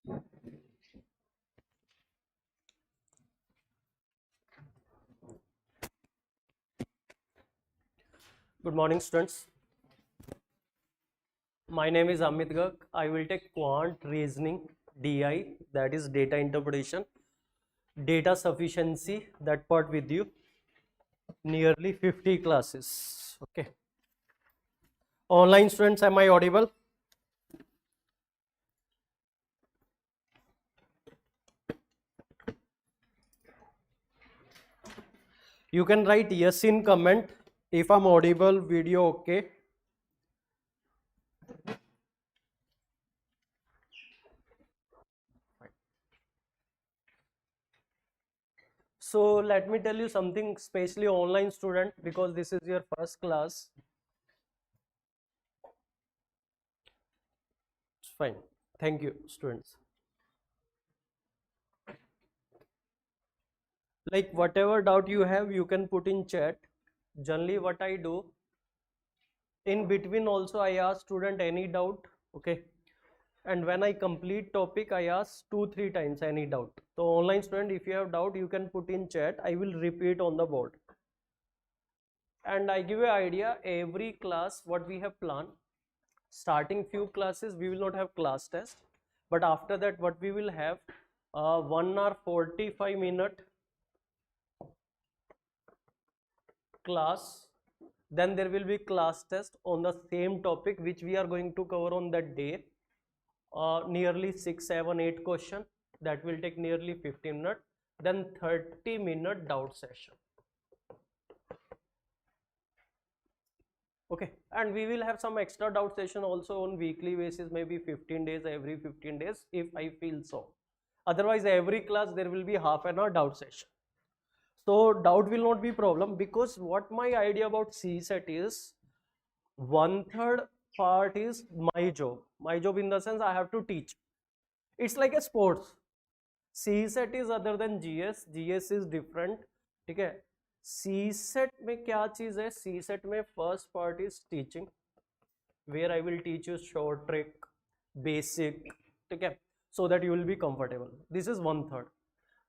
Good morning, students. My name is Amit Garg. I will take Quant Reasoning DI, that is Data Interpretation, Data Sufficiency, that part with you. Nearly 50 classes. Okay. Online students, am I audible? You can write yes in comment if I'm audible, video okay. So let me tell you something, especially online student, because this is your first class. It's fine. Thank you, students. Like whatever doubt you have, you can put in chat. Generally what I do, in between also I ask student any doubt, okay, and when I complete topic I ask 2-3 times any doubt. So online student, if you have doubt, you can put in chat, I will repeat on the board. And I give you an idea, every class what we have planned, starting few classes we will not have class test, but after that what we will have 1 hour 45 minute class, then there will be class test on the same topic which we are going to cover on that day, nearly 6, 7, 8 question, that will take nearly 15 minutes, then 30-minute doubt session. Okay, and we will have some extra doubt session also on weekly basis, maybe 15 days, every 15 days if I feel so. Otherwise every class there will be half an hour doubt session. So doubt will not be problem, because what my idea about CSAT is 1/3 part is my job. My job in the sense I have to teach. It's like a sports. CSAT is other than GS. GS is different. ठीक है? CSAT में क्या चीज है? CSAT में first part is teaching, where I will teach you short trick, basic, ठीक है? So that you will be comfortable. This is 1/3.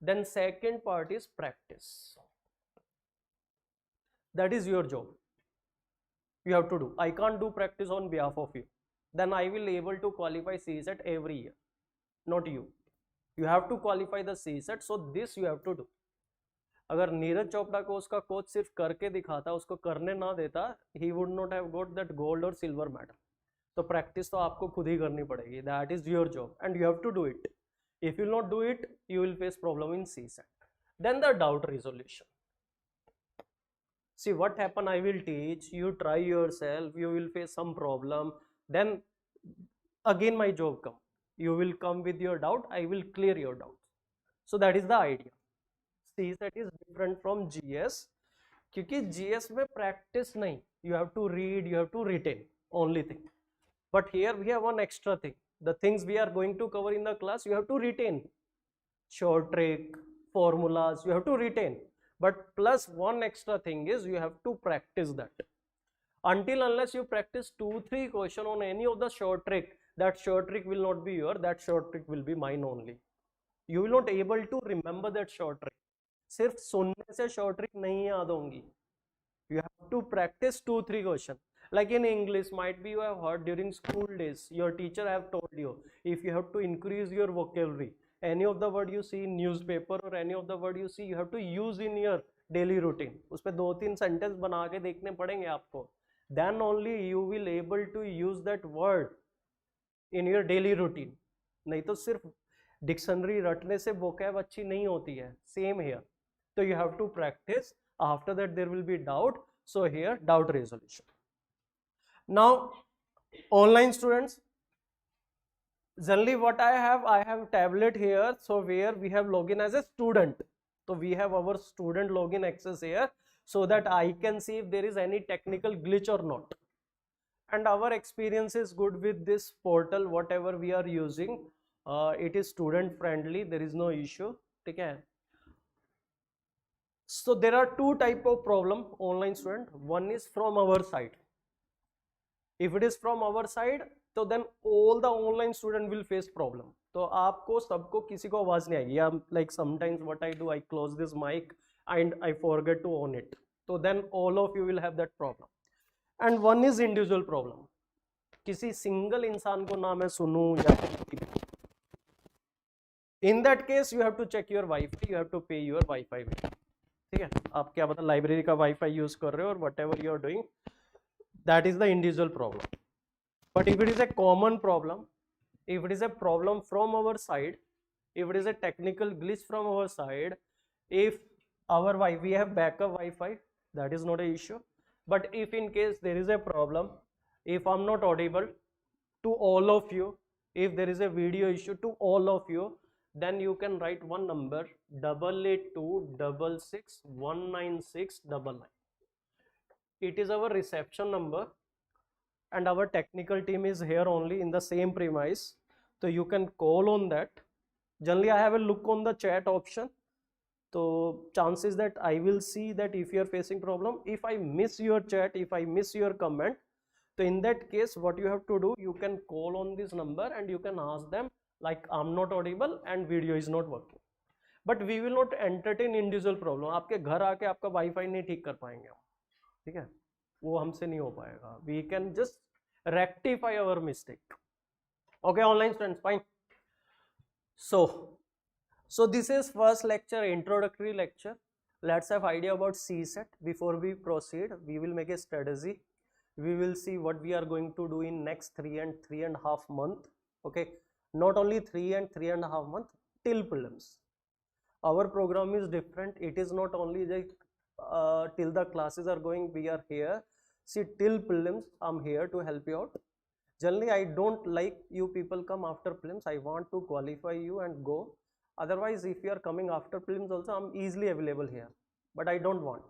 Then second part is practice. That is your job. You have to do. I can't do practice on behalf of you. Then I will able to qualify CSAT every year. Not you. You have to qualify the CSAT. So this you have to do. अगर नीरज चोपड़ा को उसका coach सिर्फ करके दिखाता, उसको करने ना देता, he would not have got that gold or silver medal. तो प्रैक्टिस तो आपको खुद ही करनी पड़ेगी. That is your job and you have to do it. If you will not do it, you will face problem in CSAT. Then the doubt resolution. See what happen, I will teach, you try yourself, you will face some problem, then again my job come. You will come with your doubt, I will clear your doubt. So that is the idea. CSAT is different from GS, क्योंकि GS में practice नहीं, you have to read, you have to retain, only thing. But here we have one extra thing. The things we are going to cover in the class, you have to retain. Short trick, formulas, you have to retain. But plus one extra thing is you have to practice that. Until unless you practice 2-3 question on any of the short trick, that short trick will not be your, that short trick will be mine only. You will not able to remember that short trick. सिर्फ सुनने से short trick नहीं याद होंगी. You have to practice 2-3 question. Like in English, might be you have heard during school days, your teacher have told you, if you have to increase your vocabulary, any of the word you see in newspaper or any of the word you see, you have to use in your daily routine. उस पे 2-3 sentence बना के देखने पड़ेंगे आपको. Then only you will able to use that word in your daily routine. नहीं तो सिर्फ डिक्शनरी रटने से vocab अच्छी नहीं होती है. Same here. So you have to practice. After that there will be doubt. So here doubt resolution. Now online students, generally what I have tablet here, so where we have login as a student. So we have our student login access here, so that I can see if there is any technical glitch or not. And our experience is good with this portal, whatever we are using. It is student friendly, there is no issue. Okay. So there are two type of problem online student. One is from our side. If it is from our side, तो then all the online student will face problem. तो आपको सबको किसी को आवाज नहीं आएगी. या like sometimes what I do, I close this mic and I forget to on it. तो then all of you will have that problem. And one is individual problem. किसी सिंगल इंसान को ना मैं सुनूं या in that case you have to check your wifi, you have to पे your wifi bill. ठीक है, आप क्या पता लाइब्रेरी का वाईफाई यूज कर रहे हो और whatever you are doing, that is the individual problem. But if it is a common problem, if it is a problem from our side, if it is a technical glitch from our side, if we have backup Wi-Fi, that is not a issue. But if in case there is a problem, if I'm not audible to all of you, if there is a video issue to all of you, then you can write one number 8826619699. It is our reception number and our technical team is here only in the same premise, so you can call on that. Generally I have a look on the chat option, so chances that I will see that if you are facing problem, if I miss your chat, if I miss your comment, so in that case what you have to do, you can call on this number and you can ask them like I'm not audible and video is not working. But we will not entertain individual problem. आपके घर आके आपका wifi नहीं ठीक कर पाएंगे हम, ठीक है, वो हमसे नहीं हो पाएगा. We can just rectify our mistake. Okay, online students, fine. So this is first lecture, introductory lecture. Let's have idea about CSAT. Before we proceed, we will make a strategy. We will see what we are going to do in next 3.5 month. Okay, not only 3.5 month till prelims. Our program is different. It is not only like till the classes are going, we are here. See, till prelims, I'm here to help you out. Generally, I don't like you people come after prelims. I want to qualify you and go. Otherwise, if you are coming after prelims also, I'm easily available here. But I don't want.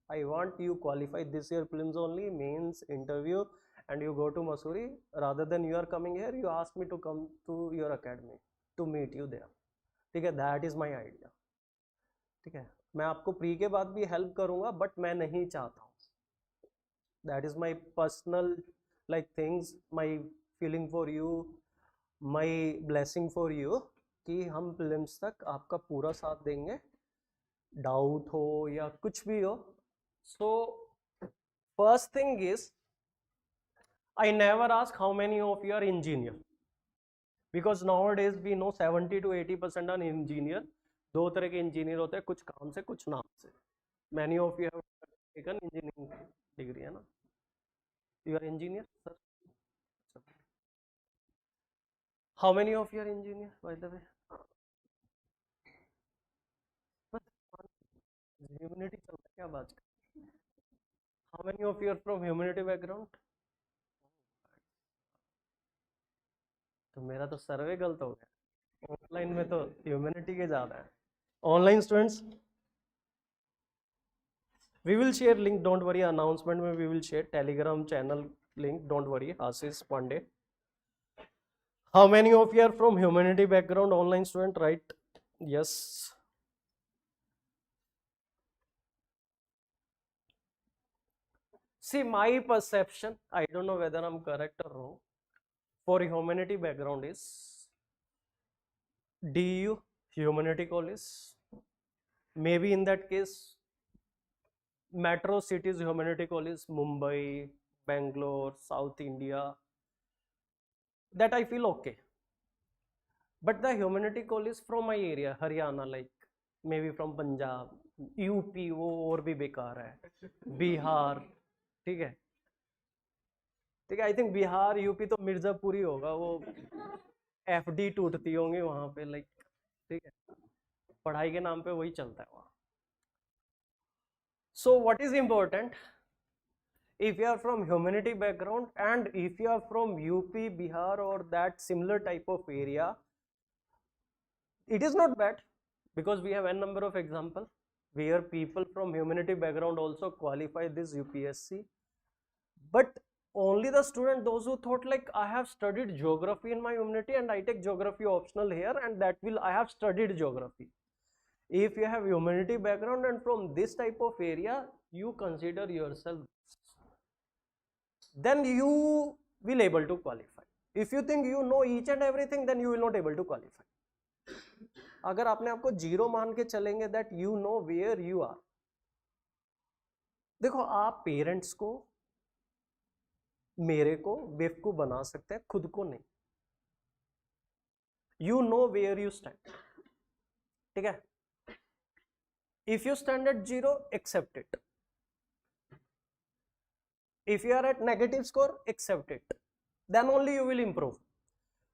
I want you qualify this year prelims only, means interview, and you go to Mussoorie. Rather than you are coming here, you ask me to come to your academy to meet you there. ठीक है, that is my idea. ठीक है, मैं आपको pre के बाद भी help करूंगा, बट मैं नहीं चाहता हूँ. That is my personal like things, my feeling for you, my blessing for you, कि हम प्रीलिम्स तक आपका पूरा साथ देंगे, डाउट हो या कुछ भी हो. So first thing is, I never ask how many of you are engineer, because nowadays we know 70 to 80% are engineer. दो तरह के इंजीनियर होते हैं, कुछ काम से कुछ नाम से. Many of you have taken engineering degree, है ना? You are engineer sir? How many of you are engineer by the way? Humanity चल रहा है क्या बात? How many of you are from humanity background? तो मेरा तो सर्वे गलत हो गया. ऑफलाइन में तो ह्यूमैनिटी के ज्यादा है. Online students, we will share link, don't worry. Announcement में we will share telegram channel link, don't worry. Ashish Pandey. How many of you are from humanity background? Online student, right? Yes. See, my perception, I don't know whether I'm correct or wrong, for humanity background is DU, humanity college, maybe in that case metro cities humanity college, Mumbai, Bangalore, South India, that I feel okay. But the humanity college from my area, Haryana, like maybe from Punjab, UP, वो और भी बेकार है, बिहार, ठीक है, ठीक है. I think Bihar UP तो मिर्जापुर ही होगा, वो FD टूटती होंगी वहां पे, लाइक, ठीक है, पढ़ाई के नाम पे वही चलता है वहाँ. So what is important? If you are from humanity background and if you are from UP, Bihar or that similar type of area, it is not bad, because we have n number of example where people from humanity background also qualify this UPSC. But only the student, those who thought like I have studied geography in my humanity and I take geography optional here, and that will I have studied geography. If you have humanity background and from this type of area, you consider yourself, then you will able to qualify. If you think you know each and everything, then you will not able to qualify. अगर आपने आपको zero मान के चलेंगे that you know where you are, देखो आप parents को, मेरे को बेवकूफ बना सकते हैं, खुद को नहीं. You know where you stand. ठीक है. If you stand at 0, accept it. If you are at negative score, accept it. Then only you will improve.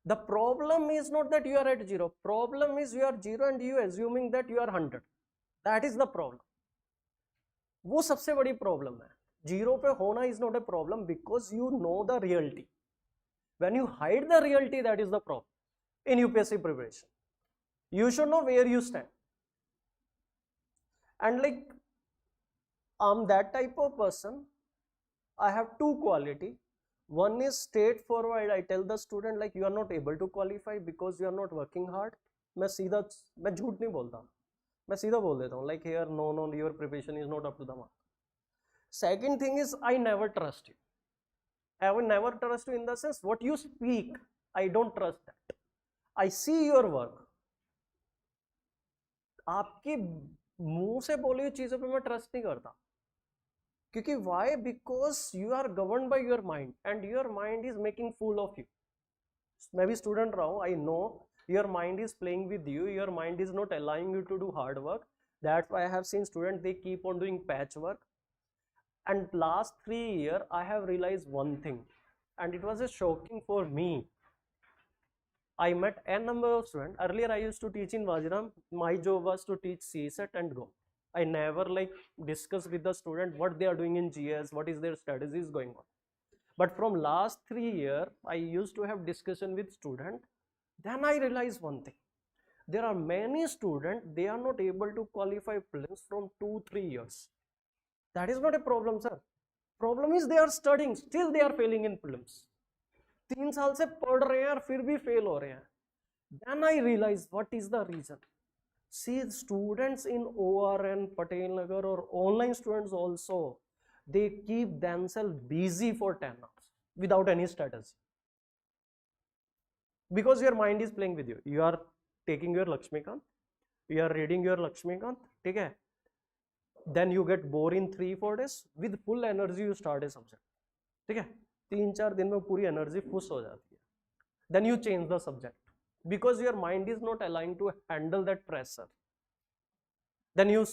The problem is not that you are at 0. Problem is you are 0 and you assuming that you are 100. That is the problem. वो सबसे बड़ी problem है. Zero पे होना is not a problem because you know the reality. When you hide the reality, that is the problem in UPSC preparation. You should know where you stand. And like I'm that type of person. I have two quality. One is straightforward. I tell the student like you are not able to qualify because you are not working hard. मैं झूठ नहीं बोलता, मैं सीधा बोल देता हूँ like here no your preparation is not up to the mark. Second thing is I never trust you. I will never trust you in the sense what you speak, I don't trust that. I see your work. आपके मुंह से बोली हुई चीजों पे मैं trust नहीं करता. क्योंकि why? Because you are governed by your mind and your mind is making fool of you. मैं भी स्टूडेंट रहा हूँ, I know your mind is playing with you, your mind is not allowing you to do hard work. That's why I have seen students, they keep on doing patchwork. And last 3 years I have realized one thing, and it was a shocking for me. I met a number of students. Earlier I used to teach in Vajiram. My job was to teach CSAT and go. I never like discuss with the student what they are doing in GS, what is their strategies going on. But from last 3 years, I used to have discussion with student. Then I realized one thing. There are many students, they are not able to qualify prelims from 2-3 years. That is not a problem, sir. Problem is they are studying, still they are failing in prelims. 3 साल से पढ़ रहे हैं और फिर भी fail हो रहे हैं. Then I realized what is the reason. See, students in ORN, Patel Nagar or online students also, they keep themselves busy for 10 hours without any strategy. Because your mind is playing with you. You are taking your Lakshmikant, you are reading your Lakshmikant, ठीक है? Then you get bored in 3-4 days. With full energy you start a subject. ठीक है? 3-4 दिन में पूरी energy फुस हो जाती है. Then you change the subject. Because your mind is not allowing to handle that pressure. Then you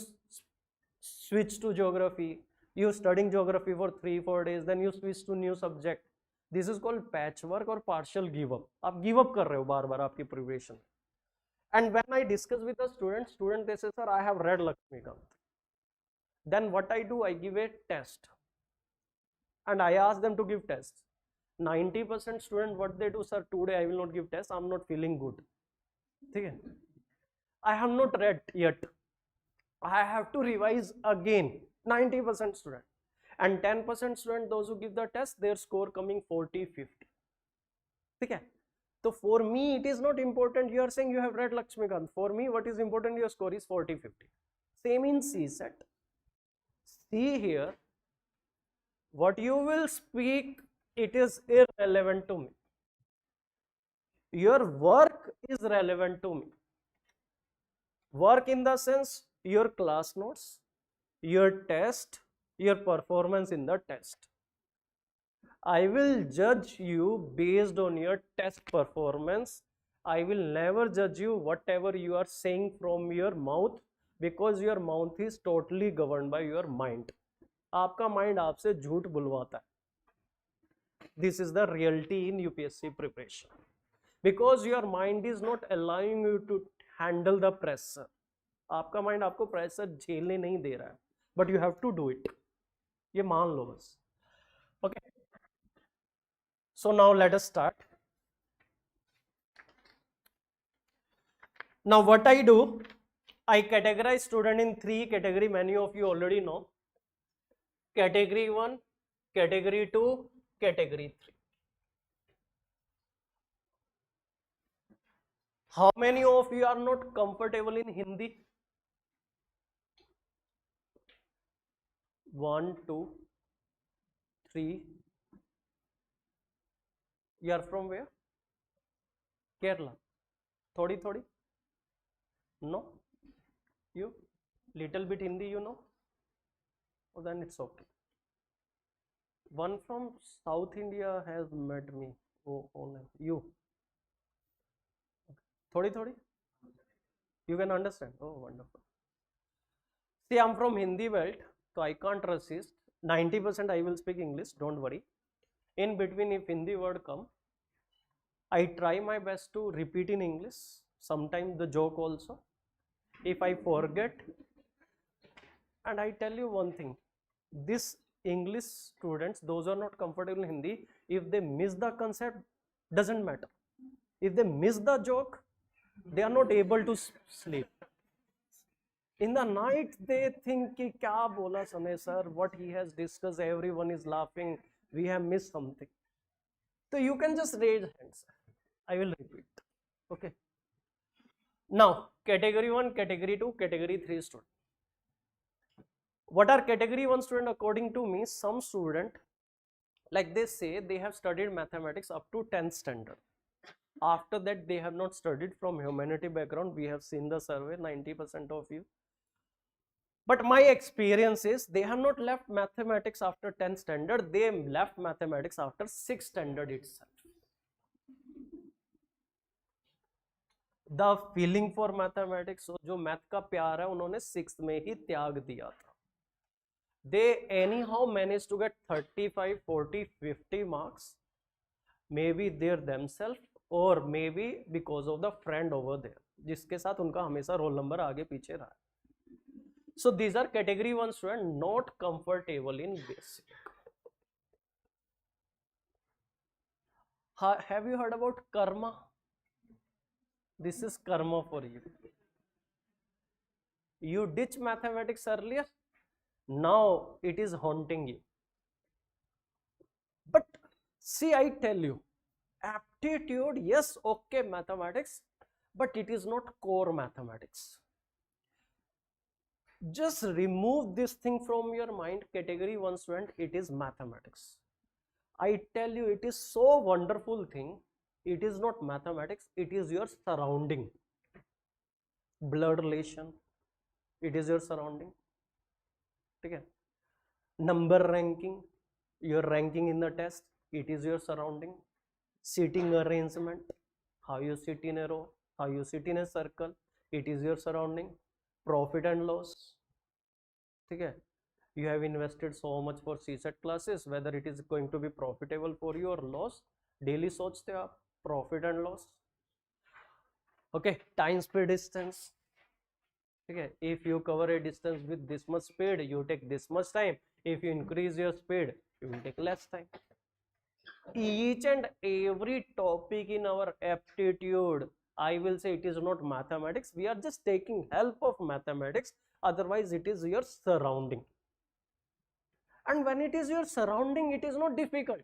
switch to geography. You studying geography for 3-4 days. Then you switch to new subject. This is called patchwork or partial give up. आप give up कर रहे हो बार बार आपकी preparation. And when I discuss with the students, they say, sir, I have read Lakshmikant. Then what I do, I give a test. And I ask them to give tests. 90% student, what they do, sir, today I will not give test, I'm not feeling good. Okay? I have not read yet. I have to revise again. 90% student. And 10% student, those who give the test, their score coming 40-50. Okay? So for me, it is not important. You are saying you have read Lakshmikant. For me, what is important, your score is 40-50. Same in CSAT. See here, what you will speak, it is irrelevant to me. Your work is relevant to me. Work in the sense, your class notes, your test, your performance in the test. I will judge you based on your test performance. I will never judge you whatever you are saying from your mouth, because your mouth is totally governed by your mind. आपका mind आपसे झूठ बुलवाता है. This is the reality in UPSC preparation. Because your mind is not allowing you to handle the pressure. आपका mind आपको pressure झेलने नहीं दे रहा है. But you have to do it. ये मान लो बस. Okay. So now let us start. Now what I do, I categorize student in 3 categories. Many of you already know. Category 1, Category 2, Category 3. How many of you are not comfortable in Hindi? 1, 2, 3. You are from where? Kerala. Thodi thodi? No? You? Little bit Hindi you know? Oh, then it's okay. One from South India has met me. Oh, no. You? Thodi thodi? You can understand? Oh, wonderful. See, I'm from Hindi belt, so I can't resist. 90% I will speak English, don't worry. In between, if Hindi word come, I try my best to repeat in English, sometimes the joke also. If I forget, and I tell you one thing, this English students, those who are not comfortable in Hindi, if they miss the concept, doesn't matter. If they miss the joke, they are not able to sleep. In the night, they think ki kya bola Sanay sir, what he has discussed, everyone is laughing, we have missed something. So you can just raise hands. I will repeat. Okay. Now, category 1, category 2, category 3 student. What are category 1 student according to me? Some student, like they say, they have studied mathematics up to 10th standard. After that, they have not studied from humanity background. We have seen the survey, 90% of you. But my experience is they have not left mathematics after 10th standard. They left mathematics after 6th standard itself. The feeling for mathematics, जो math का प्यार है उन्होंने 6th में ही त्याग दिया था. They anyhow managed to get 35, 40, 50 marks. Maybe they're themselves or maybe because of the friend over there, जिसके साथ उनका हमेशा रोल नंबर आगे पीछे रहा. So these are category 1 students not comfortable in basic. Have you heard about karma? This is karma for you. You ditched mathematics earlier, now it is haunting you. But see, I tell you, aptitude, yes, okay, mathematics, but it is not core mathematics. Just remove this thing from your mind. Category 1 student, it is mathematics. I tell you, it is so wonderful thing. It is not mathematics, it is your surrounding. Blood relation, it is your surrounding. Okay? Number ranking, your ranking in the test, it is your surrounding. Seating arrangement, how you sit in a row, how you sit in a circle, it is your surrounding. Profit and loss. Okay? You have invested so much for CSAT classes, whether it is going to be profitable for you or loss. Daily सोचते आप profit and loss. Okay, time speed distance. Okay, if you cover a distance with this much speed, you take this much time. If you increase your speed, you will take less time. Each and every topic in our aptitude, I will say it is not mathematics. We are just taking help of mathematics. Otherwise, it is your surrounding. And when it is your surrounding, it is not difficult.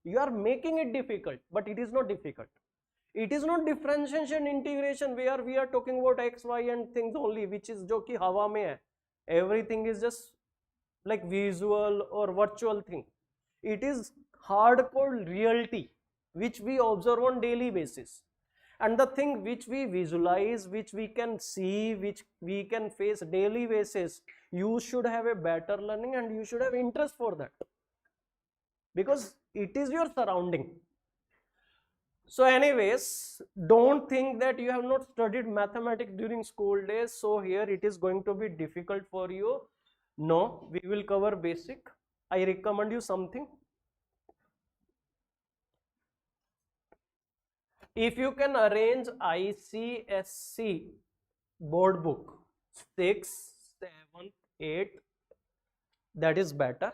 You are making it difficult, but it is not difficult. It is not differentiation integration where we are talking about x, y and things only, which is जो कि हवा में है. Everything is just like visual or virtual thing. It is hardcore reality which we observe on daily basis. And the thing which we visualize, which we can see, which we can face daily basis, you should have a better learning and you should have interest for that. Because it is your surrounding. So anyways, don't think that you have not studied mathematics during school days, so here it is going to be difficult for you. No, we will cover basic. I recommend you something. If you can arrange ICSC board book 6, 7, 8, that is better.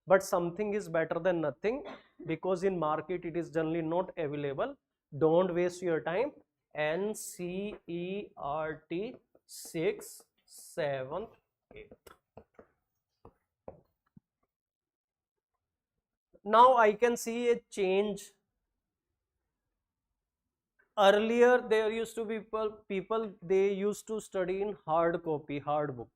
But something is better than nothing, because in market it is generally not available. Don't waste your time. NCERT 6, 7, 8. Now I can see a change. Earlier there used to be people they used to study in hard copy, hard book.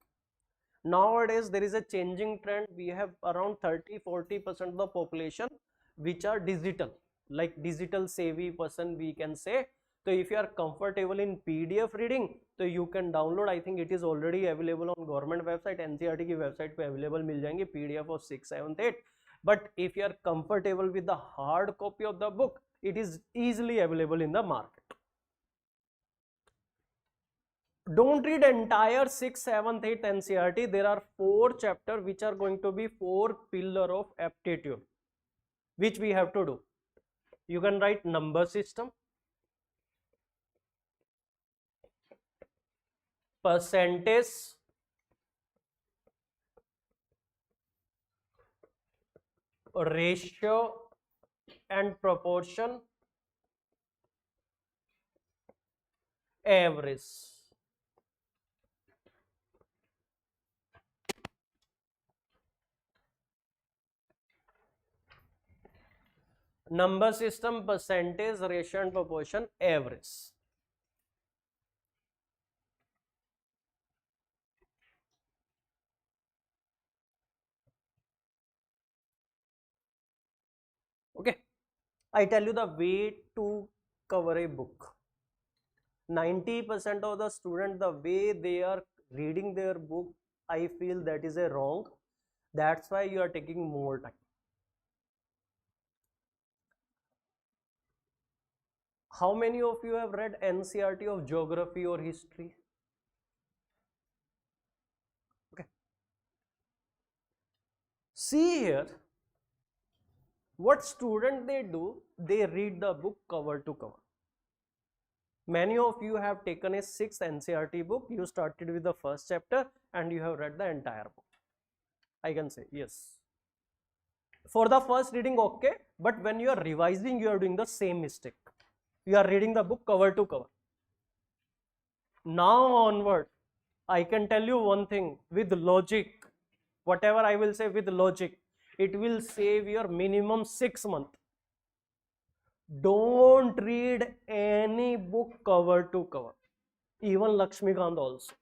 Nowadays there is a changing trend. We have around 30-40% of the population which are digital. like digital savvy person we can say. So if you are comfortable in PDF reading, so you can download, I think it is already available on government website, NCERT की website पे available मिल जाएंगे PDF of 6th 7th 8th. But if you are comfortable with the hard copy of the book, it is easily available in the market. Don't read entire 6th 7th 8th NCERT. There are 4 chapters which are going to be 4 pillar of aptitude, which we have to do. You can write number system, percentage, ratio and proportion, average. Number system, percentage, ratio and proportion, average. Okay, I tell you the way to cover a book. 90% of the students, the way they are reading their book, I feel that is a wrong. That's why you are taking more time. How many of you have read NCERT of geography or history? Okay. See here, what student they do, they read the book cover to cover. Many of you have taken a 6th NCERT book, you started with the first chapter and you have read the entire book. I can say yes. For the first reading, okay, but when you are revising, you are doing the same mistake. You are reading the book cover to cover. Now onward, I can tell you one thing, with logic, whatever I will say with logic, it will save your minimum 6 months. Don't read any book cover to cover, even Lakshmikant also.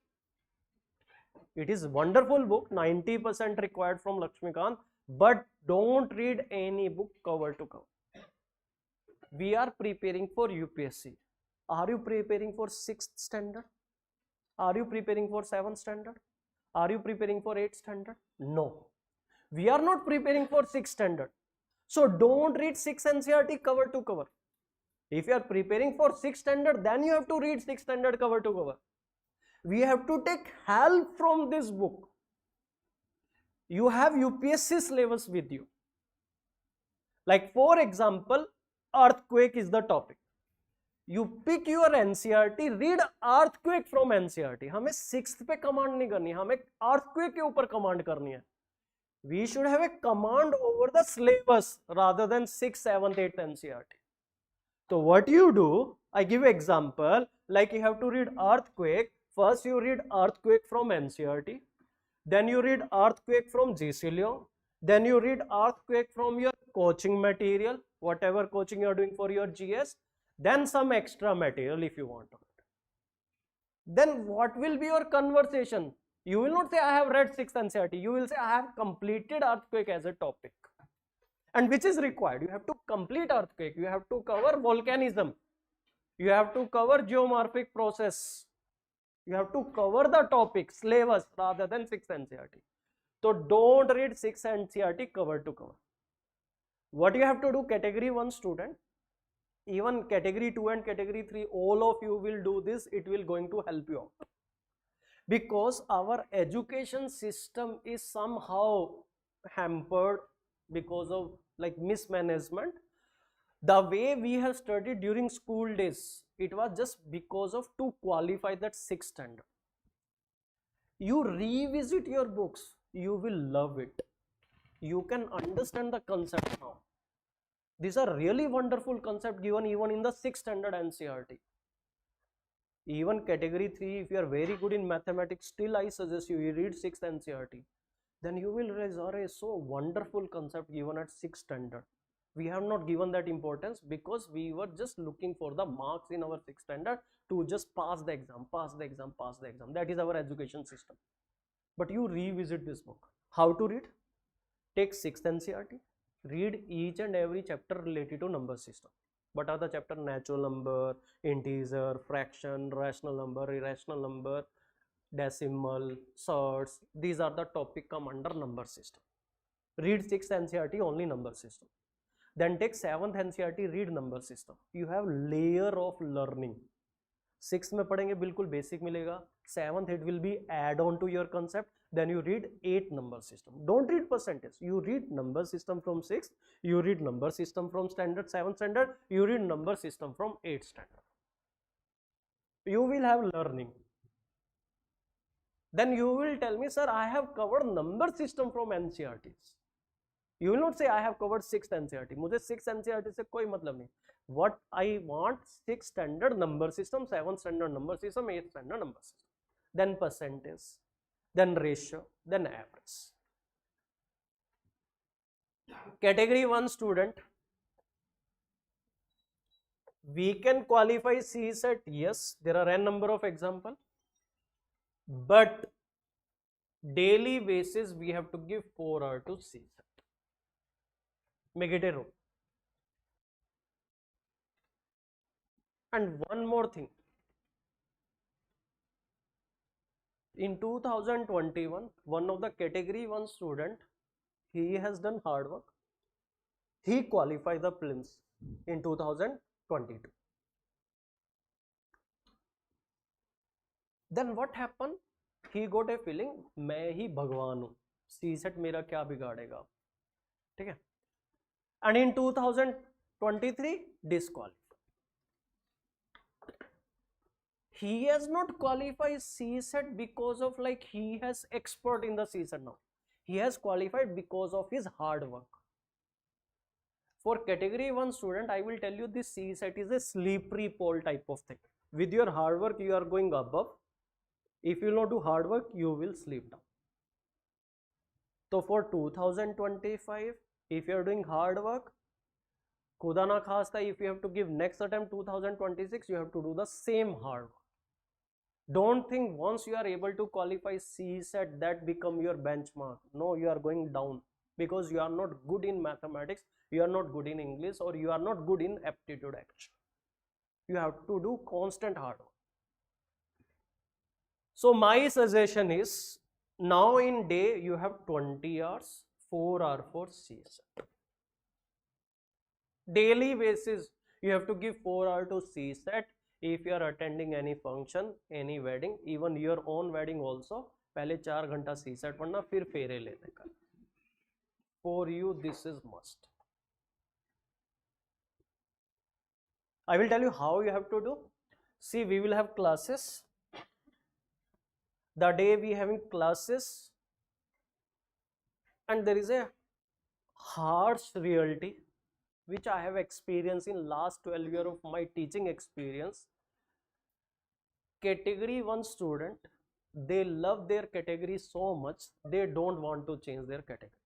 It is wonderful book, 90% required from Lakshmikant, but don't read any book cover to cover. We are preparing for UPSC. Are you preparing for 6th standard? Are you preparing for 7th standard? Are you preparing for 8th standard? No. We are not preparing for 6th standard. So don't read 6th NCERT cover to cover. If you are preparing for 6th standard, then you have to read 6th standard cover to cover. We have to take help from this book. You have UPSC syllabus with you. Like for example, earthquake is the topic. You pick your NCERT, read earthquake from NCERT. हमें 6th पे command नहीं करनी, हमें earthquake के ऊपर command करनी है. We should have a command over the syllabus rather than 6th, 7th, 8th NCERT. So what you do, I give an example, like you have to read earthquake. First you read earthquake from NCERT, then you read earthquake from GCLEO, then you read earthquake from your coaching material, whatever coaching you are doing for your GS, then some extra material if you want. Then what will be your conversation? You will not say I have read 6th NCERT, you will say I have completed earthquake as a topic. And which is required? You have to complete earthquake, you have to cover volcanism, you have to cover geomorphic process, you have to cover the topic, syllabus rather than 6th NCERT. So don't read 6th NCERT cover to cover. What you have to do, category 1 student, even category 2 and category 3, all of you will do this, it will going to help you out. Because our education system is somehow hampered because of like mismanagement. The way we have studied during school days, it was just because of to qualify that 6th standard. You revisit your books, you will love it. You can understand the concept now. These are really wonderful concepts given even in the 6th standard NCERT. Even category 3, if you are very good in mathematics, still I suggest you read 6th NCERT. Then you will realize, oh, so wonderful concept given at 6th standard. We have not given that importance because we were just looking for the marks in our 6th standard to just pass the exam, pass the exam, pass the exam. That is our education system. But you revisit this book. How to read? Take 6th NCERT, read each and every chapter related to number system. What are the chapter? Natural number, integer, fraction, rational number, irrational number, decimal, surds. These are the topic come under number system. Read 6th NCERT only number system. Then take 7th NCERT, read number system. You have layer of learning. 6th में पढ़ेंगे बिल्कुल basic मिलेगा. 7th it will be add on to your concept. Then you read 8 number system. Don't read percentage. You read number system from 6th. You read number system from standard 7th standard. You read number system from 8th standard. You will have learning. Then you will tell me, sir, I have covered number system from NCERTs. You will not say I have covered 6th NCERT. मुझे 6th NCERT से कोई मतलब नहीं. What I want, 6th standard number system, 7th standard number system, 8th standard number system. Then percentage, then ratio, then average. Category 1 student, we can qualify CSAT, yes, there are n number of example, but daily basis we have to give 4 hours to CSAT. Make it a rule. And one more thing, in 2021, one of the category 1 student, he has done hard work. He qualified the prelims in 2022. Then what happened? He got a feeling, मैं ही भगवान हूँ, CSAT मेरा क्या बिगाड़ेगा, ठीक है? And in 2023, disqualified. He has not qualified CSAT because of like he has expert in the CSAT now. He has qualified because of his hard work. For category 1 student, I will tell you this CSAT is a slippery pole type of thing. With your hard work, you are going above. If you not do hard work, you will slip down. So for 2025, if you are doing hard work, खुदा ना खास्ता, if you have to give next attempt 2026, you have to do the same hard work. Don't think once you are able to qualify CSAT that become your benchmark. No, you are going down because you are not good in mathematics, you are not good in English, or you are not good in aptitude action. You have to do constant hard work. So my suggestion is, now in day you have 20 hours, 4 hours for CSAT. Daily basis you have to give 4 hours to CSAT. If you are attending any function, any wedding, even your own wedding also, पहले 4 घंटा CSAT पढ़ना, फिर फेरे लेने का. For you this is must. I will tell you how you have to do. See, we will have classes. The day we having classes, and there is a harsh reality which I have experienced in last 12 years of my teaching experience. Category 1 student, they love their category so much, they don't want to change their category.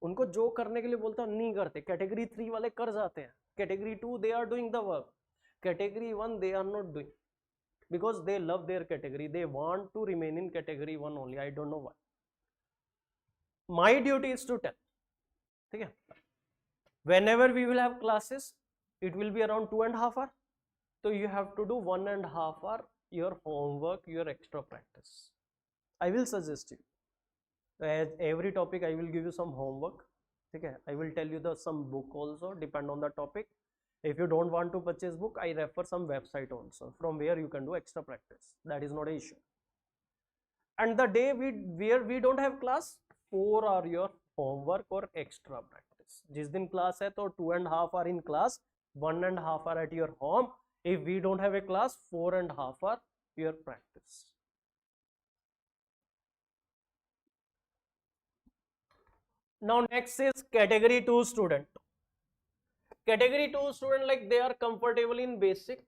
उनको जो करने के लिए बोलता नहीं करते. Category 3 वाले कर जाते हैं. Category 2 they are doing the work. Category 1 they are not doing because they love their category. They want to remain in category 1 only. I don't know why. My duty is to tell. ठीक है? Whenever we will have classes, it will be around 2.5 hours. So you have to do 1.5 hours your homework, your extra practice. I will suggest you. As every topic, I will give you some homework. Okay? I will tell you the some book also, depend on the topic. If you don't want to purchase book, I refer some website also from where you can do extra practice. That is not an issue. And the day where we don't have class, 4 hours your homework or extra practice. जिस दिन class है तो 2.5 hours in class, 1.5 hours at your home. If we don't have a class, 4.5 hours your practice. Now next is category 2 student. Category 2 student, like they are comfortable in basic,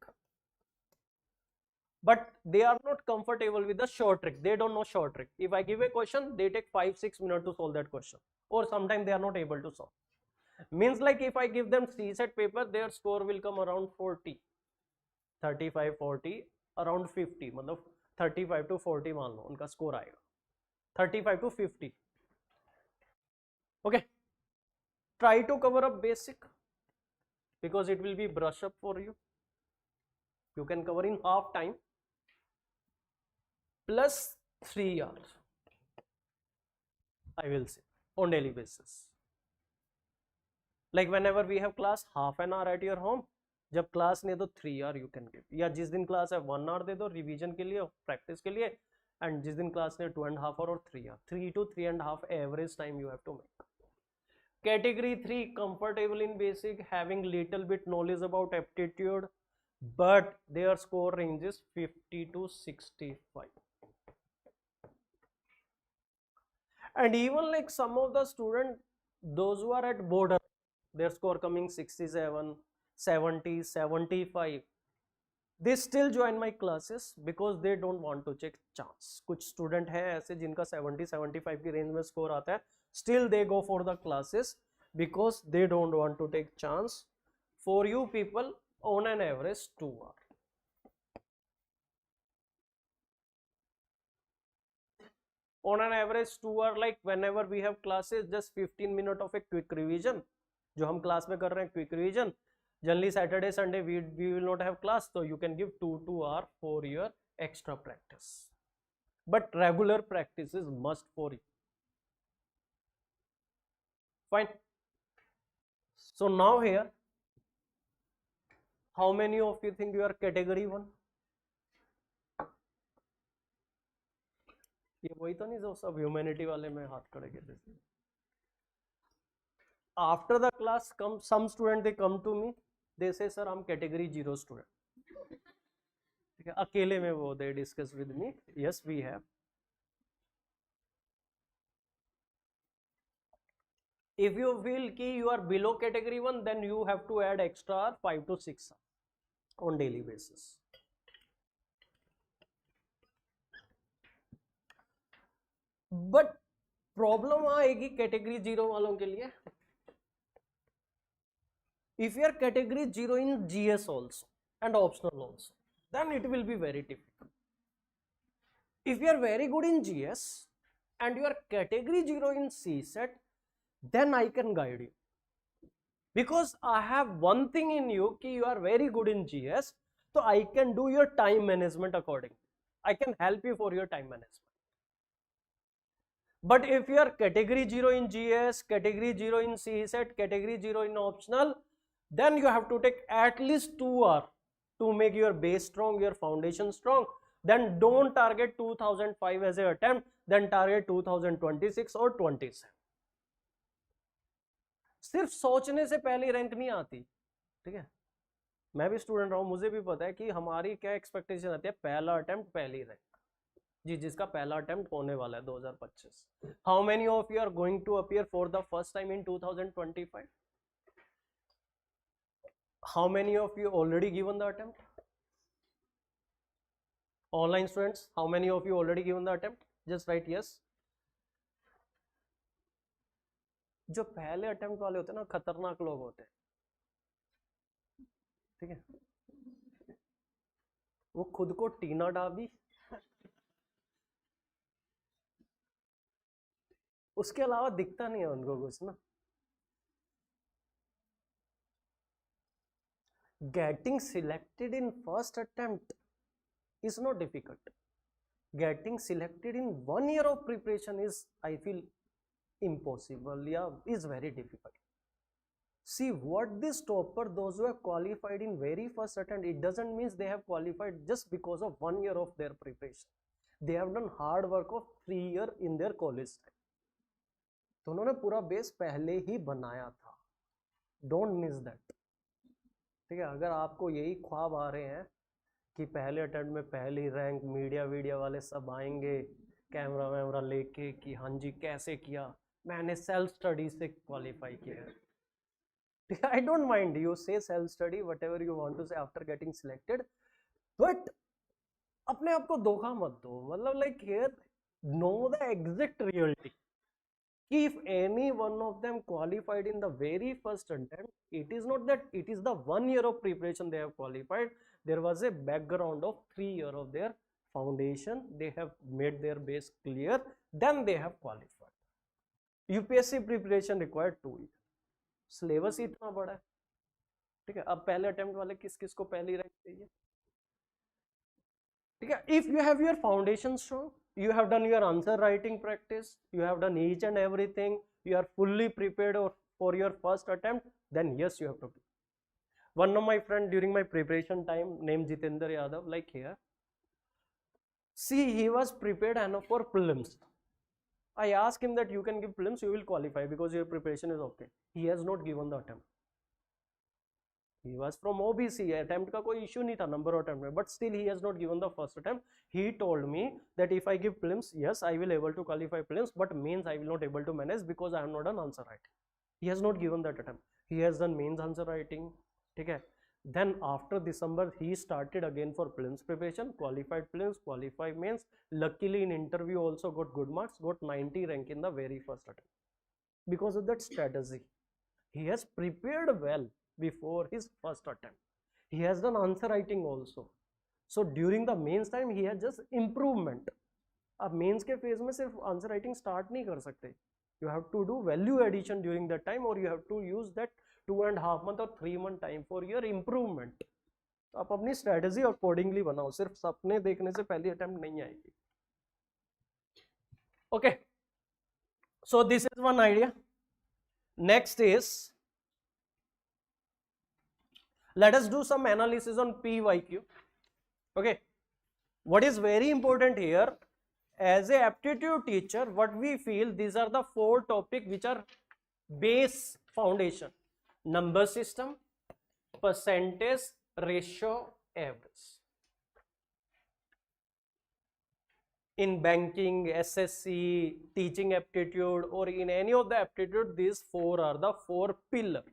but they are not comfortable with the short trick. They don't know short trick. If I give a question, they take 5-6 minutes to solve that question, or sometimes they are not able to solve. Means like if I give them CSAT paper, their score will come around 40, 35, 40, around 50. मतलब 35 to 40 मान लो उनका score आएगा. 35 to 50. Okay. try to cover up basic because it will be brush up for you. You can cover in half time plus 3 hours, I will say, on daily basis. Like whenever we have class, half an hour at your home. जब class नहीं है तो 3 our you can give, या जिस दिन class है 1 our दे दो revision के लिए, प्रैक्टिस के लिए, एंड जिस दिन क्लास नहीं है 2.5 आवर और 3 hour, 3 to 3.5 average time you have to make. Category 3, comfortable in basic, having little bit knowledge about aptitude, but their score range is 50 to 65. And even like some of the students, those who are at border, their score coming 67, 70, 75, they still join my classes because they don't want to check chance. कुछ student हैं ऐसे जिनका 70, 75 की range में score आता है, still they go for the classes because they don't want to take chance. For you people, on an average 2 hours. On an average 2 hours, like whenever we have classes, just 15 minutes of a quick revision. जो हम class में कर रहे हैं quick revision. Generally Saturday, Sunday we will not have class, so you can give 2 hours for your extra practice. But regular practice is must for you. Fine. So now here, how many of you think you are category 1? ये वही तो नहीं जो सब humanity वाले में हाथ खड़े के थे. After the class, some student they come to me, they say sir I'm category 0 student. ठीक है, अकेले में वो they discuss with me. Yes, we have. If you feel कि you are below category 1, then you have to add extra 5 to 6 on daily basis. But problem आएगी category 0 वालों के लिए. If you are category 0 in GS also and optional also, then it will be very difficult. If you are very good in GS and you are category 0 in CSAT, then I can guide you. Because I have one thing in you, कि you are very good in GS, so I can do your time management accordingly. I can help you for your time management. But if you are category 0 in GS, category 0 in CSAT, category 0 in optional, then you have to take at least 2 hours to make your base strong, your foundation strong. Then don't target 2005 as an attempt, then target 2026 or 27. सिर्फ सोचने से पहले rank नहीं आती. ठीक है, मैं भी स्टूडेंट रहा हूँ, मुझे भी पता है कि हमारी क्या एक्सपेक्टेशन आती है, पहला अटेम्प्ट पहली रैंक. जी, जिसका पहला अटेम्प्ट होने वाला है 2025. How many of you are going to appear for the first time in 2025? How many of you already given the attempt? Online students, how many of you already given the attempt? Just write yes. जो पहले attempt वाले होते हैं ना, खतरनाक लोग होते हैं. ठीक है, वो खुद को टीना डाबी, उसके अलावा दिखता नहीं है उनको कुछ ना. Getting selected in first attempt is not difficult. Getting selected in 1 year of preparation is, I feel, impossible. Yeah, is very difficult. See what this topper, those who have qualified in very first attempt, it doesn't mean they have qualified just because of 1 year of their preparation. They have done hard work of 3 years in their college time. तो उन्होंने पूरा base पहले ही बनाया था. Don't miss that. ठीक है, अगर आपको यही ख्वाब आ रहे हैं कि पहले अटेम्प्ट में पहली रैंक, मीडिया वाले सब आएंगे कैमरा वैमरा लेके कि हाँ जी कैसे किया, मैंने सेल्फ स्टडी से क्वालिफाई किया. I don't mind you say self study whatever you want to say after getting selected, but अपने आप को धोखा मत दो. मतलब like here know the exact reality. If any one of them qualified in the very first attempt, it is not that it is the 1 year of preparation they have qualified. There was a background of 3 years of their foundation. They have made their base clear, then they have qualified. UPSC preparation required 2 years. Syllabus ही इतना बड़ा है, ठीक है। अब पहले attempt वाले किस किस को पहली रैंक चाहिए, ठीक है। If you have your foundation strong, you have done your answer writing practice, you have done each and everything, you are fully prepared for your first attempt, then yes, you have to do. One of my friend during my preparation time named Jitendra Yadav, like here, see, he was prepared enough for prelims. I asked him that you can give prelims, you will qualify because your preparation is okay. He has not given the attempt. He was from OBC, attempt का कोई issue नहीं था number of attempt में, but still he has not given the first attempt. He told me that if I give prelims, yes, I will able to qualify prelims, but mains I will not able to manage because I have not done answer writing. He has not given that attempt. He has done mains answer writing, ठीक है. Then after December he started again for prelims preparation, qualified prelims, qualified mains. Luckily in interview also got good marks, got 90 rank in the very first attempt because of that strategy. He has prepared well before his first attempt. He has done answer writing also. So during the mains time he has just improvement. अब mains के phase में सिर्फ answer writing start नहीं कर सकते. You have to do value addition during that time, or you have to use that 2.5 month or 3 month time for your improvement. तो आप अपनी स्ट्रेटेजी अकॉर्डिंगली बनाओ, सिर्फ सपने देखने से पहली अटेम्प्ट नहीं आएगी. Okay, so this is one idea. Next is, let us do some analysis on PYQ. Okay, what is very important here, as a aptitude teacher, what we feel, these are the 4 topics which are base foundation: number system, percentage, ratio, average. In banking, SSC, teaching aptitude, or in any of the aptitude, these 4 are the 4 pillars.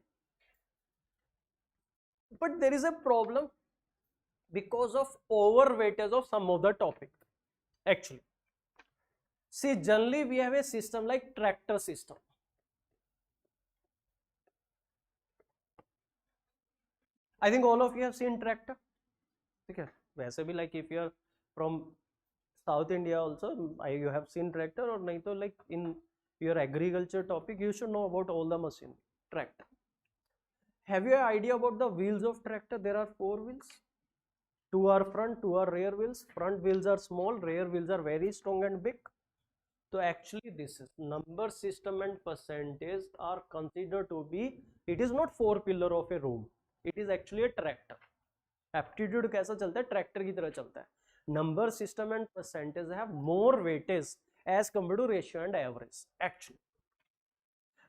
But there is a problem because of overweightage of some of the topic. Actually, see, generally we have a system like tractor system. I think all of you have seen tractor. Okay, वैसे भी like if you are from South India also, you have seen tractor, or नहीं तो like in your agriculture topic you should know about all the machine tractor. Have you an idea about the wheels of tractor? There are 4 wheels. 2 are front, 2 are rear wheels. Front wheels are small, rear wheels are very strong and big. So actually this is number system and percentage are considered to be, it is not 4 pillar of a room, it is actually a tractor. Aptitude कैसा चलता है? Tractor की तरह चलता है. Number system and percentage have more weightage as compared to ratio and average actually.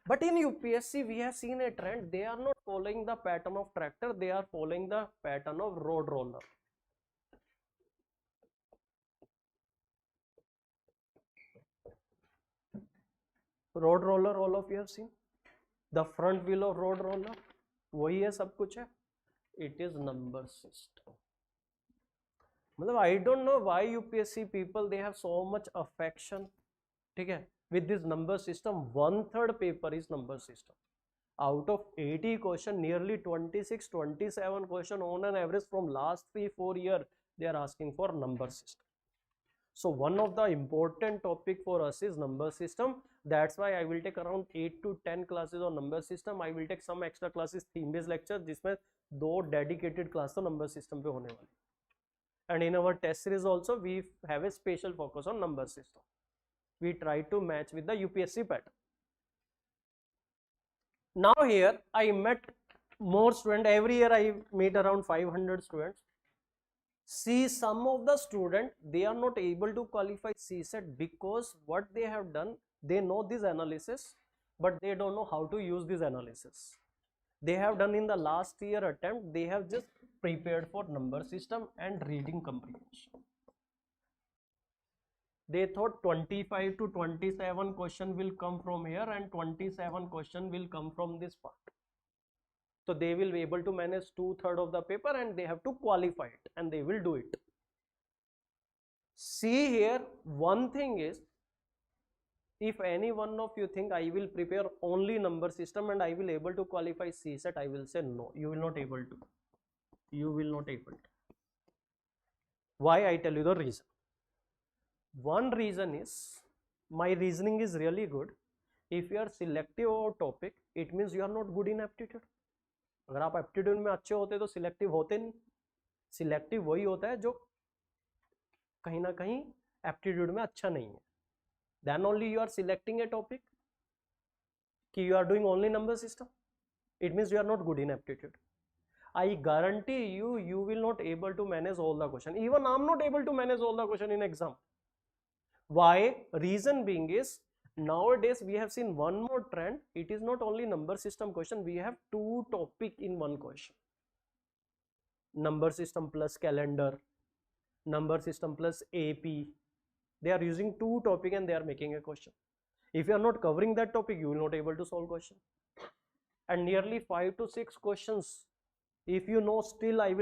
But in UPSC we have seen a trend, they are not following the pattern of tractor, they are following the pattern of road roller. Road roller, all of you have seen the front wheel of road roller, वही है, सब कुछ है. It is number system. मतलब I don't know why UPSC people they have so much affection, ठीक है, with this number system. 1/3 paper is number system. Out of 80 question, nearly 26-27 question on an average from last 3-4 years they are asking for number system. So one of the important topic for us is number system. That's why I will take around 8 to 10 classes on number system. I will take some extra classes theme based lecture जिसमें 2 dedicated class तो number system पे होने वाली. And in our test series also we have a special focus on number system. We try to match with the UPSC pattern. Now here I met more students. Every year I meet around 500 students. See, some of the students they are not able to qualify CSAT because what they have done, they know this analysis but they don't know how to use this analysis. They have done in the last year attempt, they have just prepared for number system and reading comprehension. They thought 25 to 27 question will come from here and 27 question will come from this part. So they will be able to manage 2/3 of the paper and they have to qualify it and they will do it. See here, one thing is, if any one of you think I will prepare only number system and I will able to qualify CSAT, I will say no, you will not able to. You will not able to. Why? I tell you the reason. One reason is, my reasoning is really good. if you are selective about topic, it means you are not good in aptitude. अगर आप aptitude में अच्छे होते तो selective होते नहीं. Selective वही होता है जो कहीं ना कहीं aptitude में अच्छा नहीं है. Then only you are selecting a topic कि you are doing only number system. It means you are not good in aptitude. I guarantee you, you will not able to manage all the question. Even I'm not able to manage all the question in exam. Why? Reason being is, nowadays we have seen one more trend. It is not only number system question, we have two topic in one question. Number system plus calendar, number system plus AP. They are using two topic and they are making a question. If you are not covering that topic, you will not able to solve question. And nearly 5 to 6 questions. If you know, still I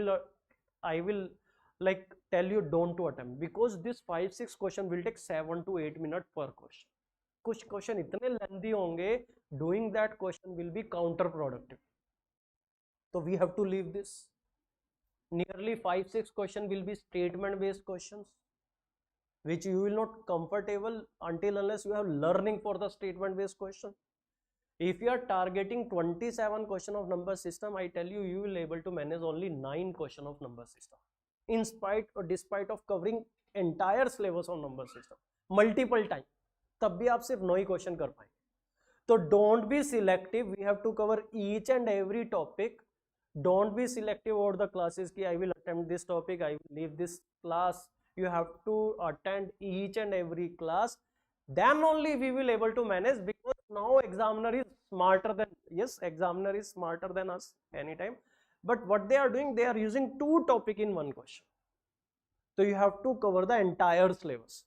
will like tell you don't to attempt, because this 5-6 question will take 7 to 8 minutes per question. कुछ question इतने lengthy होंगे, doing that question will be counterproductive. So we have to leave this. Nearly 5-6 question will be statement based questions, which you will not comfortable until unless you have learning for the statement based question. If you are targeting 27 question of number system, I tell you, you will able to manage only 9 question of number system, in spite or despite of covering entire syllabus of number system multiple time. तब भी आप सिर्फ 9 ही question कर पाएंगे. तो don't be selective. We have to cover each and every topic. Don't be selective over the classes कि I will attempt this topic, I will leave this class. You have to attend each and every class. Then only we will able to manage, because now examiner is smarter than, yes, examiner is smarter than us anytime. But what they are doing, they are using two topic in one question. So you have to cover the entire syllabus.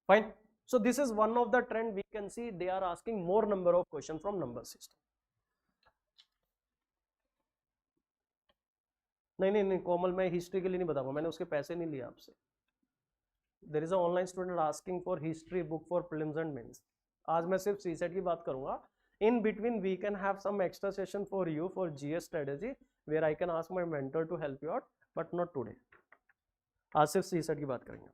Fine. So this is one of the trend we can see. They are asking more number of questions from number system. नहीं कोमल, मैं history के लिए नहीं बताऊंगा, मैंने उसके पैसे नहीं लिए आपसे. There is an online student asking for history book for prelims and mains. आज मैं सिर्फ CSAT की बात करूंगा. In between we can have some extra session for you for GS strategy where I can ask my mentor to help you out, but not today. आज सिर्फ CSAT की बात करेंगे.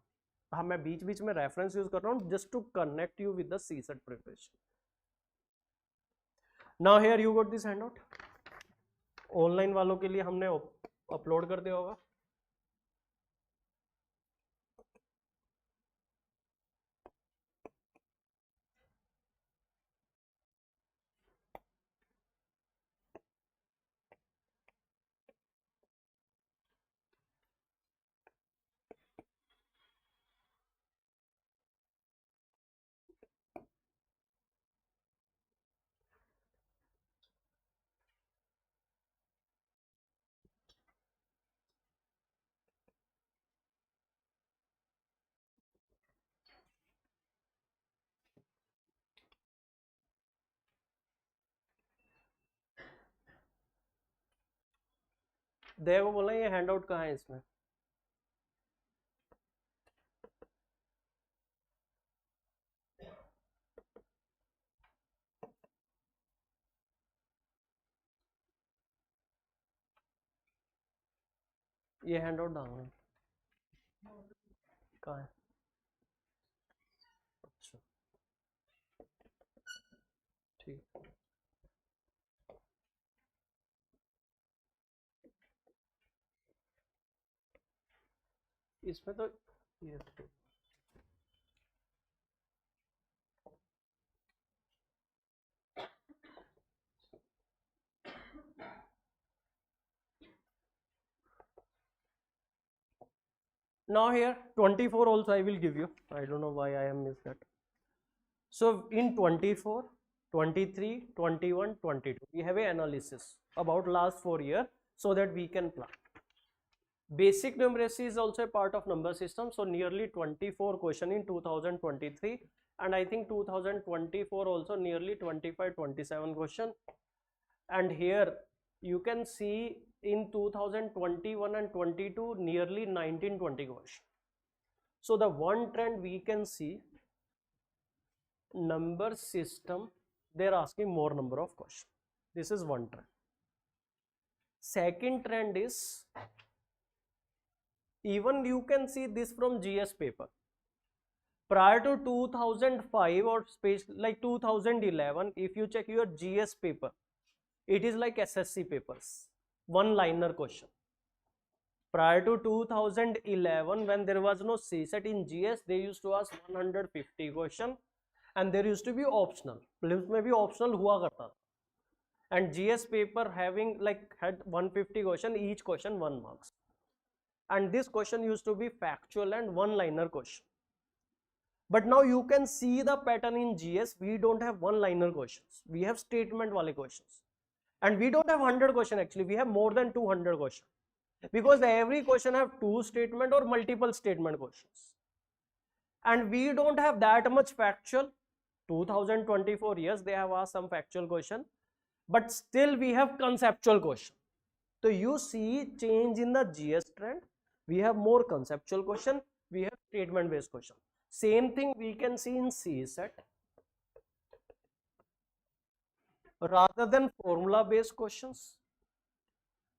हाँ, मैं बीच बीच में रेफरेंस यूज कर रहा हूँ just to connect you with the CSAT preparation. Now here you got this handout. Online वालों के लिए हमने अपलोड कर दिया होगा. देखो बोला ये हैंडआउट कहाँ है इसमें. ये हैंडआउट डालना कहाँ है. अच्छा ठीक. इसमें तो ये now here 24 also I will give you. I don't know why I am missed that. So in 24, 23, 21, 22 we have a analysis about last 4 years so that we can plan. Basic numeracy is also a part of number system. So nearly 24 question in 2023, and I think 2024 also nearly 25-27 question. And here you can see in 2021 and 22 nearly 19-20 question. So the one trend we can see, number system, they're asking more number of questions. This is one trend. Second trend is, even you can see this from GS paper. Prior to 2005 or space like 2011, if you check your GS paper, it is like SSC papers, one liner question. Prior to 2011, when there was no CSAT in GS, they used to ask 150 question, and there used to be optional. Prelims में भी optional हुआ करता था. And GS paper having like had 150 question, each question 1 marks. And this question used to be factual and one liner question. But now you can see the pattern in GS. We don't have one liner questions. We have statement wale questions. And we don't have 100 question actually. We have more than 200 questions. Because every question have two statement or multiple statement questions. And we don't have that much factual. 2024 years they have asked some factual question. But still we have conceptual question. So you see change in the GS trend. We have more conceptual question. We have statement based question. Same thing we can see in CSAT. Rather than formula based questions,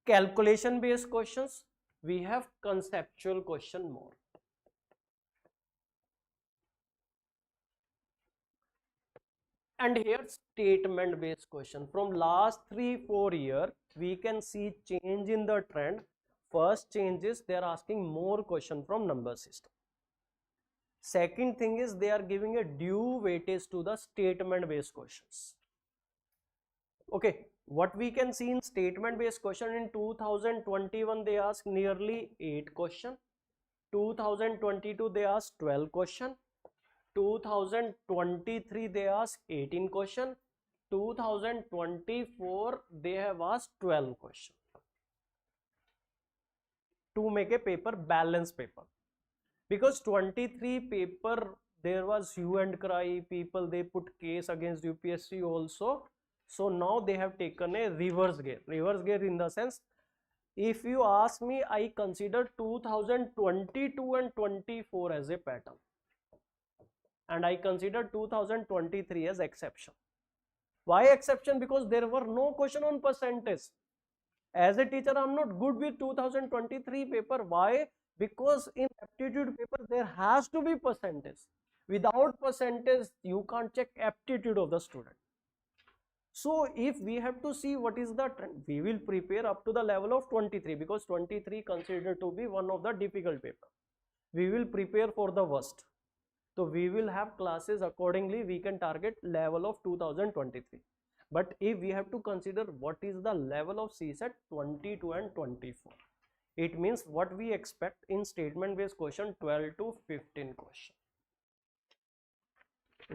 calculation based questions, we have conceptual question more. And here statement based question. From last 3-4 years, we can see change in the trend. First change is they are asking more question from number system. Second thing is they are giving a due weightage to the statement based questions. Okay, what we can see in statement based question in 2021 they asked nearly 8 question. 2022 they asked 12 question. 2023 they asked 18 question. 2024 they have asked 12 question to make a paper balanced paper. Because 23 paper there was hue and cry, people they put case against UPSC also. So now they have taken a reverse gear. Reverse gear in the sense, if you ask me, I consider 2022 and 24 as a pattern. And I consider 2023 as exception. Why exception? Because there were no question on percentage. As a teacher, I'm not good with 2023 paper. Why? Because in aptitude paper, there has to be percentage. Without percentage, you can't check aptitude of the student. So if we have to see what is the trend, we will prepare up to the level of 23 because 23 considered to be one of the difficult paper. We will prepare for the worst. So we will have classes accordingly. We can target level of 2023. But if we have to consider what is the level of CSAT 22 and 24, it means what we expect in statement based question 12 to 15 question.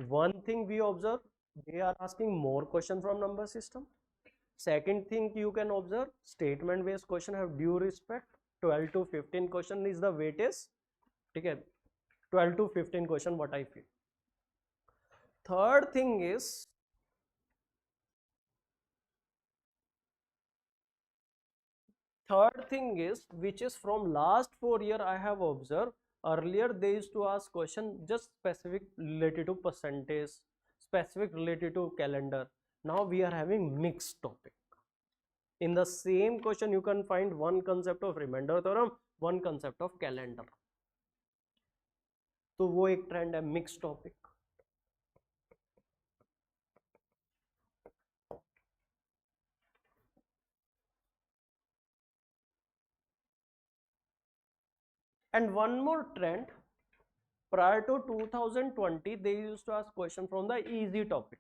One thing we observe, they are asking more question from number system. Second thing you can observe, statement based question have due respect. 12 to 15 question is the weightage. Okay, 12 to 15 question what I feel. Third thing is, which is from last 4 years I have observed. Earlier they used to ask question just specific related to percentage, specific related to calendar. Now we are having mixed topic. In the same question you can find one concept of remainder theorem, one concept of calendar. तो वो एक trend है mix topic. And one more trend, prior to 2020 they used to ask question from the easy topic,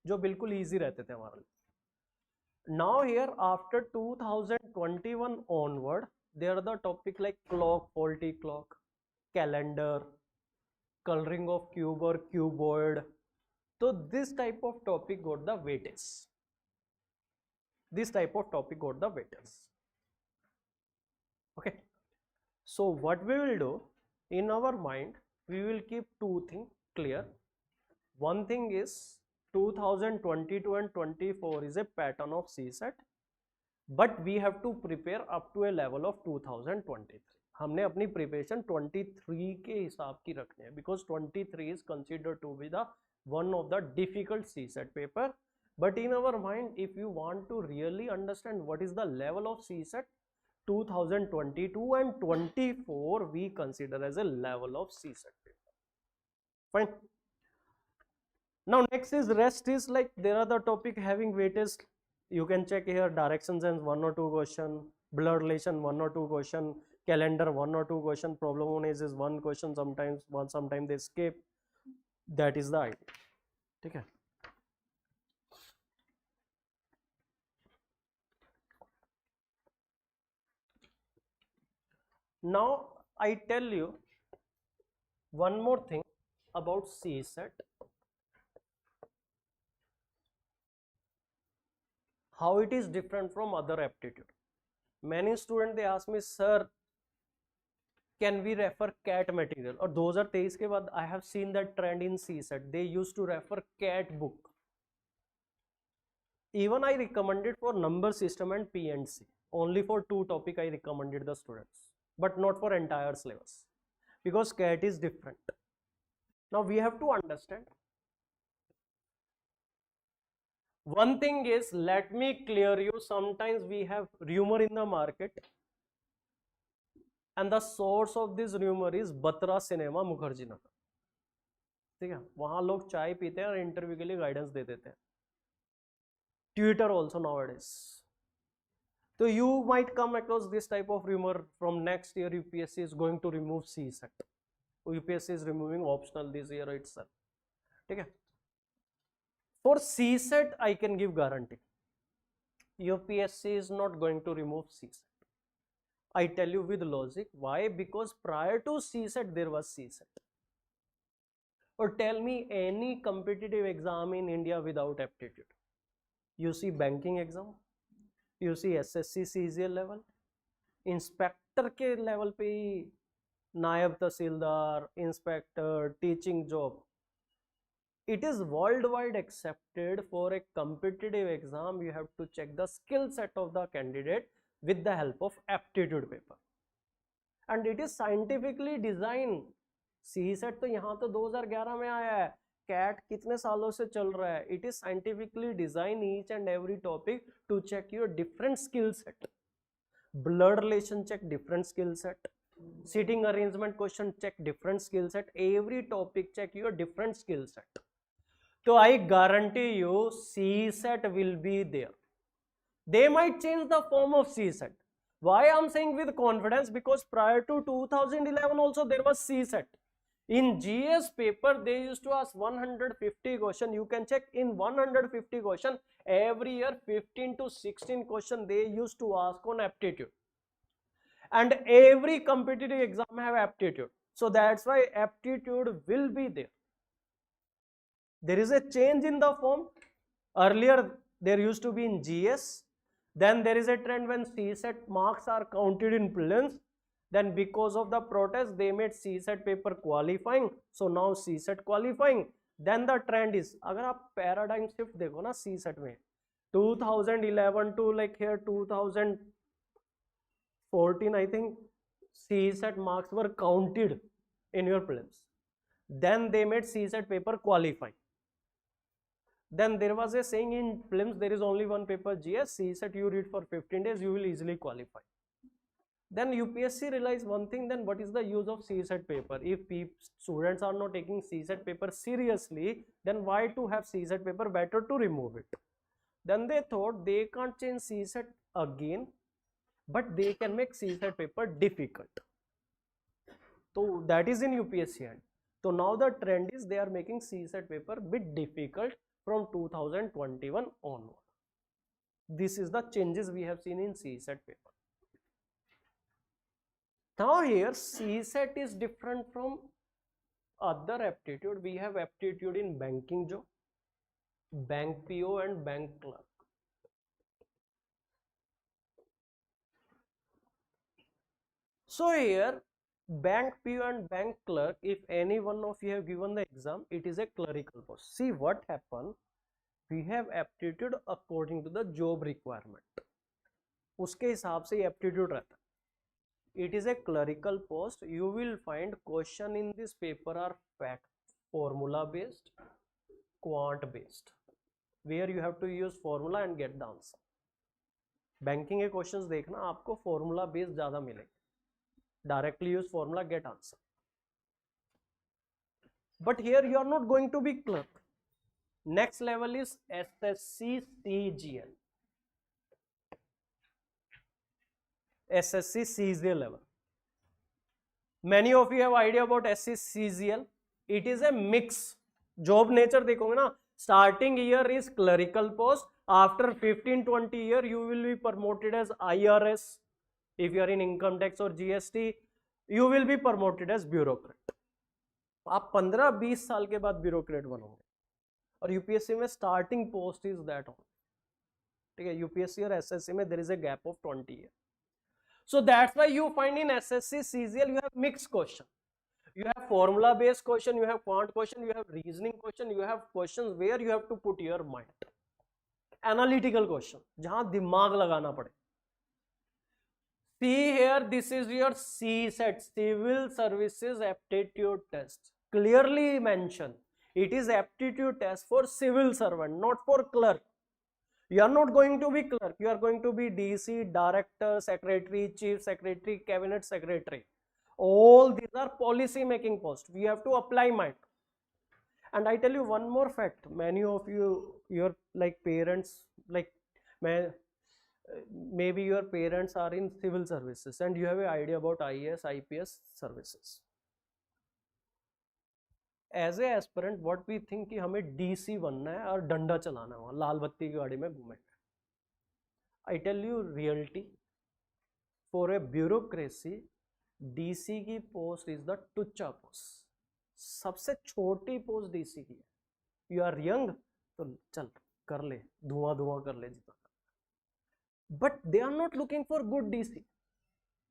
जो बिल्कुल easy रहते थे हमारे लिए. Now here after 2021 onward, there are the topic like clock, faulty clock, calendar, coloring of cube or cuboid. So this type of topic got the weightage. This type of topic got the weightage. Okay. So what we will do, in our mind, we will keep two things clear. One thing is 2022 and 24 is a pattern of CSAT, but we have to prepare up to a level of 2023. हमने अपनी preparation 23 के हिसाब की रखनी है because 23 is considered to be the one of the difficult CSAT paper. But in our mind, if you want to really understand what is the level of CSAT, 2022 and 24 we consider as a level of CSAT paper. Fine. Now next is rest is like there are the topic having weightage. You can check here direction sense 1 or 2 question, blood relation 1 or 2 question, calendar 1 or 2 question, problem on is 1 question, sometimes they skip. That is the idea. Okay. Now I tell you one more thing about CSAT. How it is different from other aptitude. Many students they ask me, sir, can we refer CAT material? और 2023 के बाद I have seen that trend in CSAT. They used to refer CAT book. Even I recommended for number system and P&C. Only for 2 topic I recommended the students, but not for entire syllabus because CAT is different. Now we have to understand. One thing is, let me clear you, sometimes we have rumor in the market and the source of this rumor is Batra Cinema Mukherjee Nagar. ठीक है, वहां लोग चाय पीते हैं और interview के लिए गाइडेंस दे देते हैं. Twitter also nowadays. So you might come across this type of rumor from next year UPSC is going to remove CSAT. UPSC is removing optional this year itself. ठीक है. For CSAT, I can give guarantee. UPSC is not going to remove CSAT. I tell you with logic. Why? Because prior to CSAT, there was CSAT. Or tell me any competitive exam in India without aptitude. You see banking exam, you see SSC CGL level, inspector के level पे ही naib tehsildar, inspector, teaching job. It is worldwide accepted for a competitive exam. You have to check the skill set of the candidate with the help of aptitude paper. And it is scientifically designed. CSAT तो यहाँ तो 2011 में आया है. CAT कितने सालों से चल रहा है. It is scientifically designed each and every topic to check your different skill set. Blood relation check different skill set. Seating arrangement question check different skill set. Every topic check your different skill set. So I guarantee you CSAT will be there. They might change the form of CSAT. Why I'm saying with confidence? Because prior to 2011 also there was CSAT. In GS paper they used to ask 150 question. You can check in 150 question every year 15 to 16 question they used to ask on aptitude. And every competitive exam have aptitude. So that's why aptitude will be there. There is a change in the form. Earlier there used to be in GS. Then there is a trend when CSAT marks are counted in prelims. Then because of the protest they made CSAT paper qualifying. So now CSAT qualifying. Then the trend is, अगर आप paradigm shift देखो ना CSAT में 2011 to like here 2014 I think CSAT marks were counted in your prelims. Then they made CSAT paper qualifying. Then there was a saying in prelims there is only one paper GS, CSAT you read for 15 days you will easily qualify. Then UPSC realized one thing, then what is the use of CSAT paper? If students are not taking CSAT paper seriously, then why to have CSAT paper? Better to remove it. Then they thought they can't change CSAT again, but they can make CSAT paper difficult. So that is in UPSC hand. So now the trend is they are making CSAT paper bit difficult from 2021 onward. This is the changes we have seen in CSAT paper. Now here CSAT is different from other aptitude. We have aptitude in banking job, bank PO and bank clerk. So here bank PO and bank clerk, if any one of you have given the exam, it is a clerical post. See what happened, we have aptitude according to the job requirement. उसके हिसाब से aptitude रहता है. It is a clerical post. You will find question in this paper are fact, formula based, quant based, where you have to use formula and get the answer. Banking के questions देखना आपको formula based ज़्यादा मिलेंगे. Directly use formula, get answer. but here you are not going to be clerk. Next level is SSC CGL. SSC CGL level. Many of you have idea about SSC CGL. It is a mix. Job nature देखोगे ना, starting year is clerical post. After 15-20 year you will be promoted as IRS. If you are in income tax or GST, you will be promoted as bureaucrat. आप 15-20 साल के बाद bureaucrat बनोगे, और UPSC में starting post is that on. ठीक है, UPSC और एसएससी में there is a gap of 20 year. So that's why you find in SSC CGL you have mix question. You have formula based question, you have quant question, you have reasoning question, you have questions where you have to put your mind. Analytical question, जहां दिमाग लगाना पड़े. See here, this is your CSAT, Civil Services Aptitude Test. Clearly mentioned, it is aptitude test for civil servant, not for clerk. You are not going to be clerk, you are going to be DC, director, secretary, chief secretary, cabinet secretary. All these are policy making posts. We have to apply mind. And I tell you one more fact. Many of you, your like parents, like maybe your parents are in civil services and you have an idea about IAS, IPS services. As a aspirant, what we think कि हमें DC बनना है और डंडा चलाना है, लाल बत्ती की गाड़ी में घूमेंगे. I tell you reality. For a bureaucracy, DC की पोस्ट इज द टुच्चा पोस्ट. सबसे छोटी पोस्ट डीसी की है. यू आर यंग तो चल कर ले, धुआं धुआं कर ले जितना. But they are not looking for good DC.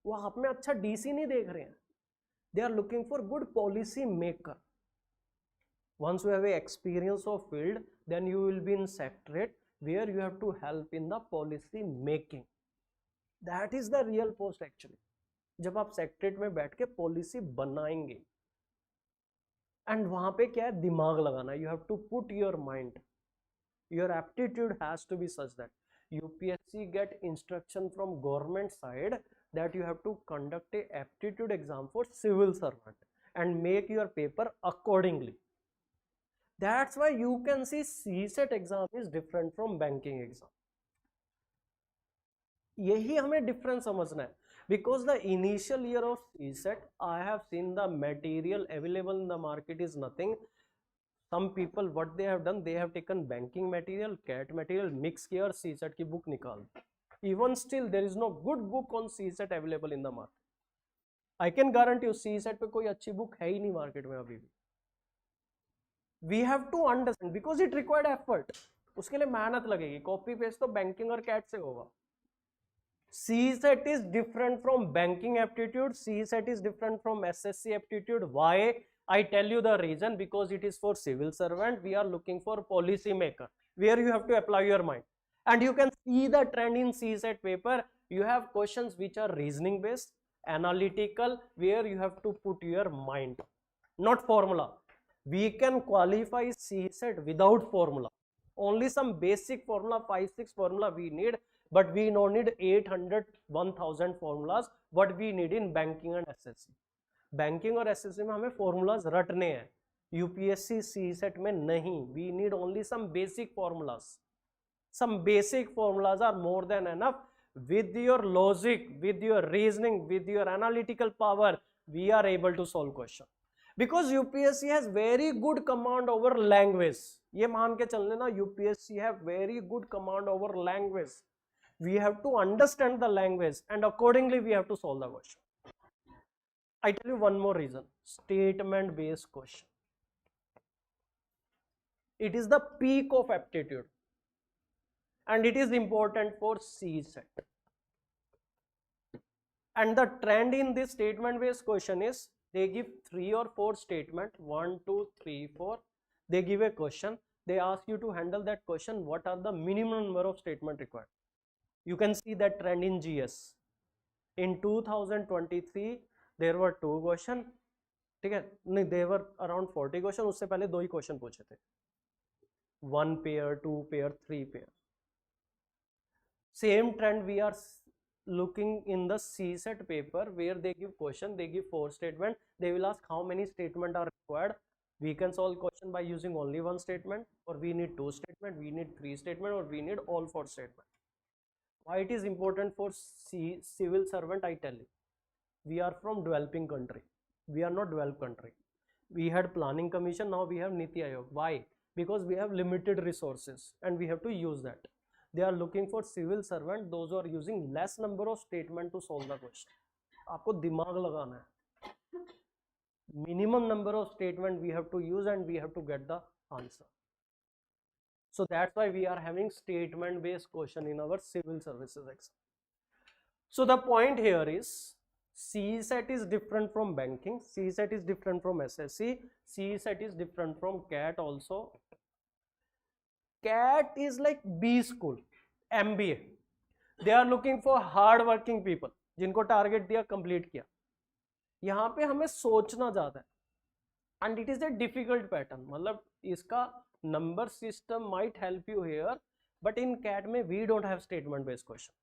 वो आप में अच्छा डीसी नहीं देख रहे हैं. They are looking for good policy maker. Once you have a experience of field, then you will be in secretariat where you have to help in the policy making. That is the real post actually. जब आप secretariat में बैठ के policy बनाएंगे, and वहां पे क्या है, दिमाग लगाना. You have to put your mind. Your aptitude has to be such that UPSC get instruction from government side that you have to conduct a aptitude exam for civil servant and make your paper accordingly. That's why you can see CSAT exam is different from banking exam. यही हमें difference समझना है. Because the initial year of CSAT, I have seen the material available in the market is nothing. Some people, what they have done, they have taken banking material, CAT material, mix किया और CSAT की book निकाल. Even still, there is no good book on CSAT available in the market. I can guarantee you, CSAT पे कोई अच्छी book है ही नहीं market में अभी भी. We have to understand because it required effort. उसके लिए मेहनत लगेगी. Copy paste तो banking और CAT से होगा. CSAT is different from banking aptitude. CSAT is different from SSC aptitude. Why? I tell you the reason. Because it is for civil servant. We are looking for policy maker, where you have to apply your mind. And you can see the trend in CSAT paper. You have questions which are reasoning based, analytical, where you have to put your mind, not formula. We can qualify CSAT without formula. Only some basic formula, 5-6 formula we need. But we don't need 800-1000 formulas. What we need in banking and SSC. Banking और SSC में हमें formulas रटने हैं. UPSC CSAT में नहीं. We need only some basic formulas. Some basic formulas are more than enough. With your logic, with your reasoning, with your analytical power, we are able to solve question. Because UPSC has very good command over language. ये मान के चलने ना, UPSC have very good command over language. We have to understand the language and accordingly we have to solve the question. I tell you one more reason. Statement based question. It is the peak of aptitude and it is important for CSAT. And the trend in this statement based question is they give 3 or 4 statement, 1, 2, 3, 4. They give a question. They ask you to handle that question. What are the minimum number of statement required? You can see that trend in GS. In 2023, there were 2 question. ठीक है, नहीं, there were around 40 question. उससे पहले 2 ही question पूछे थे. 1 pair, 2 pair, 3 pair. Same trend we are looking in the CSAT paper where they give question, they give 4 statement. They will ask how many statement are required. We can solve question by using only one statement, or we need two statement, we need three statement, or we need all four statement. Why it is important for civil servant? I tell you, we are from developing country, we are not developed country. We had planning commission, now we have Niti Aayog. Why? Because we have limited resources and we have to use that. They are looking for civil servant, those who are using less number of statement to solve the question. आपको दिमाग लगाना है, minimum number of statement we have to use and we have to get the answer. So that's why we are having statement based question in our civil services exam. So the point here is CSAT is different from banking, CSAT is different from SSC, CSAT is different from CAT also. CAT is like B school, MBA. They are looking for hard working people, जिनको target दिया complete किया. यहाँ पे हमें सोचना ज़्यादा है, and it is a difficult pattern. मतलब इसका number system might help you here, but in CAT में we don't have statement based question.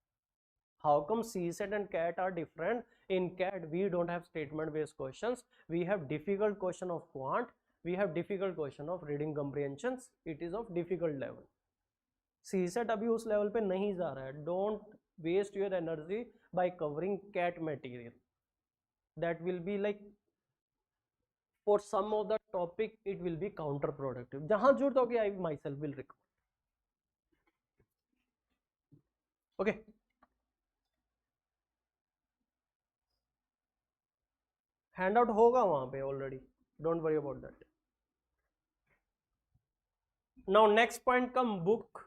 How come CSAT and CAT are different? In CAT we don't have statement based questions. We have difficult question of quant, we have difficult question of reading comprehensions. It is of difficult level. CSAT अभी उस level पे नहीं जा रहा है. Don't waste your energy by covering CAT material. That will be like, for some of the topic it will be counterproductive. जहाँ जरूरत होगी I myself will recommend. Okay. Handout होगा वहाँ पे already. Don't worry about that. Now next point come book.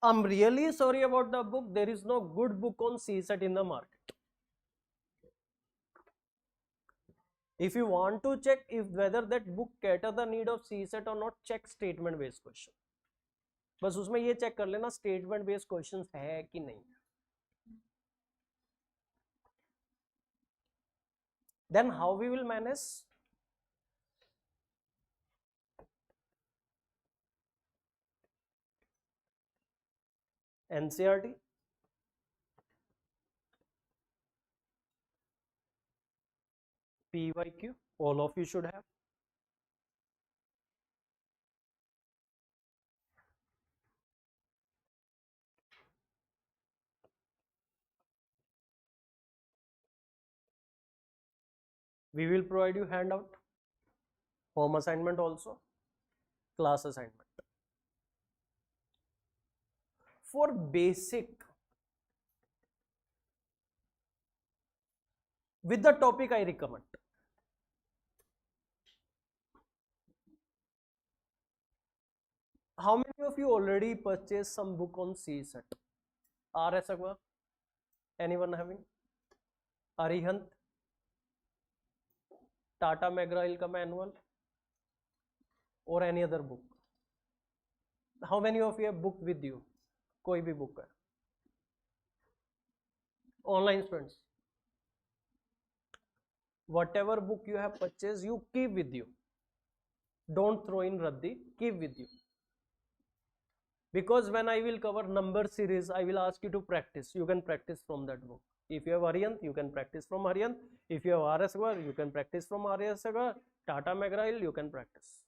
I'm really sorry about the book. There is no good book on CSAT in the market. If you want to check if whether that book cater the need of CSAT or not, check statement based question. बस उसमें ये check कर लेना statement based questions है कि नहीं. Then how we will manage? NCERT, PYQ, all of you should have. We will provide you handout, home assignment also, class assignment. For basic, with the topic I recommend. How many of you already purchased some book on CSAT? RS Agwa? Anyone having? Arihant? Tata McGraw का manual? Or any other book? How many of you have book with you? कोई भी book है? Online students. Whatever book you have purchased, you keep with you. Don't throw in Raddi, keep with you. Because when I will cover number series, I will ask you to practice. You can practice from that book. If you have Arihant, you can practice from Arihant. If you have RS Agrawal, you can practice from RS Agrawal. Tata McGraw, you can practice.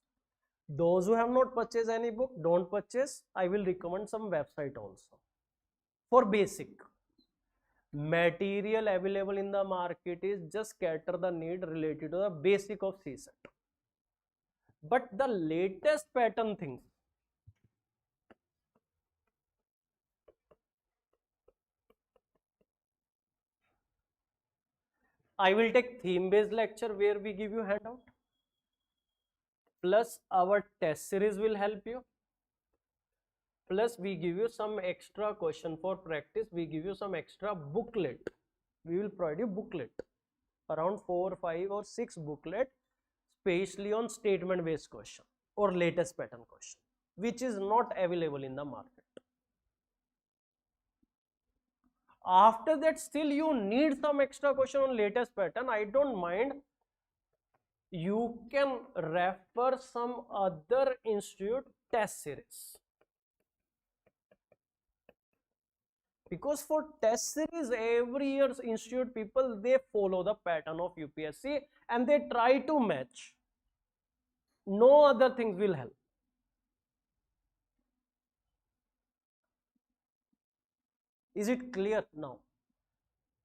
Those who have not purchased any book, don't purchase. I will recommend some website also. For basic, material available in the market is just cater the need related to the basic of CSAT. But the latest pattern things, I will take theme based lecture where we give you handout, plus our test series will help you, plus we give you some extra question for practice, we give you some extra booklet. We will provide you booklet, around 4, 5 or 6 booklet, especially on statement based question or latest pattern question, which is not available in the market. After that, still you need some extra question on latest pattern, I don't mind. You can refer some other institute test series. Because for test series, every year institute people, they follow the pattern of UPSC and they try to match. No other things will help. Is it clear now?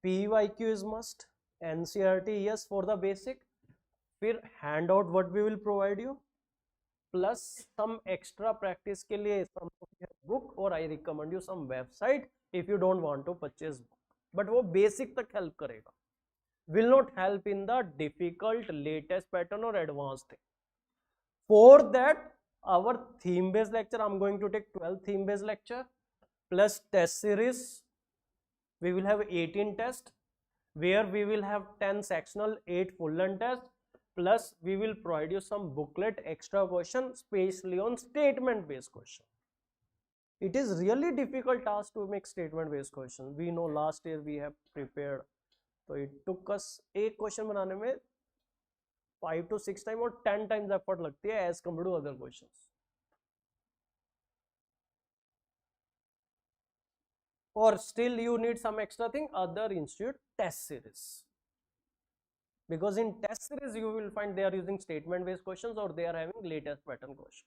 PYQ is must, NCERT yes for the basic, फिर handout what we will provide you, plus some extra practice के लिए some book, or I recommend you some website if you don't want to purchase book, but वो basic तक help करेगा, will not help in the difficult latest pattern or advanced thing. For that, our theme based lecture, I'm going to take 12 theme based lecture plus test series. We will have 18 tests where we will have 10 sectional, 8 full length tests, plus we will provide you some booklet extra question especially on statement based question. It is really difficult task to make statement based question. We know last year we have prepared, so it took us एक question बनाने में 5 to 6 times और 10 times effort लगती है as compared to other questions. Or still you need some extra thing, other institute test series. Because in test series you will find they are using statement based questions or they are having latest pattern question.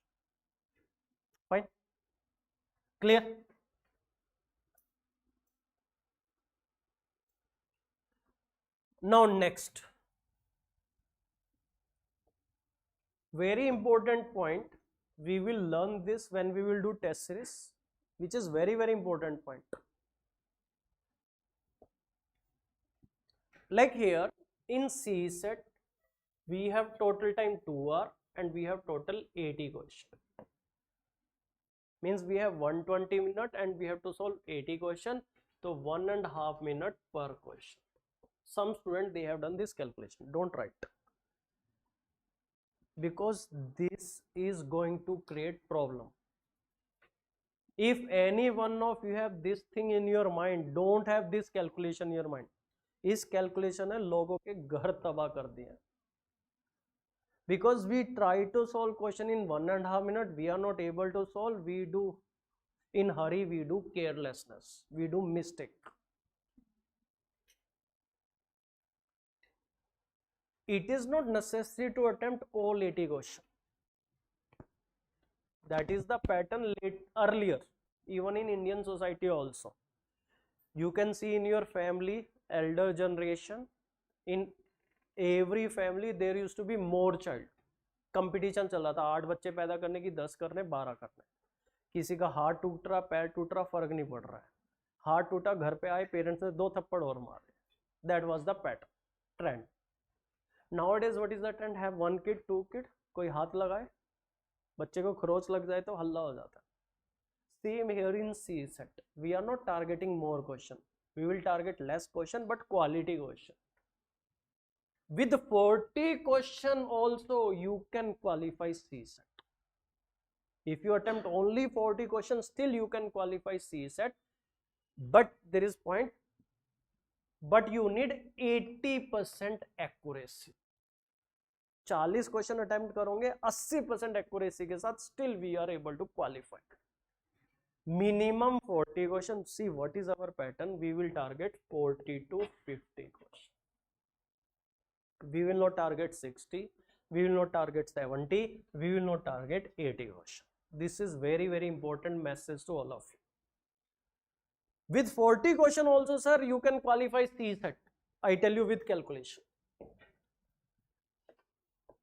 Fine? Clear? Now next, very important point, we will learn this when we will do test series, which is very important point. Like here in CSAT, we have total time 2 hours and we have total 80 questions. Means we have 120 minutes and we have to solve 80 questions, so 1.5 minutes per question. Some students, they have done this calculation, don't write, because this is going to create problem. If any one of you have this thing in your mind, don't have this calculation in your mind. इस calculation ने लोगों के घर तबाह कर दिए, because we try to solve question in 1.5 minutes, we are not able to solve, we do in hurry, we do carelessness, we do mistake. It is not necessary to attempt all 80 questions. That is the pattern earlier, even in Indian society also. You can see in your family, elder generation, in every family there used to be more child. Competition चल रहा था, 8 बच्चे पैदा करने की, 10 करने, 12 करने. किसी का हाथ टूट रहा, पैर टूट रहा, फर्क नहीं पड़ रहा है. हाथ टूटा, घर पे आए, पेरेंट्स ने 2 थप्पड़ और मारे. That was the pattern trend. Nowadays what is the trend? Have 1 kid 2 kid, कोई हाथ लगाए, बच्चे को खरोच लग जाए तो हल्ला हो जाता है. Same here in CSAT, we are not targeting more question, we will target less question but quality question. With 40 question also you can qualify CSAT. If you attempt only 40 questions, still you can qualify CSAT, but there is point, but you need 80% accuracy. 40 question attempt करोगे 80% accuracy के साथ, still we are able to qualify. Minimum 40 questions. See what is our pattern? We will target 40 to 50 questions. We will not target 60. We will not target 70. We will not target 80 questions. This is very important message to all of you. With 40 question also, sir, you can qualify CSAT. I tell you with calculation.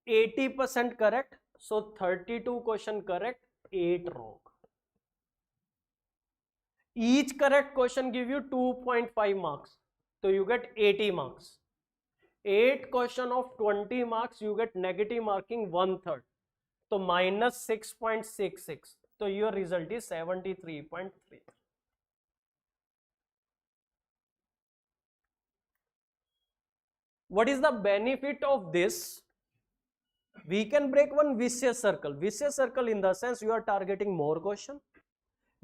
80% correct. So 32 question correct, 8 wrong. Each correct question give you 2.5 marks, so you get 80 marks. 8 question of 20 marks, you get negative marking 1/3, so minus 6.66, so your result is 73.3. What is the benefit of this? We can break one vicious circle in the sense you are targeting more question.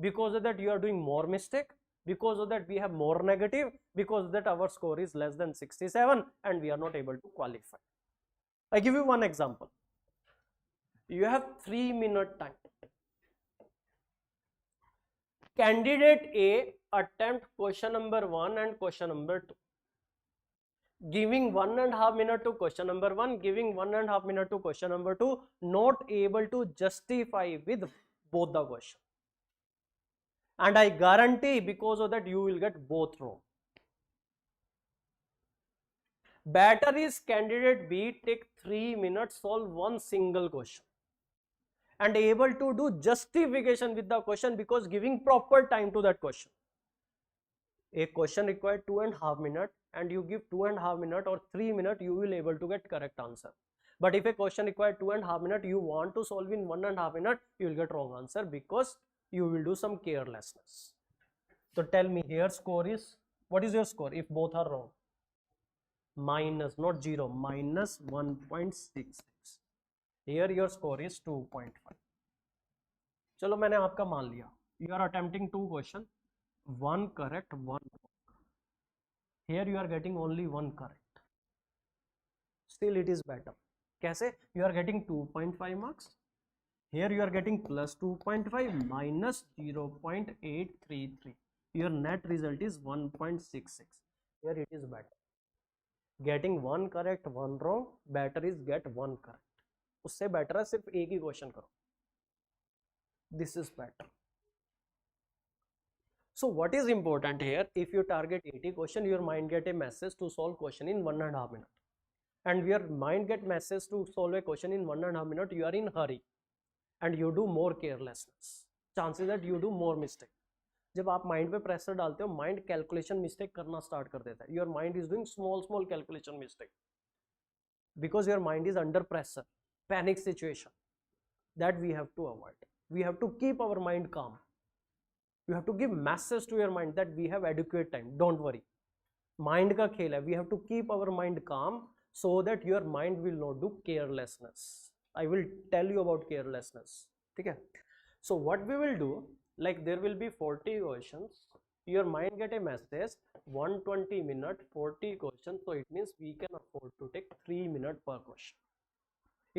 Because of that you are doing more mistake, because of that we have more negative, because of that our score is less than 67 and we are not able to qualify. I give you one example. You have 3 minute time. Candidate A attempt question number 1 and question number 2. Giving 1.5 minute to question number 1, giving 1.5 minute to question number 2, not able to justify with both the question. And I guarantee because of that you will get both wrong. Better is candidate B take 3 minutes solve one single question and able to do justification with the question because giving proper time to that question. A question required 2.5 minutes and you give 2.5 minutes or 3 minutes, you will able to get correct answer. But if a question required 2.5 minutes, you want to solve in 1.5 minutes, you will get wrong answer because you will do some carelessness. So tell me here score is, what is your score if both are wrong? Minus, not 0, minus 1.66. Here your score is 2.5. चलो मैंने आपका मान लिया. You are attempting 2 questions, 1 correct, 1 wrong. Here you are getting only 1 correct. Still it is better. कैसे? You are getting 2.5 marks. Here you are getting plus 2.5 minus 0.833. Your net result is 1.66. Here it is better. Getting 1 correct, 1 wrong, better is get 1 correct. उससे better है सिर्फ एक ही question करो. This is better. So what is important here? If you target 80 question, your mind get a message to solve question in 1.5 minutes. And your mind get message to solve a question in 1.5 minutes, you are in hurry. And you do more carelessness. Chances that you do more mistake. जब आप mind पे pressure डालते हो, mind calculation mistake करना start कर देता है. Your mind is doing small calculation mistake because your mind is under pressure, panic situation. That we have to avoid. We have to keep our mind calm. You have to give message to your mind that we have adequate time, don't worry. Mind का खेल है. We have to keep our mind calm so that your mind will not do carelessness. I will tell you about carelessness. Okay, so what we will do, like there will be 40 questions, your mind get a message 120 minutes 40 questions, so it means we can afford to take 3 minutes per question.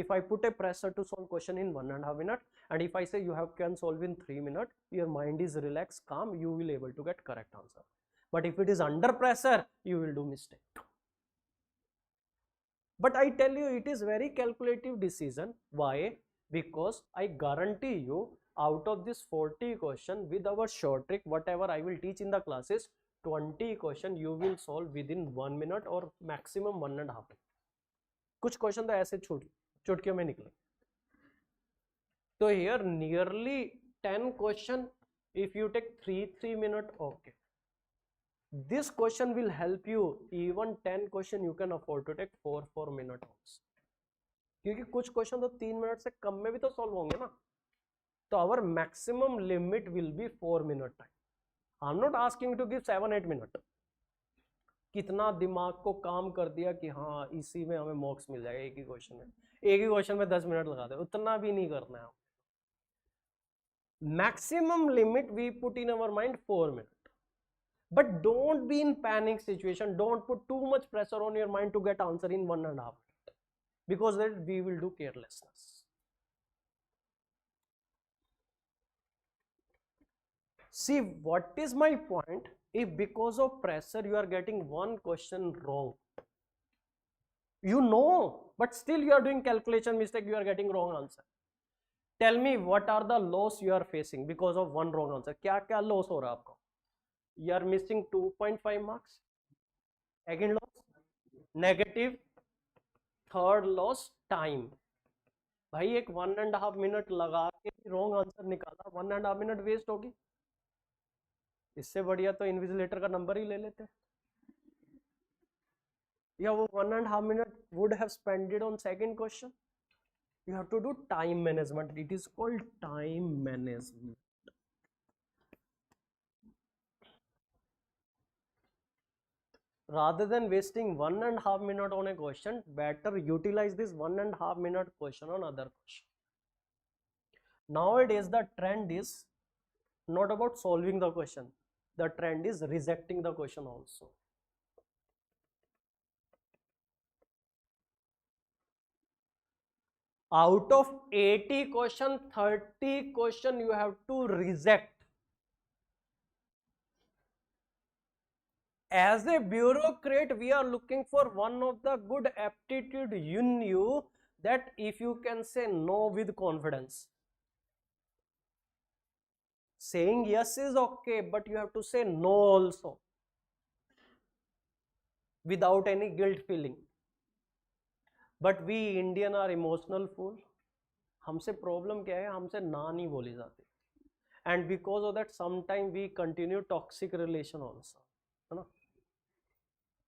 If I put a pressure to solve question in 1.5 minutes and if I say you can solve in 3 minutes, your mind is relaxed, calm, you will able to get correct answer. But if it is under pressure, you will do mistake. But I tell you it is very calculative decision. Why? Because I guarantee you out of this 40 question with our short trick, whatever I will teach in the classes, 20 question you will solve within 1 minute or maximum 1.5 minute. कुछ question तो ऐसे चुटकियों में निकले. तो here nearly 10 question if you take 3 minutes, okay. This question will help you. Even 10 question you can afford to take 4 minutes also. क्योंकि कुछ question तो 3 मिनट से कम में भी तो सॉल्व होंगे ना. तो our maximum limit will be 4 minute time. I am not asking to give 7-8 minute. कितना दिमाग को काम कर दिया कि हाँ इसी में हमें मॉक्स मिल जाएगा. एक ही क्वेश्चन में 10 मिनट लगा दे, उतना भी नहीं करना है. Maximum limit we put in our mind 4 minute. But don't be in panic situation. Don't put too much pressure on your mind to get answer in 1.5 minutes because then we will do carelessness. See, what is my point? If because of pressure you are getting one question wrong, you know, but still you are doing calculation mistake, you are getting wrong answer. Tell me what are the loss you are facing because of one wrong answer. क्या loss हो रहा है आपको? You are missing 2.5 marks. Second loss, negative. Third loss, time. भाई एक 1.5 minute लगा के wrong answer निकाला, 1.5 मिनट वेस्ट होगी. इससे बढ़िया तो इन्विजिलेटर का नंबर ही ले लेते. या वो 1.5 minute would have spent it on second question. You have to do time management. It is called time management. Rather than wasting 1.5 minute on a question, better utilize this 1.5 minute question on other question. Nowadays the trend is not about solving the question. The trend is rejecting the question also. Out of 80 question, 30 question you have to reject. As a bureaucrat, we are looking for one of the good aptitude in you, that if you can say no with confidence. Saying yes is okay, but you have to say no also without any guilt feeling. But we Indian are emotional fool. हमसे problem क्या है, हमसे ना नहीं बोली जाती, and because of that sometime we continue toxic relation also, है ना,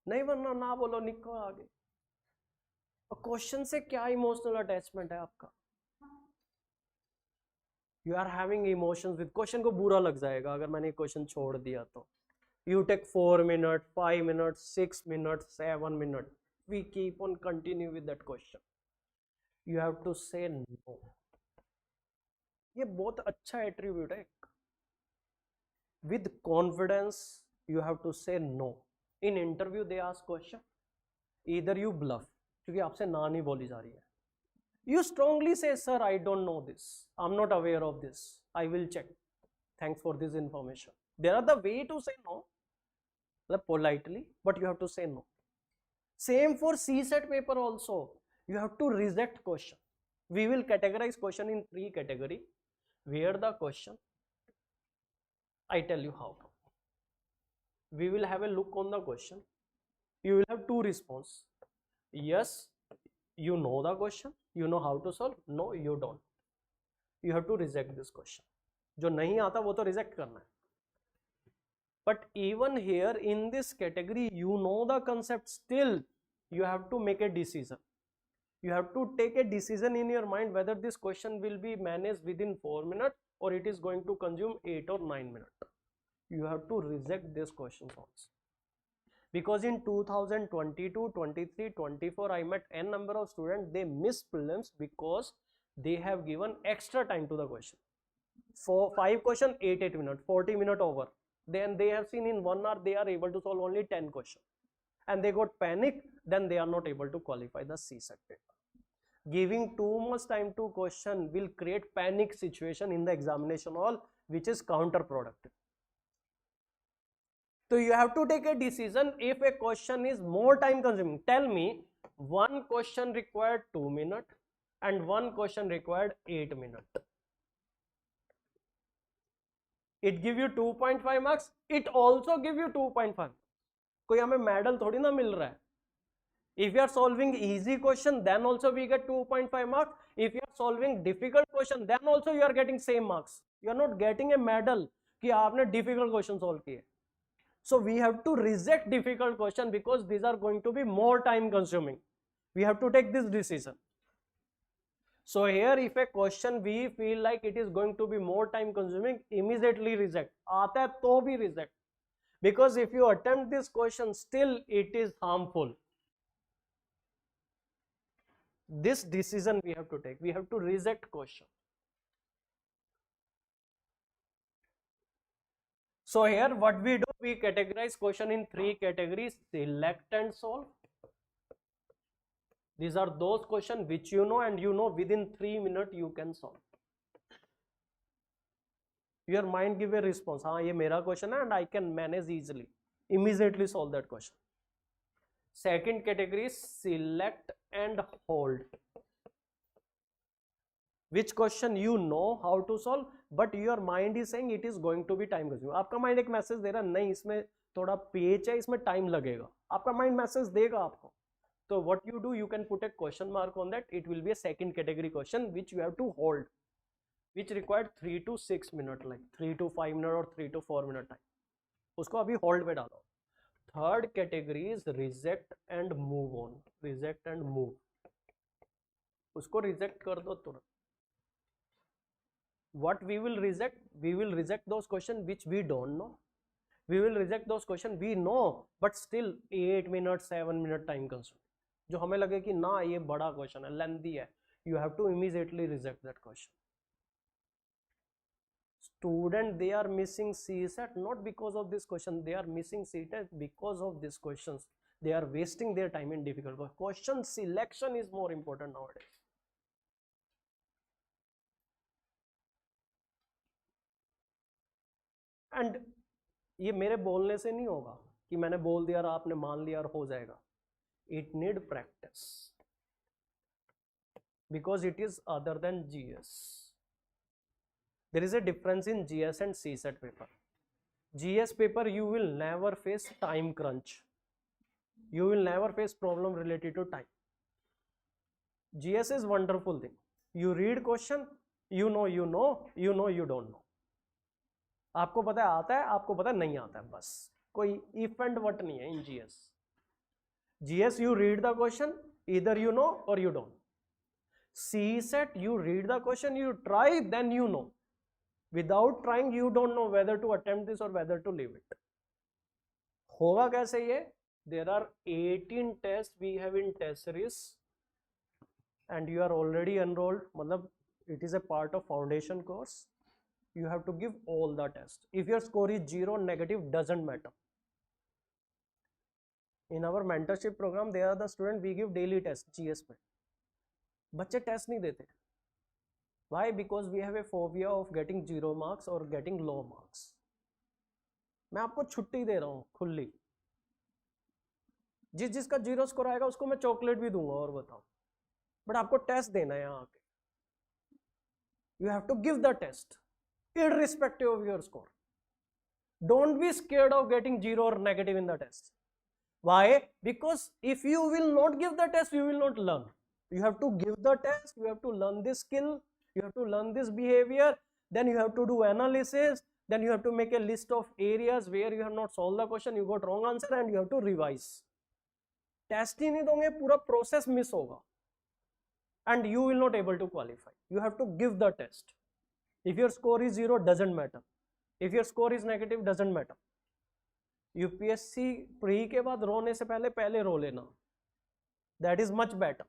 नहीं बनना ना बोलो, निकलो आगे। और क्वेश्चन से क्या इमोशनल अटैचमेंट है आपका? You are having emotions with question, को बुरा लग जाएगा अगर मैंने क्वेश्चन छोड़ दिया तो। You take 4 minute, 5 minute, 6 minute, 7 minute, we keep on continue with that question. You have to say no. ये बहुत अच्छा एट्रीब्यूट है। With confidence you have to say no. In interview they ask question, either you bluff, क्योंकि आपसे ना नहीं बोली जा रही है, you strongly say, sir, I don't know this, I'm not aware of this, I will check, thanks for this information. There are the way to say no, like politely, but you have to say no. Same for CSAT paper also, you have to reject question. We will categorize question in 3 category, where the question, I tell you how. We will have a look on the question, you will have 2 response, yes, you know the question, you know how to solve, no you don't, you have to reject this question. जो नहीं आता वो तो reject करना है. But even here in this category, you know the concept, still you have to make a decision. You have to take a decision in your mind whether this question will be managed within 4 minutes or it is going to consume 8 or 9 minutes. You have to reject this question also. Because in 2022, 23, 24, I met n number of students, they miss prelims because they have given extra time to the question. For 5 question, 8 minutes, 40 minutes over. Then they have seen in 1 hour, they are able to solve only 10 questions. And they got panic, then they are not able to qualify the CSAT paper. Giving too much time to question will create panic situation in the examination hall, which is counterproductive. So you have to take a decision. If a question is more time consuming, tell me one question required 2 minutes and one question required 8 minutes. It give you 2.5 marks. It also give you 2.5. कोई हमें medal थोड़ी ना मिल रहा है. If you are solving easy question, then also we get 2.5 marks. If you are solving difficult question, then also you are getting same marks. You are not getting a medal कि आपने difficult question solve किए. So we have to reject difficult question because these are going to be more time consuming. We have to take this decision. So here if a question we feel like it is going to be more time consuming, immediately reject. आता है तो भी reject. Because if you attempt this question, still it is harmful. This decision we have to take. We have to reject question. So here what we do, we categorize question in 3 categories: select and solve. These are those questions which you know and you know within 3 minutes you can solve. Your mind give a response, हाँ ये मेरा question है and I can manage easily, immediately solve that question. Second category is select and hold. Which question you know how to solve, but your mind is saying it is going to be time consuming. आपका mind एक message दे रहा है, नहीं इसमें थोड़ा पेच है, इसमें time लगेगा. आपका mind message देगा आपको. So what you do, you can put a question mark on that. It will be a second category question which you have to hold, which required 3 to 6 minutes, like 3 to 5 minutes or 3 to 4 minute time. उसको अभी hold पे डालो. Third category is reject and move on. Reject and move. उसको reject कर दो तुरंत. What we will reject? We will reject those questions which we don't know. We will reject those questions we know, but still 8 minutes, 7 minute time consume. जो हमें लगे कि ना ये बड़ा क्वेश्चन है, लेंथी है, you have to immediately reject that question. Student, they are missing CSAT not because of this question, they are missing CSAT because of these questions. They are wasting their time in difficult questions. Question selection is more important nowadays. And ये मेरे बोलने से नहीं होगा कि मैंने बोल दिया और आपने मान लिया और हो जाएगा. It need practice because it is other than GS. There is a difference in GS and CSAT paper. GS paper you will never face time crunch. You will never face problem related to time. GS is wonderful thing. You read question, you know, you don't know. आपको पता है आता है, आपको पता है नहीं आता है, बस कोई if and what नहीं है in GS. GS you read the question, either you know or you don't. CSAT you read the question, you try, then you know. Without trying you don't know whether to attempt this or whether to leave it. होगा कैसे ये? There are 18 tests we have in test series and you are already enrolled. मतलब it is a part of foundation course. You have to give all the tests. If your score is 0, negative, doesn't matter. In our mentorship program, they are the student we give daily test GS पे. बच्चे test नहीं देते. Why? Because we have a phobia of getting 0 marks or getting low marks. मैं आपको छुट्टी दे रहा हूँ खुली. जिसका 0 स्कोर आएगा उसको मैं चॉकलेट भी दूंगा और बताओ. बट आपको टेस्ट देना है यहाँ आके. You have to give the test, irrespective of your score. Don't be scared of getting 0 or negative in the test. Why? Because if you will not give the test, you will not learn. You have to give the test, you have to learn this skill, you have to learn this behavior, then you have to do analysis, then you have to make a list of areas where you have not solved the question, you got wrong answer, and you have to revise. Test ही नहीं दोगे, पूरा process miss होगा. And you will not able to qualify. You have to give the test. If your score is 0, doesn't matter. If your score is negative, doesn't matter. UPSC pre के बाद रोने से पहले रो लेना. That is much better.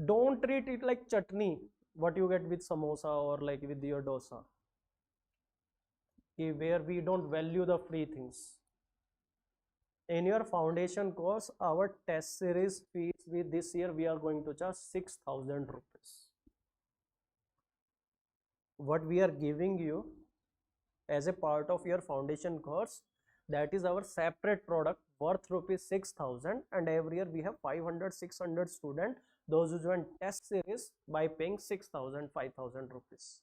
Don't treat it like chutney, what you get with samosa or like with your dosa, where we don't value the free things. In your foundation course, our test series fees with this year we are going to charge 6,000 rupees. What we are giving you as a part of your foundation course, that is our separate product worth rupees 6,000, and every year we have 500-600 students, those who join test series by paying 6,000, 5,000 rupees.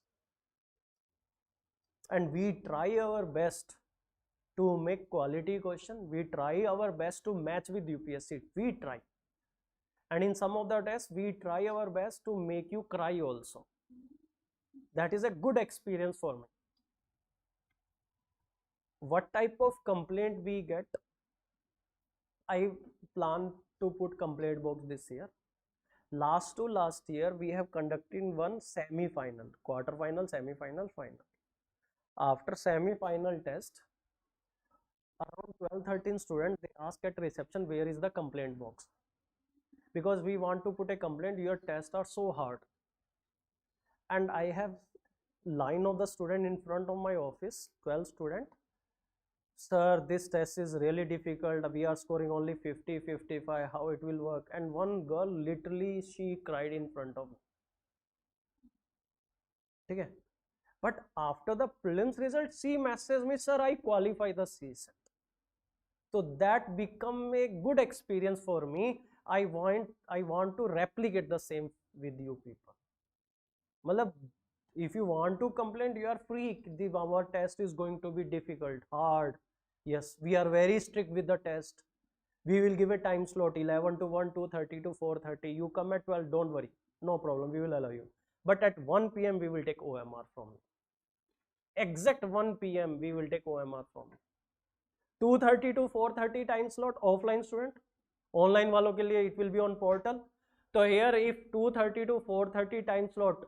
And we try our best to make quality question. We try our best to match with UPSC. We try. And in some of the tests, we try our best to make you cry also. That is a good experience for me. What type of complaint we get? I plan to put complaint box this year. Last year we have conducted one semi-final, quarter-final, semi-final, final. After semi-final test, around 12-13 students, they ask at reception, where is the complaint box? Because we want to put a complaint, your tests are so hard. And I have line of the student in front of my office, 12 students. Sir, this test is really difficult. We are scoring only 50, 55. How it will work? And one girl, literally, she cried in front of me. Okay. But after the prelims result, she messaged me, sir, I qualify the CSAT. So that become a good experience for me. I want to replicate the same with you people. Malab, if you want to complain, you are free. Our test is going to be difficult, hard. Yes, we are very strict with the test. We will give a time slot 11 to 1, 2:30 to 4:30. You come at 12, don't worry. No problem, we will allow you. But at 1 p.m. we will take OMR from you. Exact 1 p.m. we will take OMR from you. 2:30 to 4:30 time slot, offline student. Online वालों के लिए it will be on portal. So here if 2:30 to 4:30 time slot,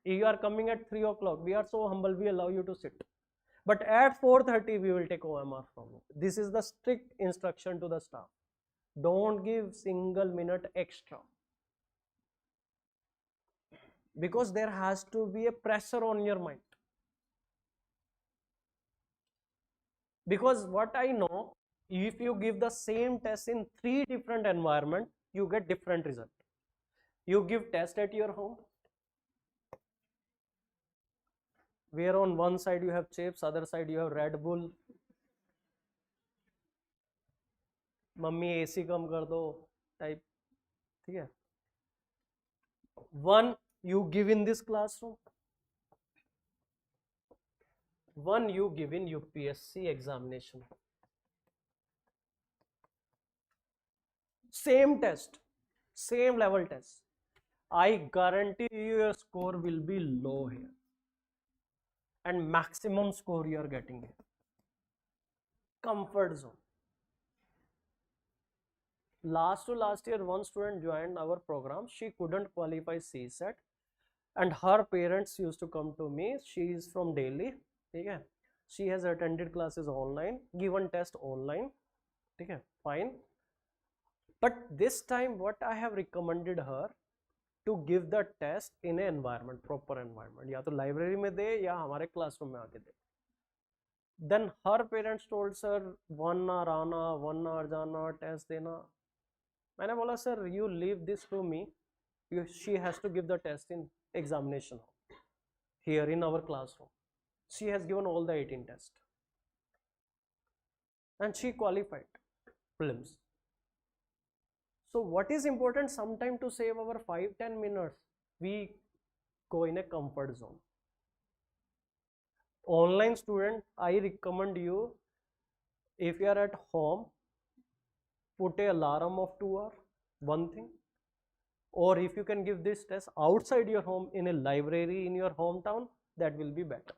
you are coming at 3 o'clock, we are so humble, we allow you to sit. But at 4:30 we will take OMR from you. This is the strict instruction to the staff. Don't give single minute extra. Because there has to be a pressure on your mind. Because what I know, if you give the same test in 3 different environments, you get different result. You give test at your home, where on one side you have chips, other side you have Red Bull, mummy AC कम कर दो type, ठीक है. One you give in this classroom, one you give in UPSC examination. Same test, same level test. I guarantee you your score will be low here, and maximum score you are getting here. Comfort zone. Last to last year, one student joined our program. She couldn't qualify CSAT, and her parents used to come to me. She is from Delhi. Okay? She has attended classes online, given test online. Okay? Fine. But this time, what I have recommended her to give the test in an environment, proper environment. या तो library में दे या हमारे classroom में आके दे. Then her parents told sir 1 hour आना 1 hour जाना test देना. मैंने बोला sir you leave this to me. She has to give the test in examination here in our classroom. She has given all the 18 tests and she qualified prelims. So what is important? Sometime to save our 5-10 minutes, we go in a comfort zone. Online student, I recommend you, if you are at home, put a alarm of 2 hours, one thing. Or if you can give this test outside your home in a library in your hometown, that will be better.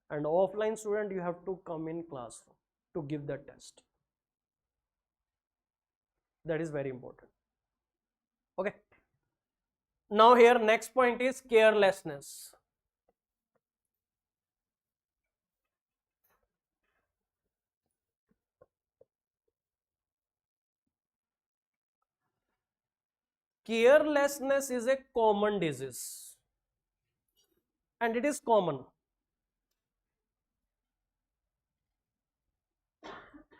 And offline student, you have to come in classroom to give the test. That is very important. Okay. Now here next point is carelessness. Carelessness is a common disease and it is common.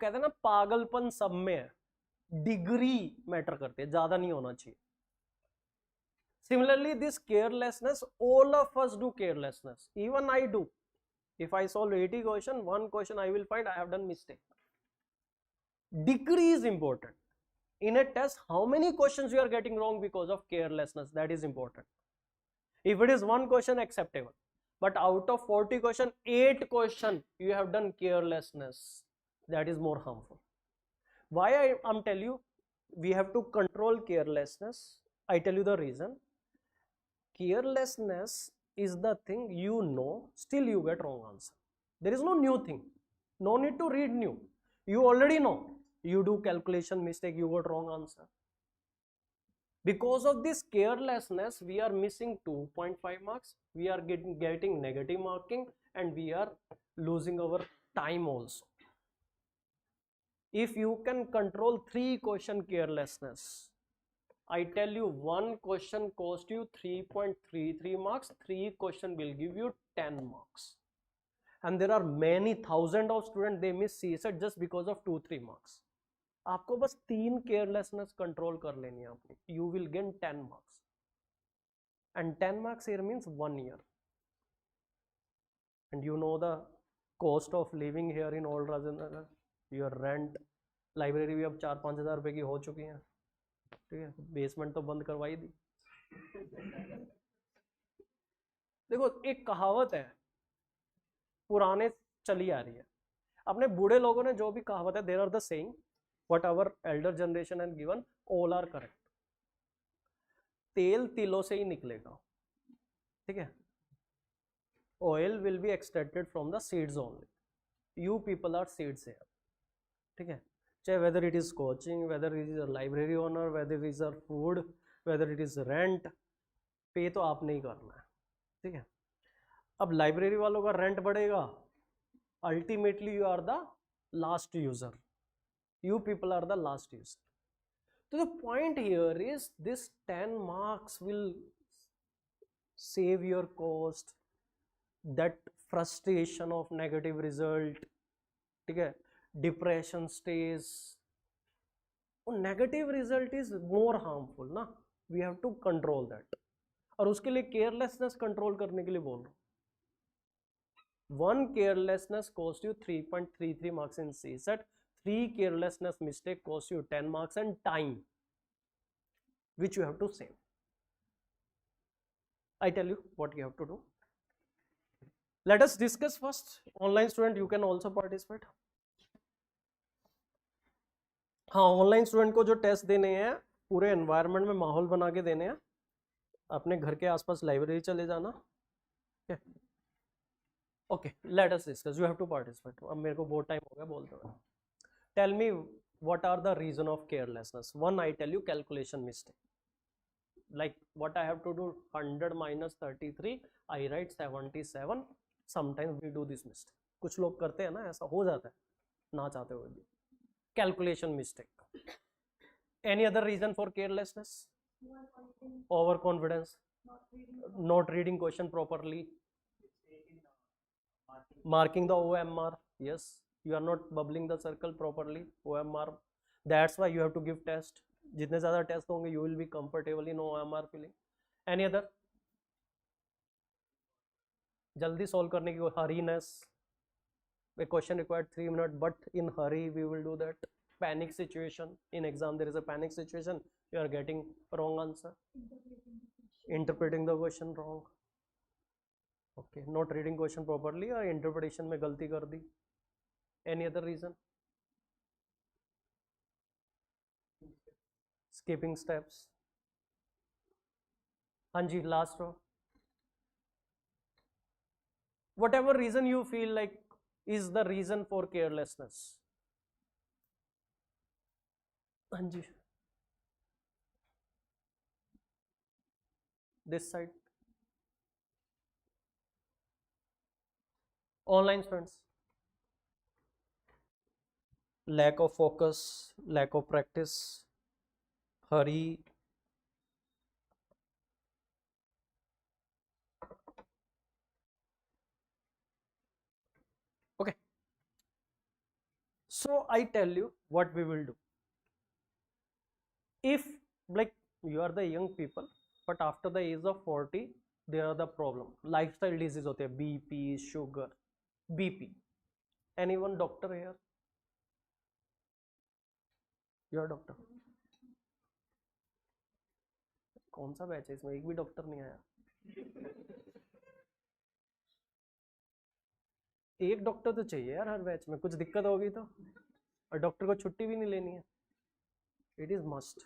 कहते हैं ना पागलपन सब में है, degree matter करती है, ज्यादा नहीं होना चाहिए. Similarly, this carelessness, all of us do carelessness. Even I do. If I solve 80 question, one question I will find I have done mistake. Degree is important. In a test, how many questions you are getting wrong because of carelessness? That is important. If it is one question, acceptable. But out of 40 question, 8 question you have done carelessness. That is more harmful. Why I'm telling you, we have to control carelessness. I tell you the reason. Carelessness is the thing you know, still you get wrong answer. There is no new thing. No need to read new. You already know. You do calculation mistake, you got wrong answer. Because of this carelessness, we are missing 2.5 marks. We are getting negative marking and we are losing our time also. If you can control 3 question carelessness, I tell you, one question cost you 3.33 marks, 3 question will give you 10 marks. And there are many thousands of students, they miss CSAT just because of 2-3 marks. आपको बस 3 carelessness control कर लेनी है आपने. You will gain 10 marks. And 10 marks here means 1 year. And you know the cost of living here in Old Rajendra. Your rent, library भी अब 4-5 हज़ार रुपए की हो चुकी है. ठीक है, बेसमेंट तो बंद करवाई दी. देखो एक कहावत है पुराने चली आ रही है, अपने बूढ़े लोगों ने जो भी कहावत है, there are the saying what our elder generation has given, all are correct. तेल तिलों से ही निकलेगा, ठीक है. Oil will be extracted from the seeds only. You people are seeds here, ठीक है. चाहे whether it is coaching, whether it is a library owner, whether it is a food, whether it is rent, पे तो आपने ही करना है, ठीक है. अब लाइब्रेरी वालों का रेंट बढ़ेगा, ultimately you are the last user, you people are the last user. So the point here is this 10 marks will save your cost, that frustration of negative result, ठीक है, depression stays. Negative result is more harmful ना, we have to control that. और उसके लिए carelessness control करने के लिए बोल रहा हूँ. One carelessness cost you 3.33 marks in CSAT, 3 carelessness mistake cost you 10 marks and time which you have to save. I tell you what you have to do. Let us discuss first. Online student, you can also participate. हाँ, online student को जो test देने हैं पूरे environment में माहौल बना के देने हैं. अपने घर के आसपास लाइब्रेरी चले जाना. Okay, let us discuss. You have to participate. अब मेरे को बहुत टाइम हो गया बोलते हुए. Tell me what are the reason of carelessness. One, I tell you calculation mistake. Like what I have to do, 100 minus 33, I write 77. Sometimes we do this mistake. कुछ लोग करते हैं ना, ऐसा हो जाता है ना चाहते हुए भी. Calculation mistake. Any other reason for carelessness? Overconfidence. Not reading question properly. Marking the OMR. Yes, you are not bubbling the circle properly. OMR. That's why you have to give test. जितने ज़्यादा test होंगे you will be comfortable in OMR filling. Any other? जल्दी solve करने की हरीनेस. A question required 3 minutes, but in hurry we will do that. Panic situation. In exam there is a panic situation. You are getting wrong answer. Interpreting the question wrong. Okay, not reading question properly or interpretation में गलती कर दी. Any other reason? Skipping steps. हाँ जी, last row. Whatever reason you feel like is the reason for carelessness. हाँ जी. This side. Online students. Lack of focus, lack of practice. Hurry. Okay. So I tell you what we will do. If like you are the young people, but after the age of 40, there are the problem. Lifestyle disease होते हैं, BP, sugar, BP. Anyone doctor here? You are doctor. कौन सा batch है इसमें? एक भी doctor नहीं आया. एक डॉक्टर तो चाहिए यार हर बैच में. कुछ दिक्कत होगी तो. और डॉक्टर को छुट्टी भी नहीं लेनी है. It is must.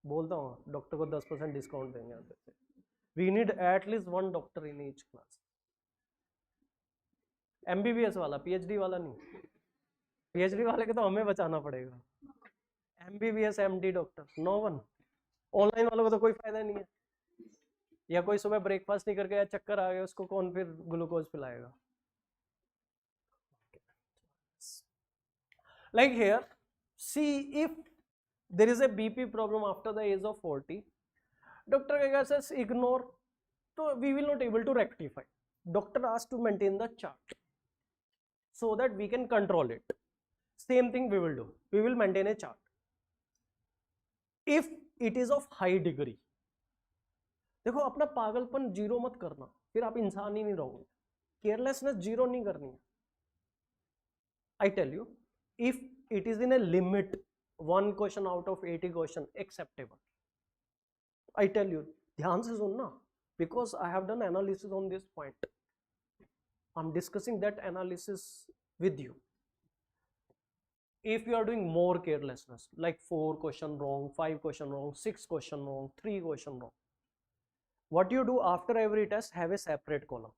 बोलता हूँ डॉक्टर को 10% डिस्काउंट देंगे यहाँ पे. We need at least 1 doctor in each class. MBBS वाला, PhD वाला नहीं. PhD वाले के तो हमें बचाना पड़ेगा. MBBS MD doctor no one. Online वालों को तो कोई फायदा नहीं है. या कोई सुबह ब्रेकफास्ट नहीं करके या चक्कर आ गया, उसको कौन फिर glucose पिलाएगा. Like here, see if there is a BP problem after the age of 40, doctor कहेगा सर ignore, तो we will not able to rectify. Doctor asked to maintain the chart so that we can control it. Same thing we will do. We will maintain a chart. If it is of high degree, देखो अपना पागलपन zero मत करना, फिर आप इंसान ही नहीं रहोगे. केयरलेसनेस जीरो नहीं करनी है. I tell you, if it is in a limit, 1 question out of 80 question acceptable. I tell you, ध्यान से सुनना, because I have done analysis on this point. I'm discussing that analysis with you. If you are doing more carelessness, like 4 question wrong, 5 question wrong, 6 question wrong, 3 question wrong, what you do after every test, have a separate column.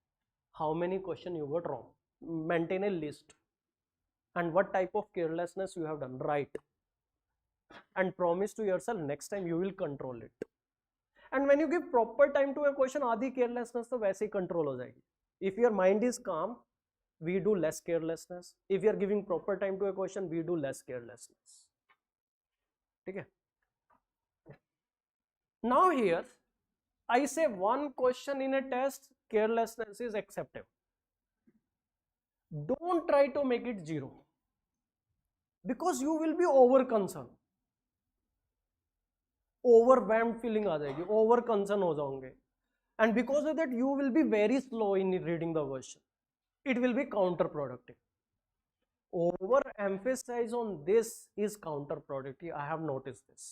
How many question you got wrong? Maintain a list. And what type of carelessness you have done, write. And promise to yourself next time you will control it. And when you give proper time to a question, आधी carelessness तो वैसे ही control हो जाएगी. If your mind is calm, we do less carelessness. If you are giving proper time to a question, we do less carelessness. ठीक है? Now here, I say 1 question in a test, carelessness is acceptable. Don't try to make it 0, because you will be over concerned. Overwhelmed feeling आ जाएगी, over concern हो जाओगे, and because of that you will be very slow in reading the question. It will be counterproductive. over emphasize on this is counterproductive. I have noticed this.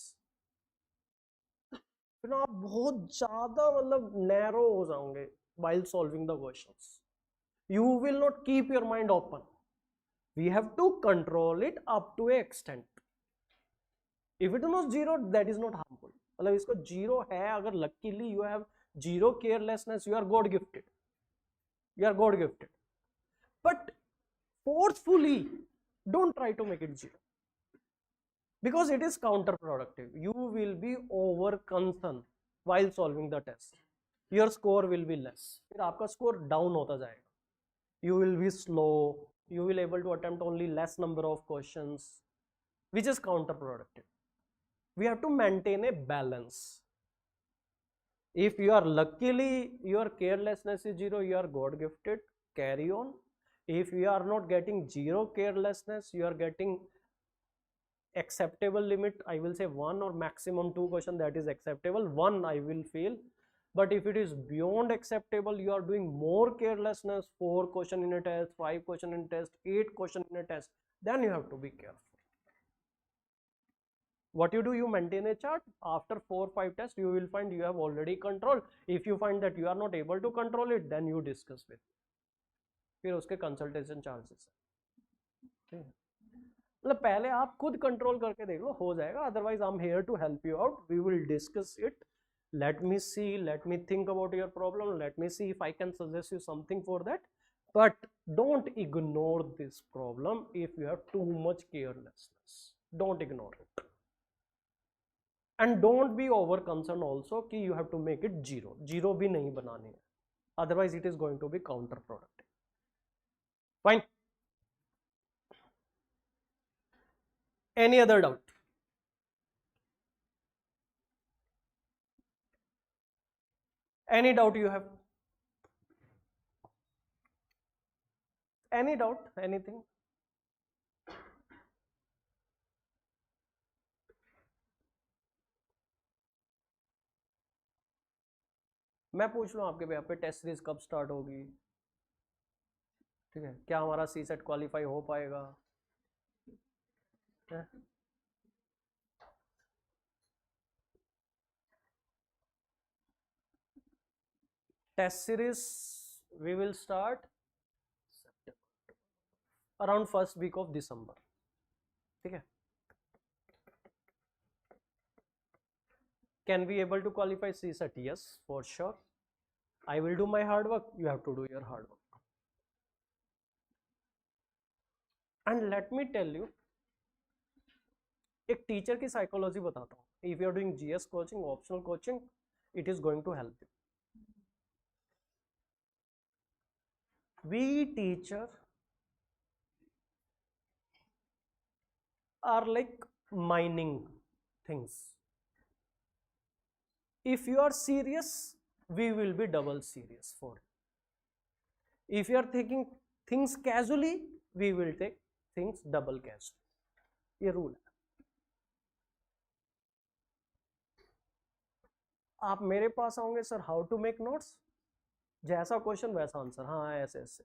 फिर ना आप बहुत ज्यादा मतलब narrow हो जाओगे while solving the questions. You will not keep your mind open. We have to control it up to an extent. If it is not zero, that is not harmful. मतलब इसको zero है, अगर luckily you have zero carelessness, you are God gifted. You are God gifted. But forcefully, don't try to make it zero. Because it is counterproductive. You will be over concerned while solving the test. Your score will be less. फिर आपका score down होता जाएगा. You will be slow. You will able to attempt only less number of questions, which is counterproductive. We have to maintain a balance. If you are luckily your carelessness is zero, you are God gifted, carry on. If you are not getting zero carelessness, you are getting acceptable limit, I will say 1 or maximum 2 question, that is acceptable. 1 I will fail. But if it is beyond acceptable, you are doing more carelessness, 4 question in a test, 5 question in a test, 8 question in a test, then you have to be careful. What you do, you maintain a chart. After 4 or 5 tests, you will find you have already controlled. If you find that you are not able to control it, then you discuss with me. फिर उसके consultation charges है. मतलब पहले आप खुद control करके देख लो, हो जाएगा. Otherwise I am here to help you out. We will discuss it. Let me see, let me think about your problem, let me see if I can suggest you something for that. But don't ignore this problem if you have too much carelessness. Don't ignore it. And don't be over concerned also कि you have to make it zero. Zero भी नहीं बनानी है. Otherwise it is going to be counterproductive. Fine. Any other doubt? Any doubt you have? Any doubt? Anything? मैं पूछ लूँ आपके यहाँ पे टेस्ट सीरीज कब स्टार्ट होगी? ठीक है, क्या हमारा सीसेट क्वालिफाई हो पाएगा? Test series we will start around first week of December. ठीक है. Can we able to qualify CSAT? Yes, for sure. I will do my hard work. You have to do your hard work. And let me tell you, एक teacher की psychology बताता हूँ. If you are doing GS coaching, optional coaching, it is going to help you. We teacher are like mining things. If you are serious, we will be double serious for it. If you are taking things casually, we will take things double casually. ये rule है. आप मेरे पास आओगे, sir how to make notes, जैसा question वैसा answer. हाँ ऐसे ऐसे.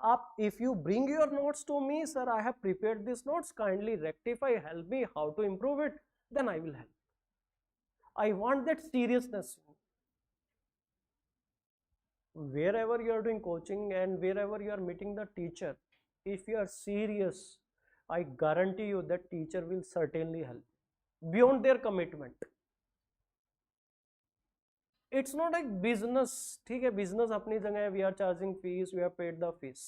आप if you bring your notes to me, sir I have prepared this notes, kindly rectify, help me how to improve it, then I will help. I want that seriousness. Wherever you are doing coaching and wherever you are meeting the teacher, if you are serious, I guarantee you that teacher will certainly help beyond their commitment. It's not like business. ठीक है, business अपनी जगह है. We are charging fees, we have paid the fees.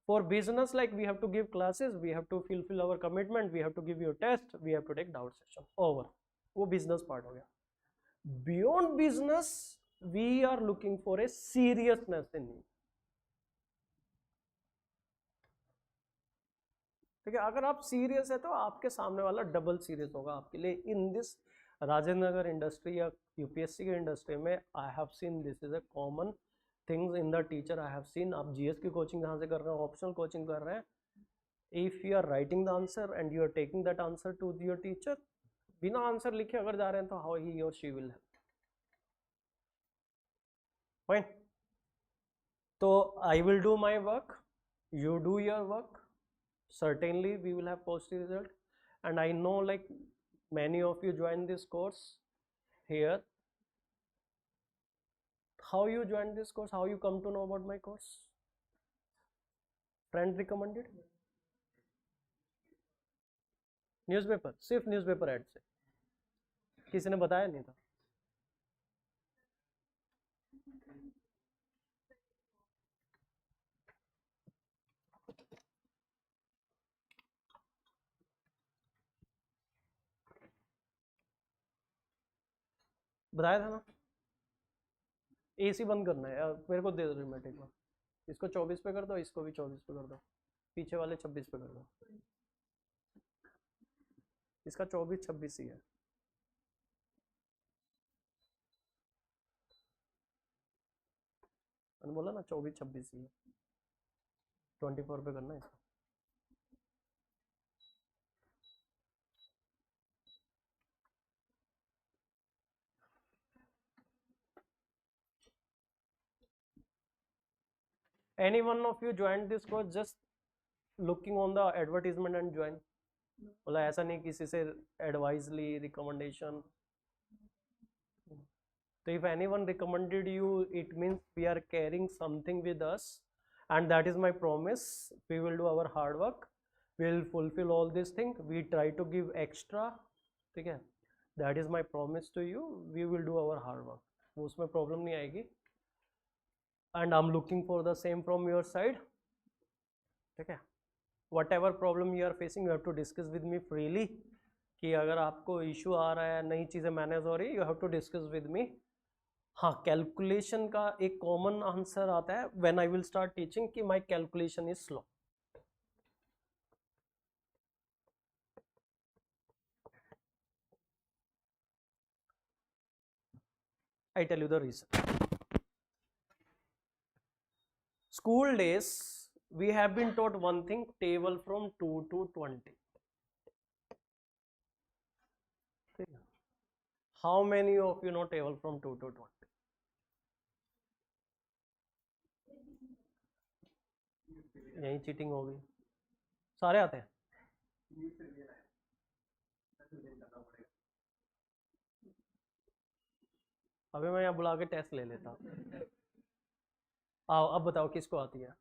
For business, like we have to give classes, we have to fulfill our commitment, we have to give you a test, we have to take doubt session. Over. वो business part हो गया. Beyond business we are looking for a seriousness in you. ठीक है, अगर आप serious है तो आपके सामने वाला डबल सीरियस होगा आपके लिए. In this Rajendra Nagar industry या यूपीएससी की इंडस्ट्री में I have seen this is a common things in the teacher. I have seen, आप जीएस की कोचिंग जहाँ से कर रहे हैं, ऑप्शनल कोचिंग कर रहे हैं, if you are writing the answer and you are taking that answer to your teacher, बिना आंसर लिखे अगर जा रहे हैं तो हाउ ही और शी विल हेल्प. फाइन. तो I will do my work. you do your work, certainly we will have positive result. And I know like many of you join this course here. How you joined this course? How you come to know about my course? Friend recommended? Newspaper, सिर्फ newspaper ad से, किसी ने बताया नहीं था? बताया था ना? एसी बंद करना है यार, मेरे को दे दो रिमोट एक बार। इसको 24 पे कर दो, इसको भी 24 पे कर दो, पीछे वाले 26 पे कर दो। इसका 24-26 ही है। मैंने बोला ना 24-26 ही है, 24 पे करना है इसका। Any one of you joined this course just looking on the advertisement and join? बोला ऐसा नहीं किसी से एडवाइस ली, recommendation? So if anyone recommended you, it means we are carrying something with us, and that is my promise. We will do our hard work, we will fulfill all these things, we try to give extra, ठीक है? That is my promise to you. We will do our hard work, वो उसमें problem नहीं आएगी, and I'm looking for the same from your side, ठीक है? Whatever problem you are facing, you have to discuss with me freely, कि अगर आपको issue आ रहा है, नई चीज़ें मैनेज हो रही, you have to discuss with me. हाँ, कैलकुलेशन का एक कॉमन आंसर आता है when I will start teaching कि my calculation is slow. I tell you the reason. School days we have been taught one thing, table from 2 to 20. How many of you know table from 2 to 20? यही cheating हो गई, सारे आते हैं। अभी मैं यहाँ बुला के टेस्ट ले लेता। आओ अब बताओ किसको आती है?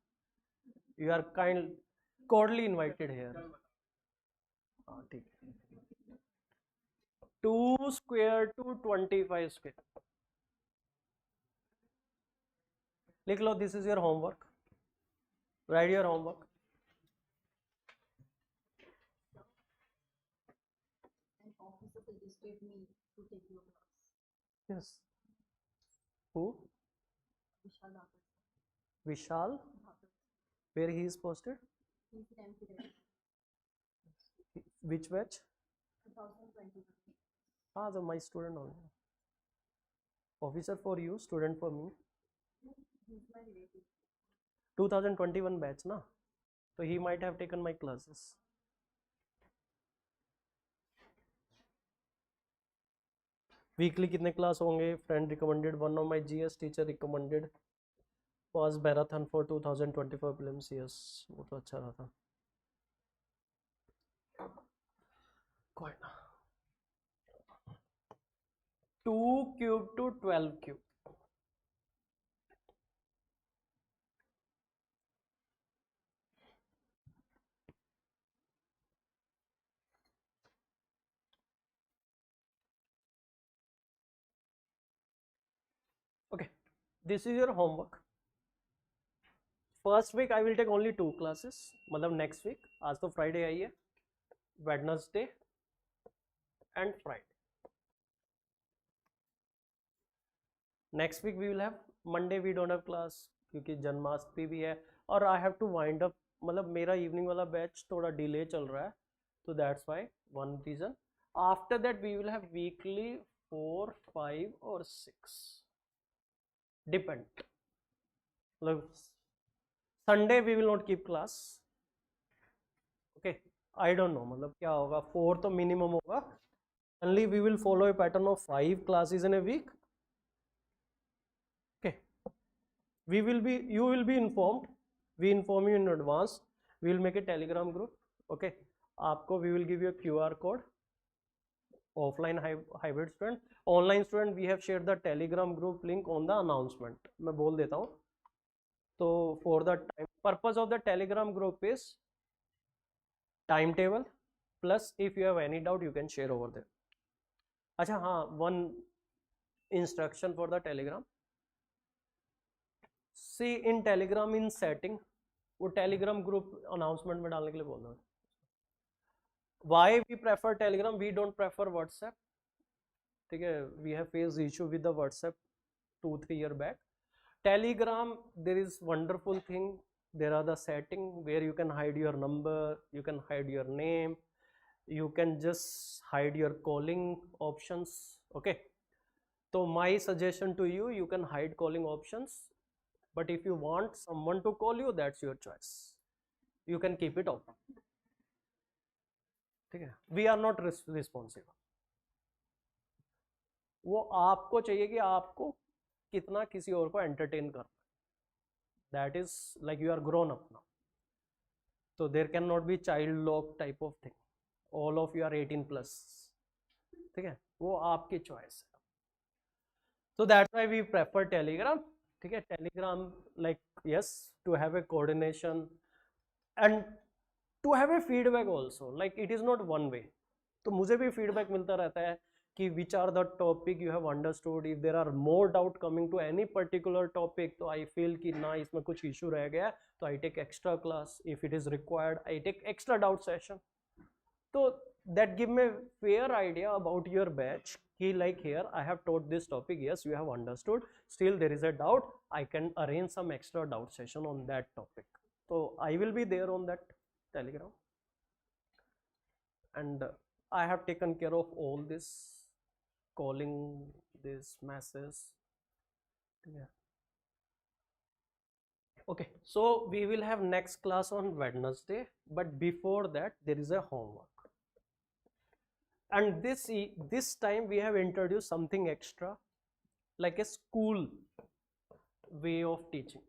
You are kind cordially invited here. हाँ ठीक है। 2 square to 25 square, लिख लो, this is your homework, write your homework. Yes. Who? Vishal. Where he is posted? Which batch? 2021. Ah, so my student only. Officer for you, student for me. 2021 batch ना, so he might have taken my classes. Weekly कितने class होंगे? Friend recommended, one of my GS teacher recommended was marathon for 2024 prelims. Yes, वो तो अच्छा रहा था। कोई ना। 2 cube to 12 cube, okay, this is your homework. First week I will take only 2 classes, मतलब नेक्स्ट वीक, आज तो फ्राइडे आई है, Wednesday and Friday. Next week we will have Monday, we don't have class क्योंकि जन्माष्टमी भी है, और I have to wind up, मतलब मेरा इवनिंग वाला बैच थोड़ा डिले चल रहा है, तो that's why one reason. After that we will have weekly 4, 5 और 6, डिपेंड, मतलब Sunday we will not keep class, okay, I don't know मतलब क्या होगा, 4 तो मिनिमम होगा, only we will follow a pattern of 5 classes in a week, okay, we will be, you will be informed we inform you in advance. We will make a Telegram group. Okay, आपको we will give you a QR code. Offline hybrid student, online student, we have shared the Telegram group link on the announcement. मैं बोल देता हूँ. So for the purpose of the Telegram group is timetable, plus if you have any doubt you can share over there. अच्छा हाँ, one instruction for the Telegram. See in Telegram in setting, वो Telegram group announcement में डालने के लिए बोल रहा हूँ. Why we prefer Telegram? We don't prefer WhatsApp. ठीक है, we have faced issue with the WhatsApp 2-3 years back. Telegram, there is wonderful thing. There are the setting where you can hide your number, you can hide your name, you can just hide your calling options. Okay, so my suggestion to you, you can hide calling options, but if you want someone to call you, that's your choice. You can keep it open. ठीक है, we are not responsible. वो आपको चाहिए कि आपको कितना किसी और को एंटरटेन करना. That is like you are grown up now, तो there can not be child lock type of thing. All of you are 18+. ठीक है, वो आपकी चॉइस है. so that's why we prefer Telegram. ठीक है, Telegram like yes to have a coordination and to have a feedback also, like it is not one way. तो मुझे भी feedback मिलता रहता है कि which are the topic you have understood. If there are more doubt coming to any particular topic, तो I feel कि ना इसमें कुछ issue रह गया, तो I take extra class. If it is required, I take extra doubt session. So that give me fair idea about your batch. He like here I have taught this topic, yes you have understood, still there is a doubt, I can arrange some extra doubt session on that topic. So I will be there on that Telegram, and I have taken care of all this calling, this messages. Yeah. Okay, so we will have next class on Wednesday, but before that there is a homework, and this time we have introduced something extra, like a school way of teaching.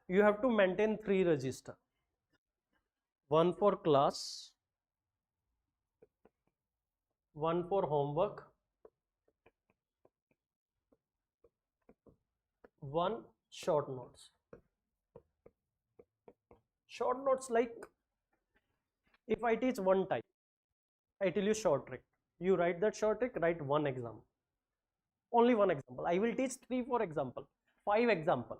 You have to maintain 3 register, one for class, one for homework, one short notes. Short notes, like if I teach one type, I tell you short trick, you write that short trick, write one example, only one example. I will teach 3-4 example, 5 example,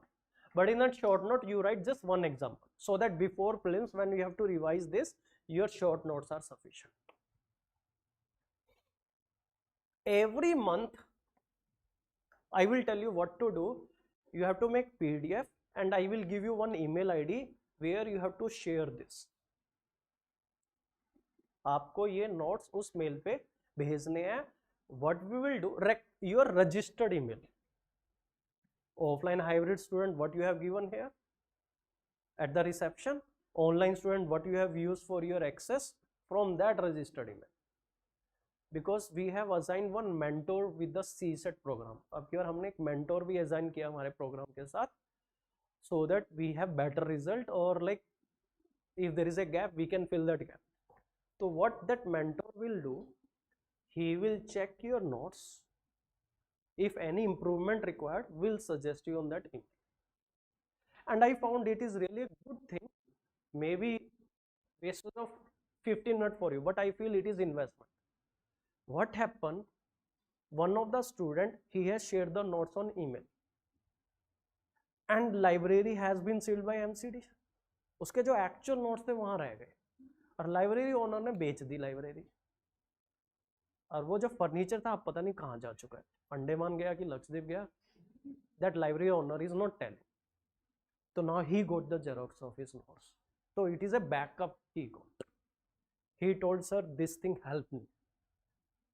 but in that short note you write just one example, so that before prelims when you have to revise this, your short notes are sufficient. Every month I will tell you what to do. You have to make PDF, and I will give you one email ID where you have to share this. आपको ये notes उस mail पे भेजने हैं. What we will do, your registered email. Offline hybrid student, what you have given here at the reception. Online student, what you have used for your access from that registered email. Because we have assigned one mentor with the CSAT program. अब की बार हमने एक mentor भी assign किया हमारे program के साथ, so that we have better result, or like if there is a gap we can fill that gap. So what that mentor will do, he will check your notes. If any improvement required, will suggest you on that email. And I found it is really a good thing. Maybe wastage of 15 minutes for you, but I feel it is investment. What happened? One of the student, he has shared the notes on email, and library has been sealed by MCD. उसके जो actual notes थे वहाँ रह गए, और library owner ने बेच दी library, और वो जो फर्नीचर था आप पता नहीं कहाँ जा चुका है, अंडमान गया कि लक्षद्वीप गया. That library owner is not telling. So now he got the xerox of his notes. So it is a backup he got. He told, sir, this thing helped me.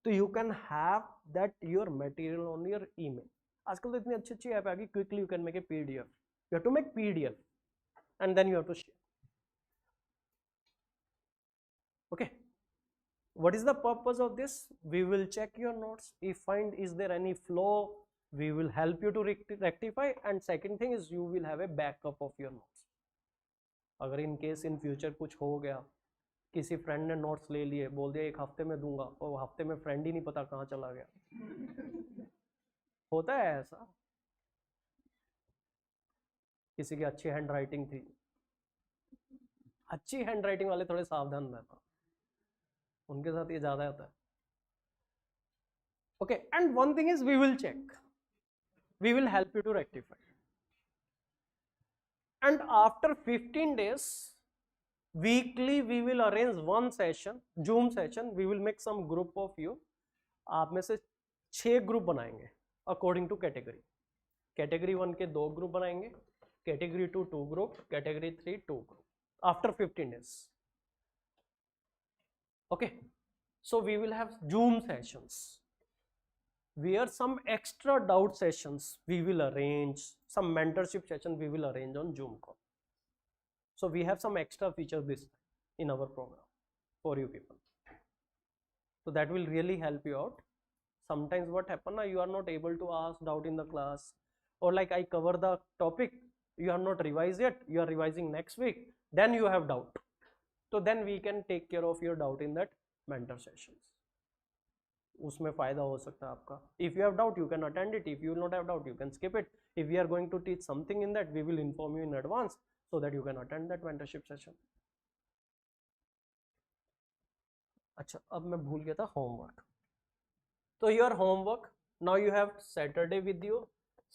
So you can have that your material on your email. आजकल तो इतनी अच्छी app आ गई, quickly you can make a PDF. You have to make PDF and then you have to share. Okay. What is the purpose of this? We will check your notes. If find is there any flaw, we will help you to rectify, and second thing is you will have a backup of your notes. अगर in case in future कुछ हो गया, किसी friend ने notes ले लिए, बोल दिया 1 हफ्ते में दूंगा, और हफ्ते में फ्रेंड ही नहीं पता कहाँ चला गया। होता है ऐसा, किसी की अच्छी हैंड राइटिंग थी, अच्छी हैंड राइटिंग वाले थोड़े सावधान रहना, उनके साथ ये ज्यादा होता है। Okay, and one thing is we will check, we will help you to rectify, and after 15 days weekly we will arrange one session, zoom session, we will make some group of you. आप में से 6 group बनाएंगे according two category. Category 1 के 2 group बनाएंगे, category 2 2 group, category 3 2 group, after 15 days। okay, so we will have Zoom sessions where some extra doubt sessions we will arrange, some mentorship session we will arrange on Zoom call. So we have some extra features this in our program for you people, so that will really help you out. Sometimes what happen na, you are not able to ask doubt in the class, or like I cover the topic, you have not revised yet, you are revising next week, then you have doubt, so then we can take care of your doubt in that mentor sessions. उसमें फायदा हो सकता है आपका। if you have doubt you can attend it, if you will not have doubt you can skip it. if we are going to teach something in that, we will inform you in advance so that you can attend that mentorship session. अच्छा, अब मैं भूल गया था homework. So your homework, now you have Saturday with you,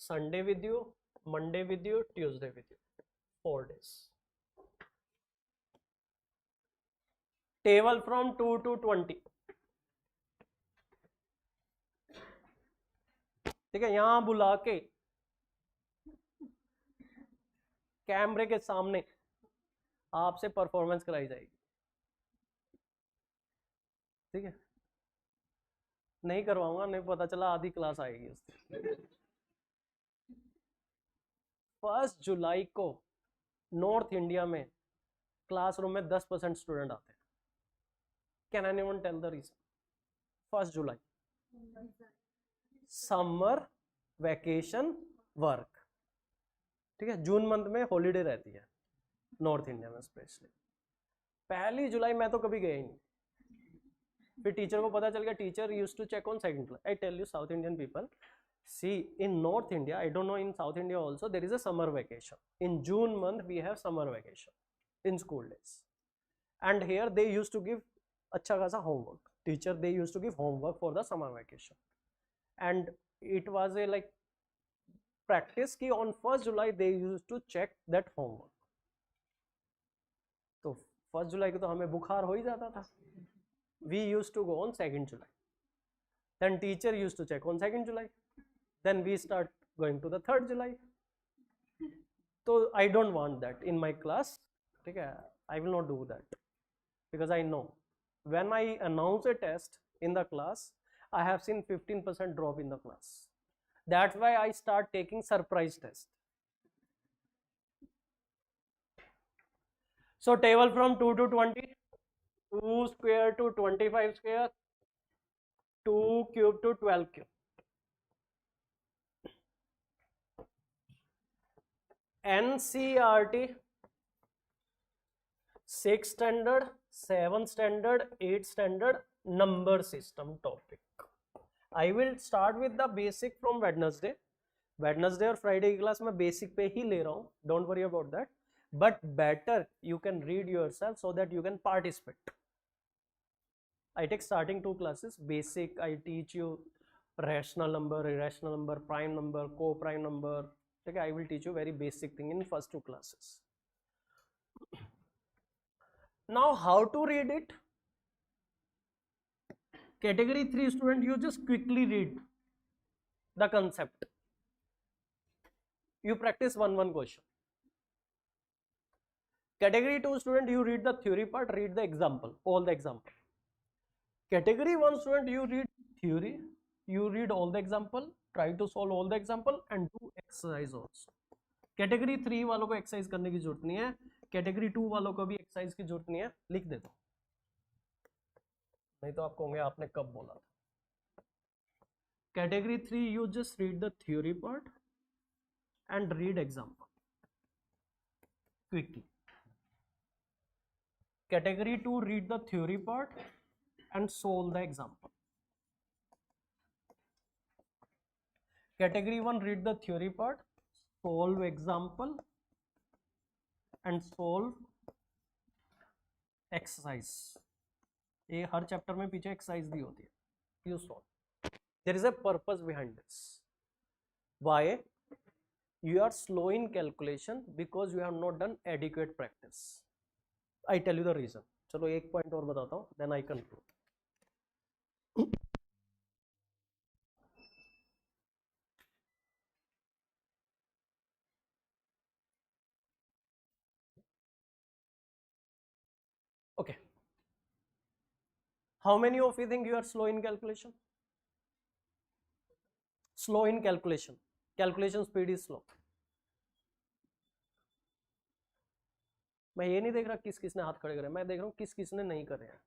Sunday with you, Monday with you, Tuesday with you, 4 days. Table from 2 to 20, ठीक है, यहां बुला के कैमरे के सामने आपसे परफॉर्मेंस कराई जाएगी, ठीक है। नहीं करवाऊंगा, नहीं पता चला आधी क्लास आएगी उससे। 1 जुलाई को नॉर्थ इंडिया में क्लासरूम में 10% स्टूडेंट आते हैं। Can anyone tell the reason? 1 जुलाई समर वैकेशन वर्क, ठीक है। जून मंथ में हॉलीडे रहती है नॉर्थ इंडिया में स्पेशली। 1 जुलाई मैं तो कभी गया ही नहीं, फिर टीचर को पता चल गया, teacher used to check on 2nd जुलाई। I tell you south Indian people, see in North India, I don't know in South India also, there is a summer vacation. In June month we have summer vacation in school days, and here they used to give अच्छा खासा homework. Teacher they used to give homework for the summer vacation, and it was a like practice कि on 1st July they used to check that homework. तो 1st जुलाई को तो हमें बुखार हो ही जाता था। We used to go on 2nd July. Then teacher used to check on 2nd July. Then we start going to the 3rd July. So I don't want that in my class. Okay, I will not do that, because I know when I announce a test in the class, I have seen 15% drop in the class. That's why I start taking surprise test. So table from 2 to 20, 2 square to 25 square, 2 cube to 12 cube. NCERT 6th standard, 7th standard, 8th standard number system topic. I will start with the basic from Wednesday. Wednesday और Friday की class में basic पे ही ले रहा हूँ, don't worry about that. But better you can read yourself so that you can participate. I take starting 2 classes. Basic, I teach you rational number, irrational number, prime number, co-prime number. Okay, I will teach you very basic thing in first 2 classes. Now how to read it? Category 3 student, you just quickly read the concept. You practice one question. Category 2 student, you read the theory part, read the example, all the example. Category 1 student, you read theory, you read all the example, try to solve all the example and do exercise also. Category 3 वालों को exercise करने की जरूरत नहीं है, Category 2 वालों को भी exercise की जरूरत नहीं है, लिख दे दो, नहीं तो आप कहोगे आपने कब बोला था। Category 3, you just read the theory part and read example quickly. Category 2, read the theory part and solve the example. Category 1, read the theory part, solve example and solve exercise. ये हर चैप्टर में पीछे exercise दी होती है. You solve. There is a purpose behind this. Why? You are slow in calculation because you have not done adequate practice. I tell you the reason. चलो एक point और बताता हूँ, then I conclude. Okay. How many of you think you are slow in calculation? Slow in calculation. Calculation speed is slow. मैं ये नहीं देख रहा किस किसने हाथ खड़े करे, मैं देख रहा हूँ किस किसने नहीं करे हैं.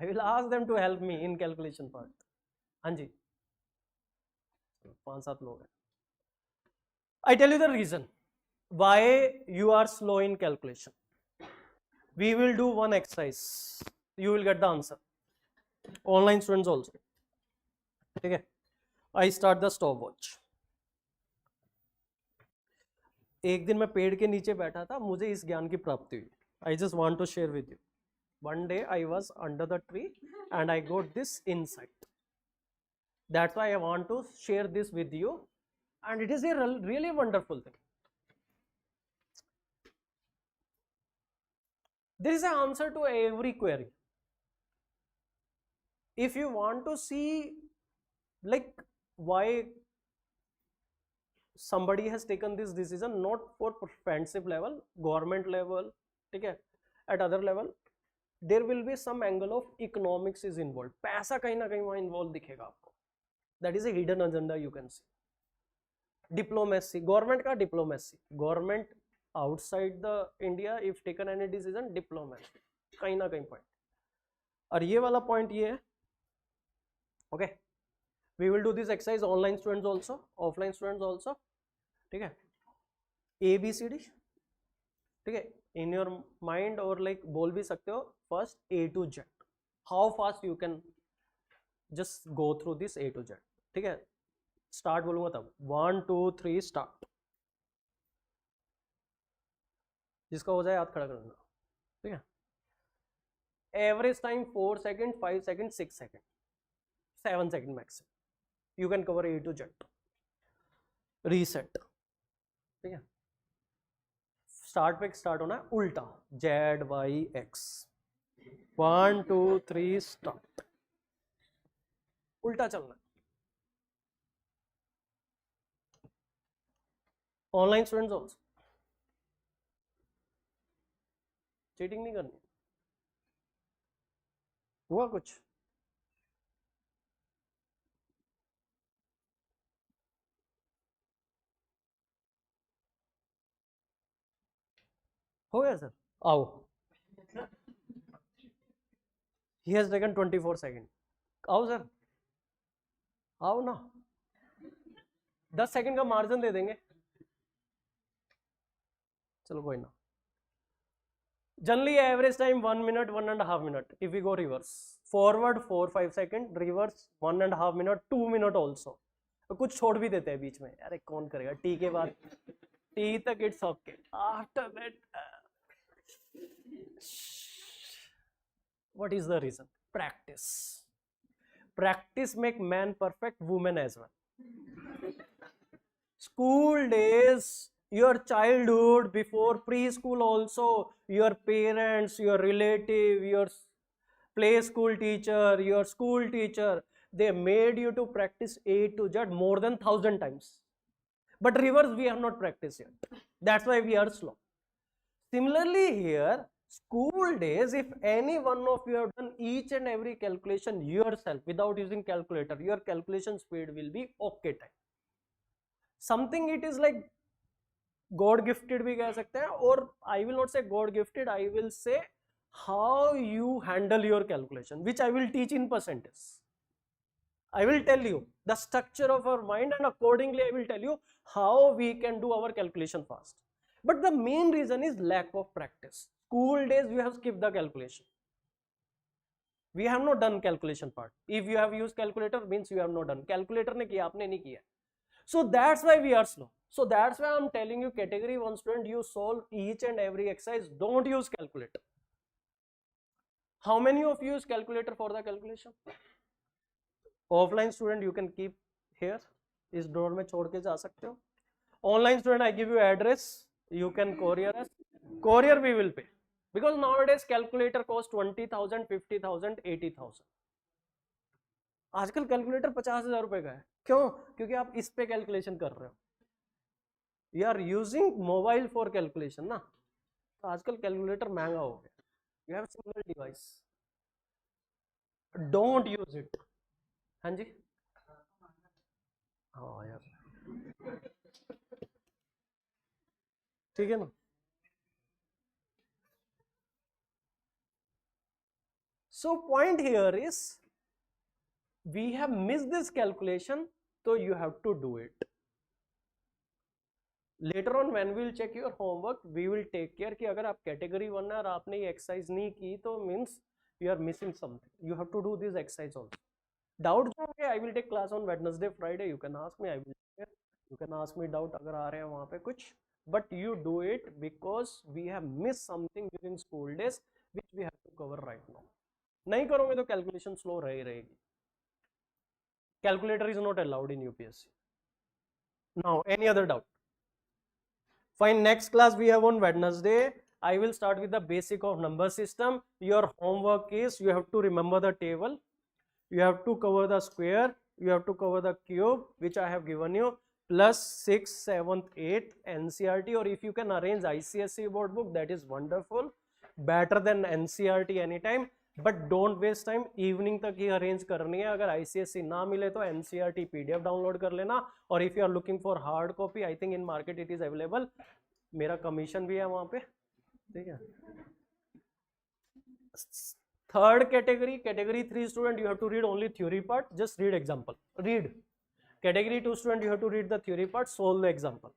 I will ask them to help me in calculation part. हाँ जी, 5-7 लोग हैं. I tell you the reason why you are slow in calculation. We will do one exercise. You will get the answer. Online students also. ठीक है. I start the stopwatch. एक दिन मैं पेड़ के नीचे बैठा था, मुझे इस ज्ञान की प्राप्ति हुई. I just want to share with you. One day I was under the tree and I got this insight. That's why I want to share this with you, and it is a really wonderful thing. There is an answer to every query. If you want to see like why somebody has taken this decision, not for friendship level, government level, okay, at other level, there will be some angle of economics is involved. पैसा कहीं ना कहीं वहाँ involved दिखेगा आपको. That is a hidden agenda you can see. Diplomacy, government का diplomacy, government outside the India if taken any decision, diplomacy कहीं ना कहीं point. और ये वाला point ये है. Okay, we will do this exercise, online students also, offline students also. ठीक है, ABCD, ठीक है, in your mind or like बोल भी सकते हो first A to Z. How fast you can just go through this A to Z. ठीक है, start बोलूँगा तब 1 2 3 start. जिसका हो जाए हाथ खड़ा करना. ठीक है, average time 4 second, 5 second, 6 second, 7 second maximum. You can cover A to Z. Reset. ठीक है, स्टार्ट पे स्टार्ट होना है उल्टा, ZYX. 1 2 3 स्टार्ट. उल्टा चलना है. Online students also. चीटिंग नहीं करनी. हुआ कुछ? हो गया सर. आओ. He has taken 24 second. आओ सर, आओ ना. 10 सेकेंड का मार्जिन दे देंगे. चलो कोई ना. Generally average time 1 minute, 1.5 minute. If we go reverse, forward 4-5 second, reverse 1.5 minute, 2 minute also. तो कुछ छोड़ भी देते हैं बीच में. अरे कौन करेगा? टी के बाद टी तक it's okay. After that what is the reason? Practice. Practice make man perfect, woman as well. School days, your childhood, before preschool also, your parents, your relative, your play school teacher, your school teacher, they made you to practice A to Z more than 1,000 times. But reverse we have not practiced yet. That's why we are slow. Similarly here, school days, if any one of you have done each and every calculation yourself without using calculator, your calculation speed will be okay time. Something it is like God gifted भी कह सकते हैं, और I will not say God gifted, I will say how you handle your calculation, which I will teach in percentage. I will tell you the structure of our mind, and accordingly I will tell you how we can do our calculation fast. But the main reason is lack of practice. School days you have skipped the calculation. We have not done calculation part. If you have used calculator, means you have not done. Calculator ने किया, आपने नहीं किया. So that's why we are slow. So that's why I'm telling you, category 1 student, you solve each and every exercise. Don't use calculator. How many of you use calculator for the calculation? Offline student you can keep here, इस drawer में छोड़ के जा सकते हो. Online student I give you address, you can courier us. Courier we will pay, because nowadays calculator cost 20,000, 50,000, 80,000. आजकल calculator 50,000 रुपए का है. क्यों? क्योंकि आप इस पे कैलकुलेशन कर रहे हो. You are using mobile for calculation ना, तो आजकल कैलकुलेटर महंगा हो गया. You have single device, don't use it. हाँ जी, हाँ यार, ठीक है ना. So point here is we have missed this calculation, so you have to do it. Later on when we will check your homework, we will take care कि अगर आप category 1 है और आपने ये exercise नहीं की तो means you are missing something. You have to do this exercise also. Doubt जो है, I will take class on Wednesday, Friday. You can ask me, I will share. You can ask me doubt अगर आ रहे हैं वहाँ पे कुछ. But you do it because we have missed something during school days which we have to cover right now. नहीं करोगे तो calculation slow रहेगी. Calculator is not allowed in UPSC. Now any other doubt? Fine, next class we have on Wednesday. I will start with the basic of number system. Your homework is you have to remember the table, you have to cover the square, you have to cover the cube which I have given you, plus 6th, 7th, 8th NCRT, or if you can arrange ICSE board book, that is wonderful, better than NCRT anytime. But don't waste time, evening तक ही arrange करनी है. अगर ICSE ना मिले तो NCERT PDF download कर लेना, और if you are looking for hard copy, I think in market it is available. मेरा कमीशन भी है वहां पे, ठीक है. Third category, category 3 student, you have to read only theory part, just read example, read. Category 2 student, you have to read the theory part, solve the example.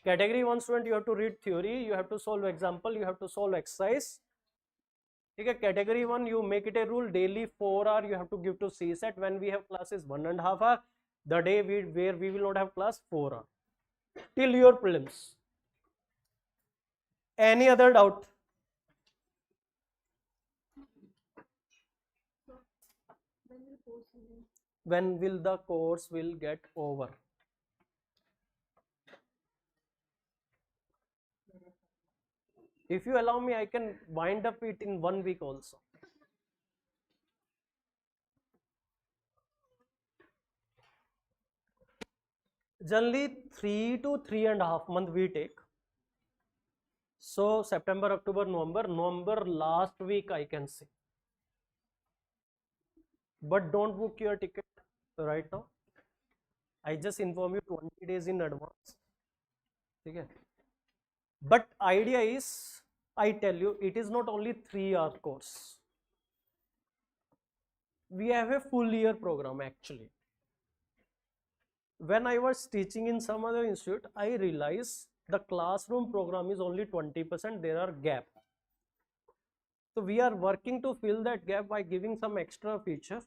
Category 1 student, you have to read theory, you have to solve example, you have to solve exercise. ठीक है. Category 1 you make it a rule, daily 4 hours you have to give to CSAT. when we have classes 1.5 hours, the day where we will not have class 4 hours till your prelims. Any other doubt? When will the course will get over? If you allow me, I can wind up it in 1 week also. Generally 3 to 3.5 months we take. So September, October, November last week I can say. But don't book your ticket right now. I just inform you 20 days in advance. ठीक है. But idea is, I tell you, it is not only 3-hour course. We have a full year program actually. When I was teaching in some other institute, I realized the classroom program is only 20%, there are gap. So we are working to fill that gap by giving some extra feature,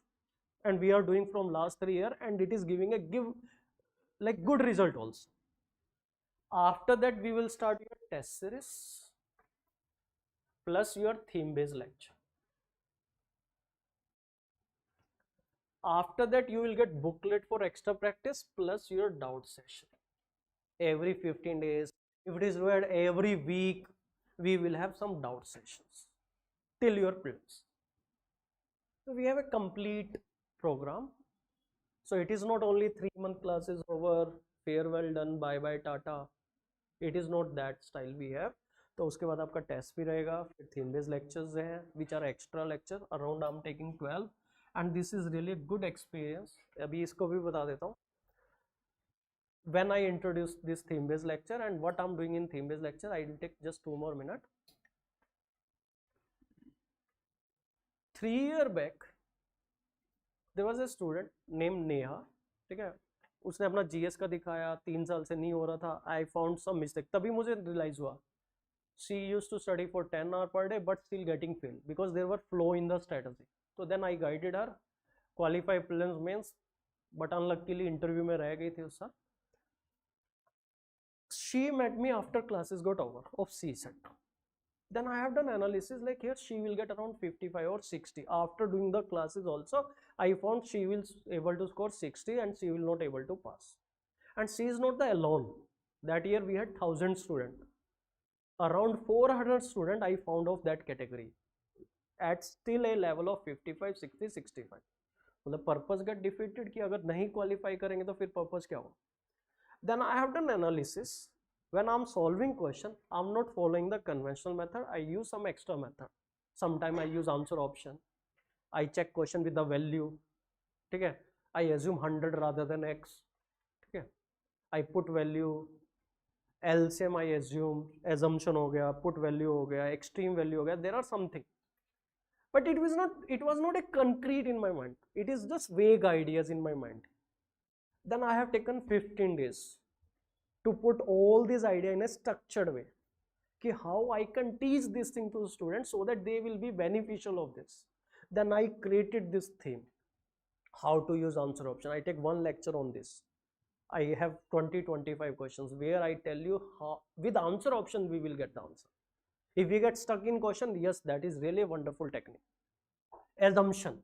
and we are doing from last 3 years, and it is giving a good result also. After that we will start your test series plus your theme based lecture. After that you will get booklet for extra practice plus your doubt session every 15 days. If it is required every week, we will have some doubt sessions till your prelims. So we have a complete program. So it is not only 3-month classes over, farewell done, bye bye tata. It is not that style we have. तो उसके बाद आपका test भी रहेगा, फिर theme based lectures हैं which are extra lecture, around I am taking 12, and this is really a good experience. अभी इसको भी बता देता हूँ. When I introduce this theme based lecture and what I'm doing in theme based lecture, I will take just 2 more minutes. 3 year back there was a student named Neha, ठीक है, उसने अपना जीएस का दिखाया, 3 साल से नहीं हो रहा था, आई फाउंड सम मिस्टेक, तभी मुझे रियलाइज हुआ she used to study for 10 hours per day but still getting failed because there were flaw in the strategy. So then I guided her, qualify prelims mains, but unluckily interview में रह गई थी उसका. She met me after classes got over of CSAT. Then I have done analysis like here she will get around 55 or 60. After doing the classes also, I found she will able to score 60 and she will not able to pass. And she is not the alone. That year we had 1000 students. Around 400 students I found of that category at still a level of 55, 60, 65. मतलब purpose gate defeated कि अगर नहीं qualify करेंगे तो फिर purpose क्या होगा. Then I have done analysis. When I'm solving question, I'm not following the conventional method. I use some extra method. Sometime I use answer option. I check question with the value. ठीक है. I assume 100 rather than x. ठीक है. I put value. LCM I assume, assumption हो गया, put value हो गया, extreme value हो गया. There are something, but it was not a concrete in my mind. It is just vague ideas in my mind. Then I have taken 15 days to put all these ideas in a structured way. कि how I can teach this thing to the students so that they will be beneficial of this. Then I created this theme, how to use answer option. I take one lecture on this. I have 20-25 questions where I tell you how with answer option we will get the answer. If we get stuck in question, yes, that is really a wonderful technique. Assumption,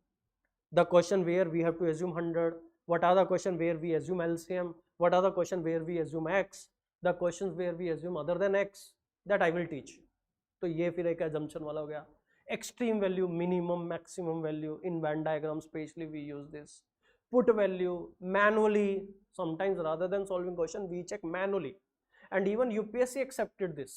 the question where we have to assume 100. What are the question where we assume LCM? What are the question where we assume X? The questions where we assume other than X, that I will teach. तो ये फिर एक assumption वाला हो गया. Extreme value, minimum, maximum value in Venn diagram, especially we use this. Put value manually. Sometimes rather than solving question we check manually, and even UPSC accepted this.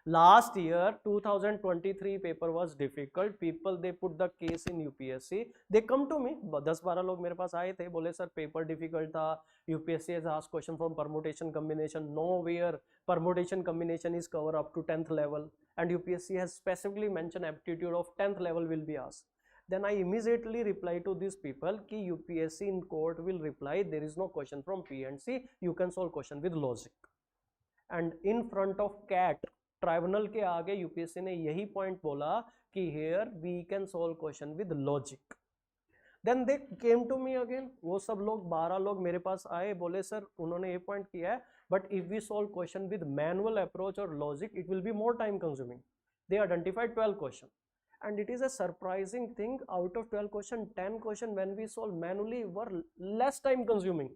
Last year 2023 paper was difficult. People they put the case in UPSC. They come to me, 10-12 लोग मेरे पास आए थे, बोले sir paper difficult था, UPSC has asked question from permutation combination. Nowhere permutation combination is covered up to 10th level, and UPSC has specifically mentioned aptitude of 10th level will be asked. Then I immediately reply to these people कि UPSC in court will reply there is no question from PNC, you can solve question with logic. And in front of CAT tribunal के आगे UPSC ने यही point बोला कि here we can solve question with logic. Then they came to me again. वो सब लोग 12 लोग मेरे पास आए, बोले सर उन्होंने ये पॉइंट किया है, but if we solve question with manual approach or logic it will be more time consuming. They identified 12 question. And it is a surprising thing, out of 12 question 10 question when we solve manually were less time consuming.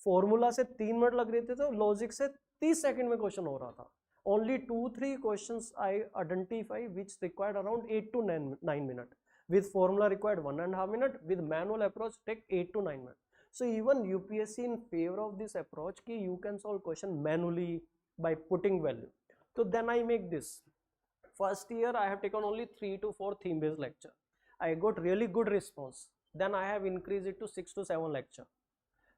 Formula से 3 minute लग रहे थे तो logic से 30 second में question हो रहा था. Only 2-3 questions I identify which required around 8 to 9 minutes. With formula required 1.5 minutes. With manual approach take 8 to 9 minutes. So even UPSC in favor of this approach कि you can solve question manually by putting value. So then I make this. First year I have taken only 3 to 4 theme based lecture. I got really good response. Then I have increased it to 6 to 7 lecture.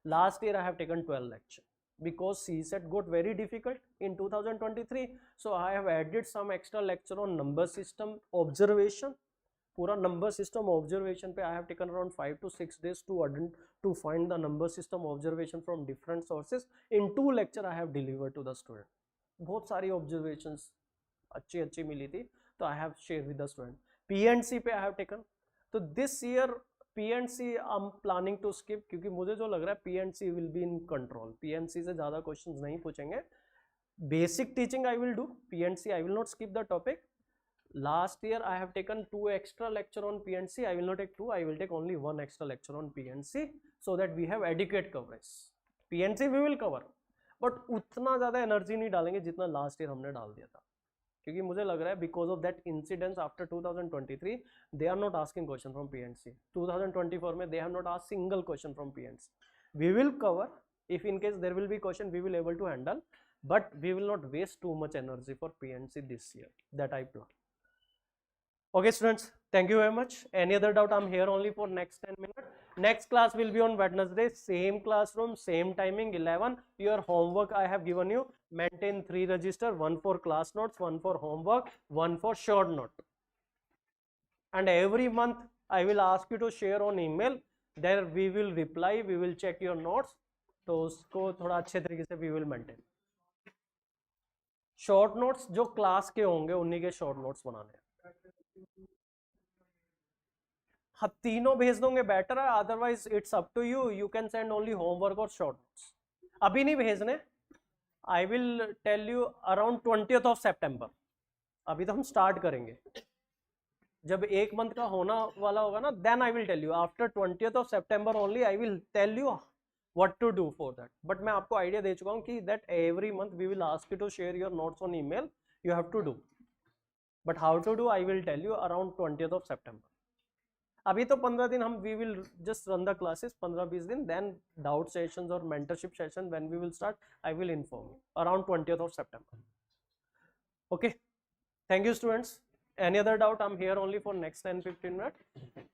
Last year I have taken 12 lecture because CSAT got very difficult in 2023. So I have added some extra lecture on number system observation. पूरा number system observation पे I have taken around 5 to 6 days to find the number system observation from different sources. In 2 lecture I have delivered to the student. बहुत सारी observations अच्छी मिली थी तो I have shared with the student. PNC पे I have taken. तो this year PNC I'm planning to skip क्योंकि मुझे जो लग रहा है PNC will be in control. PNC से ज़्यादा questions नहीं पूछेंगे. Basic teaching I will do. PNC I will not skip the topic. Last year I have taken 2 extra lecture on PNC. I will not take 2. I will take only 1 extra lecture on PNC so that we have adequate coverage. PNC we will cover, but उतना ज़्यादा energy नहीं डालेंगे जितना last year हमने डाल दिया था. क्योंकि मुझे लग रहा है because of that incidents after 2023 they are not asking question from PNC. 2024 में they have not asked single question from PNC. We will cover. If in case there will be question we will able to handle, but we will not waste too much energy for PNC this year. That I plan. Okay students, thank you very much. Any other doubt? I'm here only for next 10 minutes. Next class will be on Wednesday, same classroom, same timing, 11. Your homework I have given you. Maintain 3 register, 1 for class notes, 1 for homework, 1 for short note. and every month I will ask you to share on email. There we will reply, we will check your notes. तो उसको थोड़ा अच्छे तरीके से we will maintain. Short notes जो class के होंगे उन्हीं के शॉर्ट नोट्स बनाने हैं. हाँ तीनों भेज दोगे बेटर है, otherwise it's up to you, you can send only homework और शॉर्ट नोट्स. अभी नहीं भेजने, I will tell you around 20th of September. अभी तो हम स्टार्ट करेंगे, जब एक मंथ का होना वाला होगा ना, then I will tell you. After 20th of September only I will tell you what to do for that. But मैं आपको आइडिया दे चुका हूँ कि that every month we will ask you to share your notes on email. You have to do. But how to do I will tell you around 20th of September. अभी तो 15 दिन हम we will just run the classes 15-20 दिन, then doubt sessions or mentorship session when we will start I will inform you around 20th of September. Okay, thank you students. Any other doubt? I'm here only for next 10-15 minutes.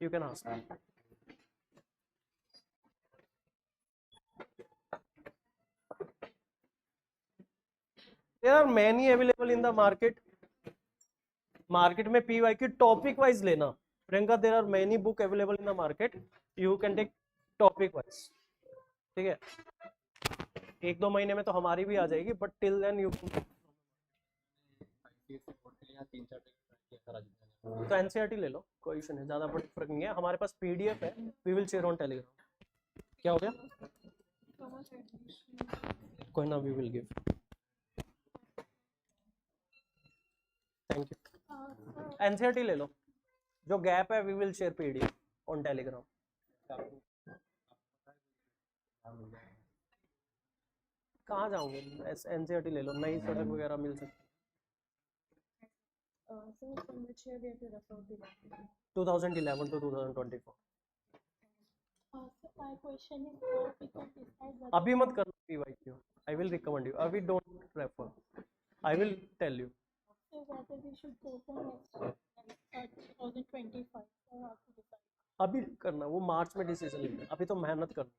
You can ask me. There are many available in the market. Market में PYQ topic wise लेना. Priyanka, there are many book available in the market. You can take topic wise. ठीक है. एक दो महीने में तो हमारी भी आ जाएगी, but till then you. तो NCERT ले लो, कोई इशू नहीं, ज़्यादा बड़ा फर्क नहीं है. हमारे पास PDF है. We will share on Telegram. क्या हो गया? कोई ना, we will give. Thank you. NCERT ले लो, जो गैप है we will share PDF on Telegram. कहाँ जाओगे? NCERT ले लो, नई सड़क वगैरह मिल सकती. 2011 to 2024. अभी मत करना PYQ. I will recommend you. अभी don't refer. I will tell you. अभी करना, वो मार्च में डिसीजन लेना. अभी तो मेहनत करनी.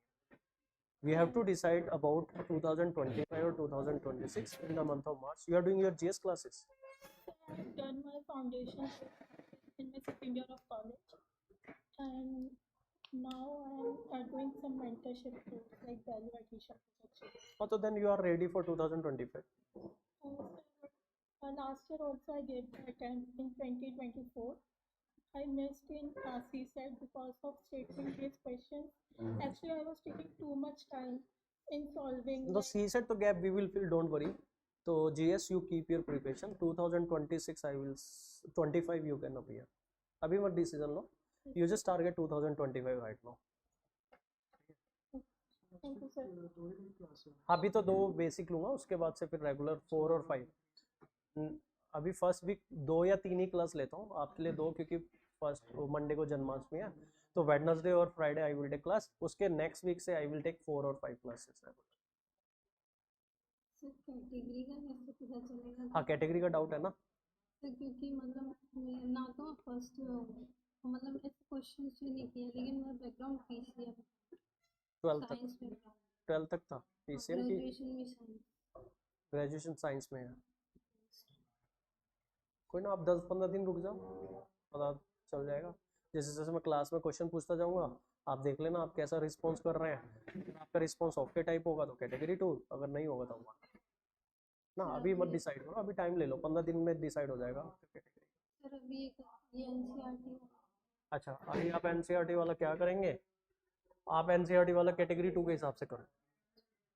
We have to decide about 2025 or 2026 in the month of March. You are doing your GS classes. I have done my foundation in my second year of college, and now I am doing some mentorship course like value addition. Oh, so then you are ready for 2025. Last year also I gave the attempt in 2024. I missed in CSAT because of statement-based questions. Actually, I was taking too much time in solving. The CSAT तो gap we will fill, don't worry. So GS you keep your preparation. 2026 I will 25 you can appear. अभी मत decision low. You just target 2025 right now. Thank you sir. अभी तो 2 basic लूँगा, उसके बाद से फिर रेगुलर 4 और 5. अभी फर्स्ट वीक 2 या 3 ही क्लास लेता हूँ आपके लिए, 2 क्योंकि फर्स्ट मंडे को जन्माष्टमी है, तो वेडनेसडे और Friday I will take class. उसके नेक्स्ट वीक से आई विल टेक 4 और 5 क्लासेस. कैटेगरी का कैसे पता चलेगा? हाँ कैटेगरी का डाउट है ना, क्योंकि मतलब ना तो फर्स्ट मतलब ऐसे क्वेश्चंस भी नहीं किए, लेकिन मेरा बैकग्राउंड पीसी है. 12 तक था PCM की. ग्रेजुएशन साइंस में है. कोई ना, आप 10-15 दिन रुक जाओ, पता चल जाएगा. जैसे जैसे मैं क्लास में क्वेश्चन पूछता जाऊंगा, आप देख लेना आप कैसा रिस्पॉन्स कर रहे हैं. आपका रिस्पॉन्स ओके टाइप होगा तो कैटेगरी 2, अगर नहीं होगा तो ना. अभी मत डिसाइड करो, अभी टाइम ले लो, 15 दिन में डिसाइड हो जाएगा कैटेगरी. सर अभी ये NCERT. अच्छा, अभी आप NCERT वाला क्या करेंगे? आप NCERT वाला कैटेगरी 2 के हिसाब से करो.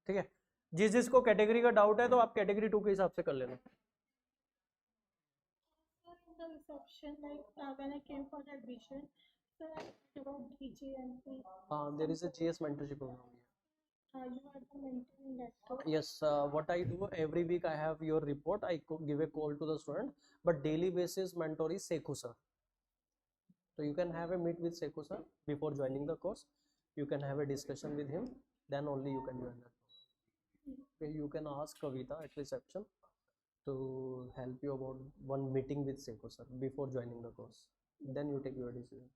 ठीक है, जिसको कैटेगरी का डाउट है तो आप कैटेगरी 2 के हिसाब से कर लेना. The reception, like when I came for admission, so I asked about GMP. There is a GS mentorship program. You are the mentor in that. Yes, what I do every week, I have your report. I give a call to the student, but daily basis mentor is Sekhu sir. So you can have a meet with Sekhu sir before joining the course. You can have a discussion with him. Then only you can join that. Okay, you can ask Kavita at reception to help you about one meeting with Sekhu sir before joining the course. Then you take your decision.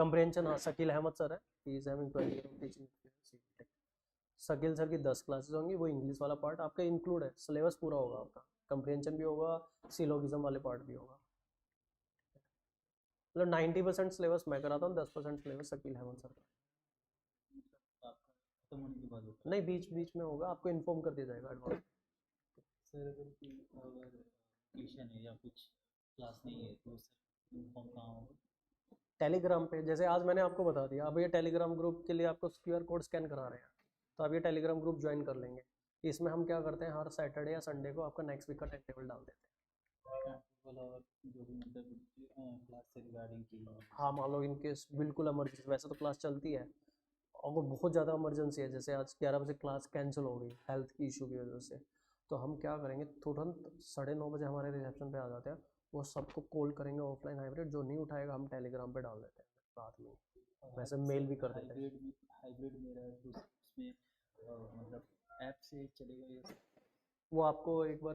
Comprehension हाँ Shakeel Ahmad sir है. He is having 20 years of teaching experience. Shakeel sir की 10 classes होंगी, वो English वाला part आपका include है, syllabus पूरा होगा आपका. कंप्रीहेंशन भी होगा, सिलोगिज्म वाले पार्ट भी होगा। मतलब 90% सिलेबस मैं कराता हूँ, 10% सिलेबस शकील अहमद सर का। खत्म होने के बाद होता है? नहीं, बीच बीच में होगा, आपको इन्फॉर्म कर दिया जाएगा एडवांस। सर अगर ट्यूशन है या कुछ क्लास नहीं है तो सर इन्फॉर्म कहाँ होगा? टेलीग्राम पे, जैसे आज मैंने आपको बता दिया, अब ये टेलीग्राम ग्रुप के लिए आपको QR कोड स्कैन करा रहे हैं, तो आप ये टेलीग्राम ग्रुप ज्वाइन कर लेंगे। इसमें हम क्या करते हैं, हर सैटरडे या संडे को आपका नेक्स्ट वीक का टाइम टेबल डाल देते हैं। और जो भी मतलब क्लास से रिगार्डिंग की। हाँ, मान लो इनकेस बिल्कुल इमरजेंसी, वैसे तो क्लास चलती है, अगर बहुत ज़्यादा इमरजेंसी है, जैसे आज 11 बजे क्लास कैंसिल हो गई हेल्थ की इशू की वजह से, तो हम क्या करेंगे, तुरंत 9:30 बजे हमारे रिसेप्शन पे आ जाते हैं, वो सबको कॉल करेंगे ऑफलाइन हाइब्रिड, जो नहीं उठाएगा हम टेलीग्राम पे डाल देते हैं बाद में, वैसे मेल भी कर देते हैं। हाइब्रिड मेरा है तो उसमें मतलब ऐप से चलेगा ये? वो आपको एक बार